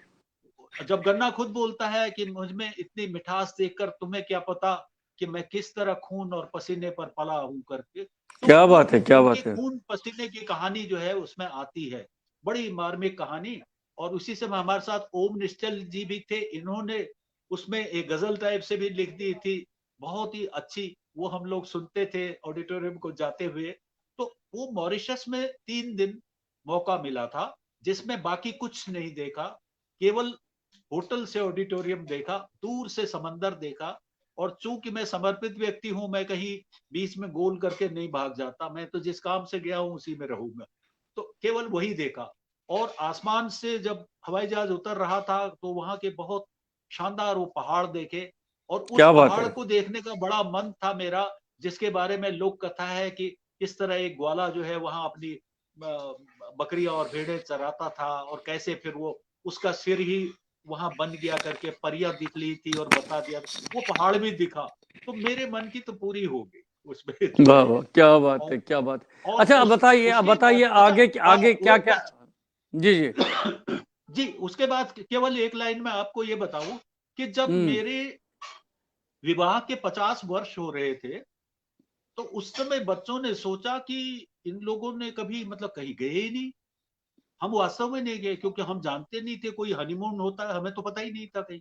[SPEAKER 2] जब गन्ना खुद बोलता है कि मुझ में इतनी मिठास देखकर तुम्हें क्या पता कि मैं किस तरह खून और पसीने पर पला हूं करके, तो
[SPEAKER 1] क्या
[SPEAKER 2] वो
[SPEAKER 1] बात है, क्या
[SPEAKER 2] उनके
[SPEAKER 1] बात है।
[SPEAKER 2] खून पसीने की कहानी जो है उसमें आती है, बड़ी मार्मिक कहानी। और उसी समय हमारे साथ ओम निश्चल जी भी थे, इन्होंने उसमें एक गजल टाइप से भी लिख दी थी, बहुत ही अच्छी। वो हम लोग सुनते थे ऑडिटोरियम को जाते हुए। तो वो मॉरिशस में 3 दिन मौका मिला था, जिसमें बाकी कुछ नहीं देखा, केवल होटल से ऑडिटोरियम देखा, दूर से समंदर देखा। और चूंकि मैं समर्पित व्यक्ति हूं, मैं कहीं बीच में गोल करके नहीं भाग जाता, मैं तो जिस काम से गया हूं उसी में रहूंगा। तो केवल वही देखा। और आसमान से जब हवाई जहाज उतर रहा था, तो वहां के बहुत शानदार वो पहाड़ देखे। और उस
[SPEAKER 1] क्या बात
[SPEAKER 2] पहाड़
[SPEAKER 1] है।
[SPEAKER 2] को देखने का बड़ा मन था मेरा, जिसके बारे में लोक कथा है कि किस तरह एक ग्वाला जो है वहां अपनी बकरियां और भेड़ें चराता था, और कैसे फिर वो उसका सिर ही वहां बन गया करके परियां दिखली थी और बता दिया। वो पहाड़ भी दिखा, तो मेरे मन की तो पूरी हो गई उसमें जो
[SPEAKER 1] वाह
[SPEAKER 2] है।
[SPEAKER 1] वाह, क्या बात है,
[SPEAKER 2] और,
[SPEAKER 1] क्या बात है।
[SPEAKER 2] और
[SPEAKER 1] अच्छा, अब बताइए, अब
[SPEAKER 2] उसके बाद,
[SPEAKER 1] बताइए
[SPEAKER 2] अच्छा,
[SPEAKER 1] आगे, आगे क्या क्या।
[SPEAKER 2] वो
[SPEAKER 1] जी जी।
[SPEAKER 2] जी, उसके बाद केवल एक लाइन में आपको ये बताऊं कि जब
[SPEAKER 1] हम्म।
[SPEAKER 2] मेरे विवाह के 50 वर्ष हो रहे थे, तो उस समय बच्चों ने सोचा कि इन लोगों ने कभी मतलब कहीं गए ही नहीं। हम वास्तव में नहीं गए, क्योंकि हम जानते नहीं थे कोई हनीमून होता है, हमें तो पता ही नहीं था कहीं।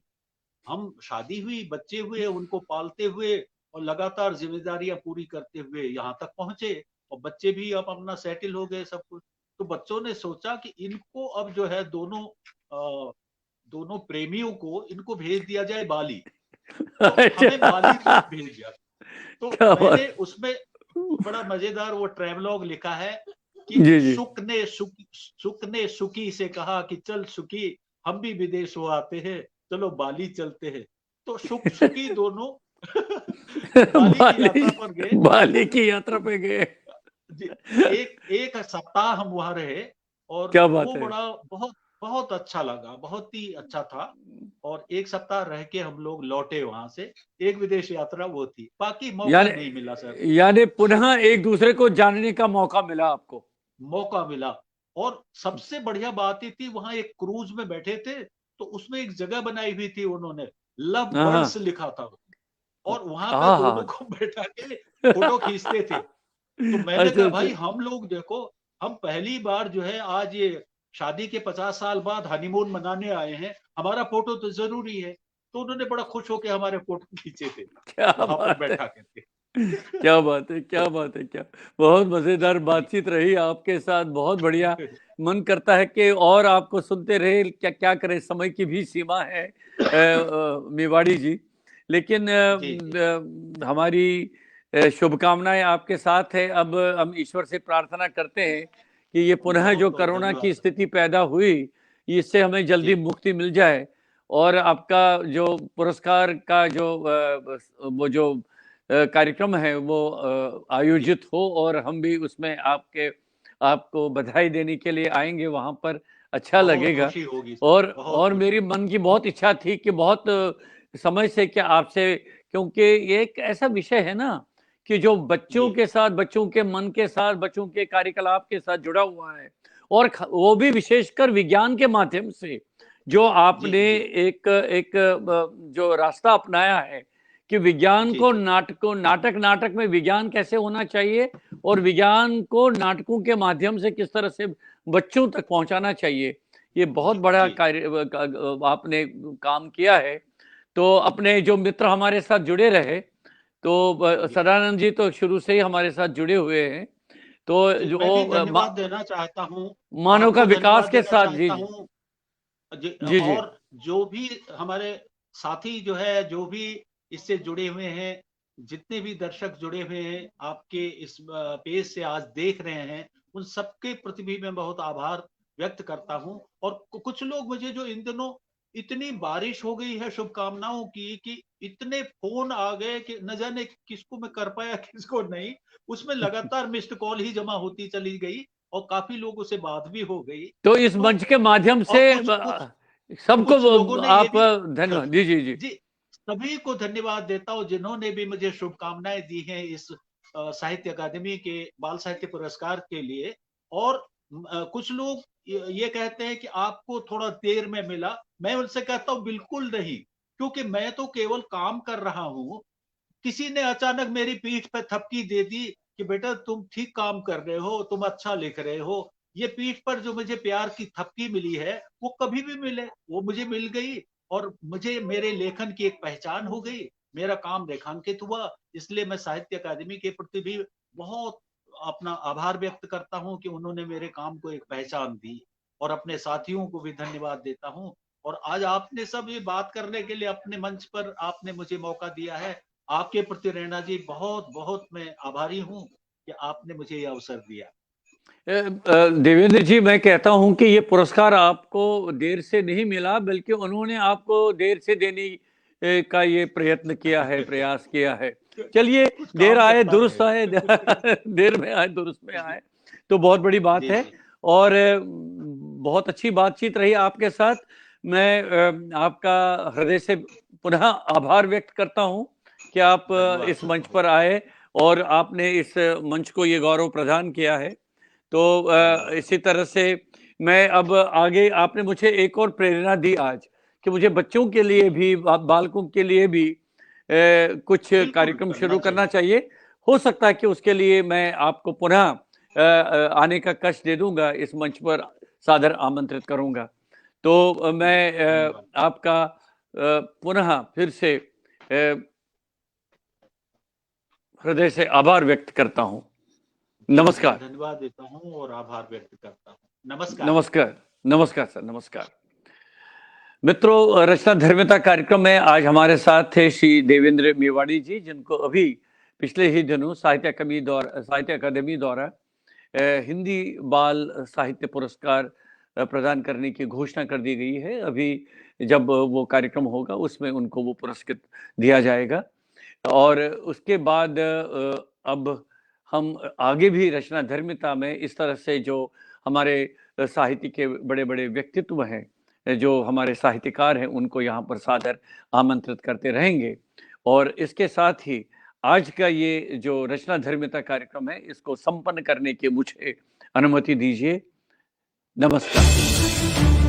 [SPEAKER 2] हम शादी हुई, बच्चे हुए, उनको पालते हुए और लगातार जिम्मेदारियां पूरी करते हुए यहाँ तक पहुंचे। और बच्चे भी अब अपना सेटल हो गए, सब कुछ। तो बच्चों ने सोचा कि इनको अब जो है दोनों प्रेमियों को इनको भेज दिया जाए बाली। तो हमें बाली
[SPEAKER 1] अच्छा।
[SPEAKER 2] तक भेज दिया। तो
[SPEAKER 1] क्या
[SPEAKER 2] मैंने
[SPEAKER 1] बात।
[SPEAKER 2] उसमें बड़ा मजेदार वो ट्रेवलॉग लिखा है कि
[SPEAKER 1] जी जी।
[SPEAKER 2] सुख ने सुखी से कहा कि चल सुखी, हम भी विदेश हो आते हैं, चलो बाली चलते हैं। तो सुखी दोनों बाली की
[SPEAKER 1] बाली,
[SPEAKER 2] यात्रा पर गए।
[SPEAKER 1] बाली की यात्रा पे गए।
[SPEAKER 2] जी, एक एक सप्ताह हम वहां रहे। और
[SPEAKER 1] क्या बात
[SPEAKER 2] वो
[SPEAKER 1] है।
[SPEAKER 2] बड़ा बहुत बहुत अच्छा लगा, बहुत ही अच्छा था। और एक सप्ताह रह के हम लोग लौटे वहां से। एक विदेश यात्रा वो थी, बाकी मौका नहीं मिला सर।
[SPEAKER 1] यानी, यानी पुनः एक दूसरे को जानने का मौका मिला आपको।
[SPEAKER 2] मौका मिला। और सबसे बढ़िया बात ये थी, वहां एक क्रूज में बैठे थे, तो उसमें एक जगह बनाई हुई थी, उन्होंने लव
[SPEAKER 1] हाँ
[SPEAKER 2] बर्ड्स
[SPEAKER 1] हाँ।
[SPEAKER 2] लिखा था। और वहां पे
[SPEAKER 1] हाँ
[SPEAKER 2] दोनों
[SPEAKER 1] हाँ।
[SPEAKER 2] को बैठा के फोटो खींचते थे। तो मैंने
[SPEAKER 1] अच्छा
[SPEAKER 2] कहा
[SPEAKER 1] अच्छा।
[SPEAKER 2] भाई हम लोग देखो, हम पहली बार जो है आज ये शादी के 50 साल बाद हनीमून मनाने आए हैं, हमारा फोटो तो जरूरी है। तो उन्होंने बड़ा खुश होकर हमारे फोटो खींचे थे
[SPEAKER 1] क्या
[SPEAKER 2] वहां पर
[SPEAKER 1] बात है,
[SPEAKER 2] बैठा करके।
[SPEAKER 1] क्या बात है, क्या बात है, क्या बहुत मजेदार
[SPEAKER 2] जी।
[SPEAKER 1] बातचीत रही आपके साथ, बहुत बढ़िया। मन करता है कि और आपको सुनते रहे, क्या क्या करें, समय की भी सीमा है मेवाड़ी जी। लेकिन
[SPEAKER 2] जी जी।
[SPEAKER 1] हमारी शुभकामनाएं आपके साथ है। अब हम ईश्वर से प्रार्थना करते हैं कि ये पुनः जो
[SPEAKER 2] बहुत बहुत
[SPEAKER 1] कोरोना की
[SPEAKER 2] धन्यवाद सर।
[SPEAKER 1] स्थिति पैदा हुई, इससे हमें जल्दी
[SPEAKER 2] जी
[SPEAKER 1] मुक्ति मिल जाए। और आपका जो पुरस्कार का जो वो जो कार्यक्रम है वो
[SPEAKER 2] जी।
[SPEAKER 1] आयोजित हो, और हम भी उसमें आपको बधाई देने के लिए आएंगे वहां पर, अच्छा
[SPEAKER 2] बहुत
[SPEAKER 1] लगेगा।
[SPEAKER 2] खुशी होगी सर, बहुत
[SPEAKER 1] और
[SPEAKER 2] खुशी
[SPEAKER 1] मेरी
[SPEAKER 2] होगी।
[SPEAKER 1] मन की बहुत इच्छा थी कि बहुत समय से कि आपसे, क्योंकि ये एक ऐसा विषय है ना कि जो बच्चों
[SPEAKER 2] जी
[SPEAKER 1] के साथ, बच्चों के मन के साथ, बच्चों के कार्यकलाप के साथ जुड़ा हुआ है। और वो भी विशेषकर विज्ञान के माध्यम से, जो
[SPEAKER 2] जी
[SPEAKER 1] आपने
[SPEAKER 2] जी।
[SPEAKER 1] एक एक जो रास्ता अपनाया है कि विज्ञान
[SPEAKER 2] जी
[SPEAKER 1] को
[SPEAKER 2] जी।
[SPEAKER 1] नाटक नाटक में विज्ञान कैसे होना चाहिए, और विज्ञान को नाटकों के माध्यम से किस तरह से बच्चों तक पहुंचाना चाहिए, ये बहुत
[SPEAKER 2] जी
[SPEAKER 1] बड़ा
[SPEAKER 2] जी।
[SPEAKER 1] कार्य आपने काम किया है। तो अपने जो मित्र हमारे साथ जुड़े रहे, तो
[SPEAKER 2] जी
[SPEAKER 1] सदानंद जी तो शुरू से ही हमारे साथ जुड़े हुए हैं। तो
[SPEAKER 2] जी,
[SPEAKER 1] जो
[SPEAKER 2] मैं भी धन्यवाद देना चाहता हूँ।
[SPEAKER 1] मानव का
[SPEAKER 2] आपको
[SPEAKER 1] विकास
[SPEAKER 2] धन्यवाद
[SPEAKER 1] के
[SPEAKER 2] देना
[SPEAKER 1] साथ। जी
[SPEAKER 2] चाहता
[SPEAKER 1] जी।
[SPEAKER 2] हूँ।
[SPEAKER 1] जी जी।
[SPEAKER 2] और जो भी हमारे साथी जो है, जो भी इससे जुड़े हुए हैं, जितने भी दर्शक जुड़े हुए हैं आपके इस पेज से आज देख रहे हैं, उन सबके प्रति भी मैं बहुत आभार व्यक्त करता हूं। और कुछ लोग मुझे जो इन दिनों इतनी बारिश हो गई है शुभकामनाओं की कि इतने फोन आ गए कि न जाने किसको मैं कर पाया किसको नहीं, उसमें लगातार मिस्ड कॉल ही जमा होती चली गई और काफी लोगों से बात भी हो गई।
[SPEAKER 1] तो इस
[SPEAKER 2] तो
[SPEAKER 1] मंच के माध्यम
[SPEAKER 2] और
[SPEAKER 1] से
[SPEAKER 2] कुछ कुछ
[SPEAKER 1] सबको
[SPEAKER 2] कुछ लोगों ने ये
[SPEAKER 1] आप
[SPEAKER 2] भी
[SPEAKER 1] धन्यवाद जी जी जी।
[SPEAKER 2] जी, सभी को धन्यवाद देता हूँ जिन्होंने भी मुझे शुभकामनाएं दी हैं इस साहित्य अकादमी के बाल साहित्य पुरस्कार के लिए। और कुछ लोग ये कहते हैं कि आपको थोड़ा देर में मिला, मैं उनसे कहता हूँ बिल्कुल नहीं, क्योंकि मैं तो केवल काम कर रहा हूँ। किसी ने अचानक मेरी पीठ पे थपकी दे दी कि बेटा तुम ठीक काम कर रहे हो, तुम अच्छा लिख रहे हो। ये पीठ पर जो मुझे प्यार की थपकी मिली है वो कभी भी मिले, वो मुझे मिल गई और मुझे मेरे लेखन की एक पहचान हो गई, मेरा काम रेखांकित हुआ। इसलिए मैं साहित्य अकादमी के प्रति भी बहुत अपना आभार व्यक्त करता हूं कि उन्होंने मेरे काम को एक पहचान दी, और अपने साथियों को भी धन्यवाद देता हूं। और आज आपने सब ये बात करने के लिए अपने मंच पर आपने मुझे मौका दिया है, आपके प्रति रैना जी बहुत बहुत मैं आभारी हूं कि आपने मुझे ये अवसर दिया।
[SPEAKER 1] देवेंद्र जी, मैं कहता हूं कि ये पुरस्कार आपको देर से नहीं मिला, बल्कि उन्होंने आपको देर से देने का ये प्रयत्न किया है, प्रयास किया है। चलिए,
[SPEAKER 2] कुछ
[SPEAKER 1] देर
[SPEAKER 2] काम
[SPEAKER 1] आए
[SPEAKER 2] करता
[SPEAKER 1] दुरुस्त आए
[SPEAKER 2] रहेगा।
[SPEAKER 1] देर में आए दुरुस्त में
[SPEAKER 2] जी
[SPEAKER 1] आए, तो बहुत बड़ी बात
[SPEAKER 2] जी
[SPEAKER 1] है।
[SPEAKER 2] जी
[SPEAKER 1] और बहुत अच्छी बातचीत रही आपके साथ। मैं आपका हृदय से पुनः आभार व्यक्त करता हूं कि आप
[SPEAKER 2] धन्यवाद
[SPEAKER 1] इस
[SPEAKER 2] सर,
[SPEAKER 1] मंच
[SPEAKER 2] बहुत
[SPEAKER 1] पर आए और आपने इस मंच को ये गौरव प्रदान किया है। तो
[SPEAKER 2] धन्यवाद
[SPEAKER 1] इसी तरह से मैं अब आगे, आपने मुझे एक और प्रेरणा दी आज कि मुझे बच्चों के लिए भी, बालकों के लिए भी कुछ
[SPEAKER 2] बिल्कुल
[SPEAKER 1] कार्यक्रम
[SPEAKER 2] करना
[SPEAKER 1] शुरू करना
[SPEAKER 2] चाहिए।
[SPEAKER 1] चाहिए। हो सकता है कि उसके लिए मैं आपको पुनः आने का कष्ट दे दूंगा, इस मंच पर सादर आमंत्रित करूंगा। तो मैं
[SPEAKER 2] धन्यवाद
[SPEAKER 1] आपका पुनः फिर से हृदय से आभार व्यक्त करता हूं।
[SPEAKER 2] जी, मैं
[SPEAKER 1] नमस्कार।
[SPEAKER 2] धन्यवाद देता हूं और आभार व्यक्त करता हूं। नमस्कार।
[SPEAKER 1] नमस्कार। नमस्कार सर, नमस्कार। मित्रों, रचना धर्मिता कार्यक्रम में आज हमारे साथ थे श्री देवेंद्र मेवाड़ी जी, जिनको अभी पिछले ही दिनों साहित्य अकादमी द्वारा हिंदी बाल साहित्य पुरस्कार प्रदान करने की घोषणा कर दी गई है। अभी जब वो कार्यक्रम होगा उसमें उनको वो पुरस्कृत दिया जाएगा। और उसके बाद अब हम आगे भी रचना धर्मिता में इस तरह से जो हमारे साहित्य के बड़े-बड़े व्यक्तित्व हैं, जो हमारे साहित्यकार हैं, उनको यहाँ पर सादर आमंत्रित करते रहेंगे। और इसके साथ ही आज का ये जो रचना धर्मिता कार्यक्रम है, इसको संपन्न करने की मुझे अनुमति दीजिए। नमस्कार।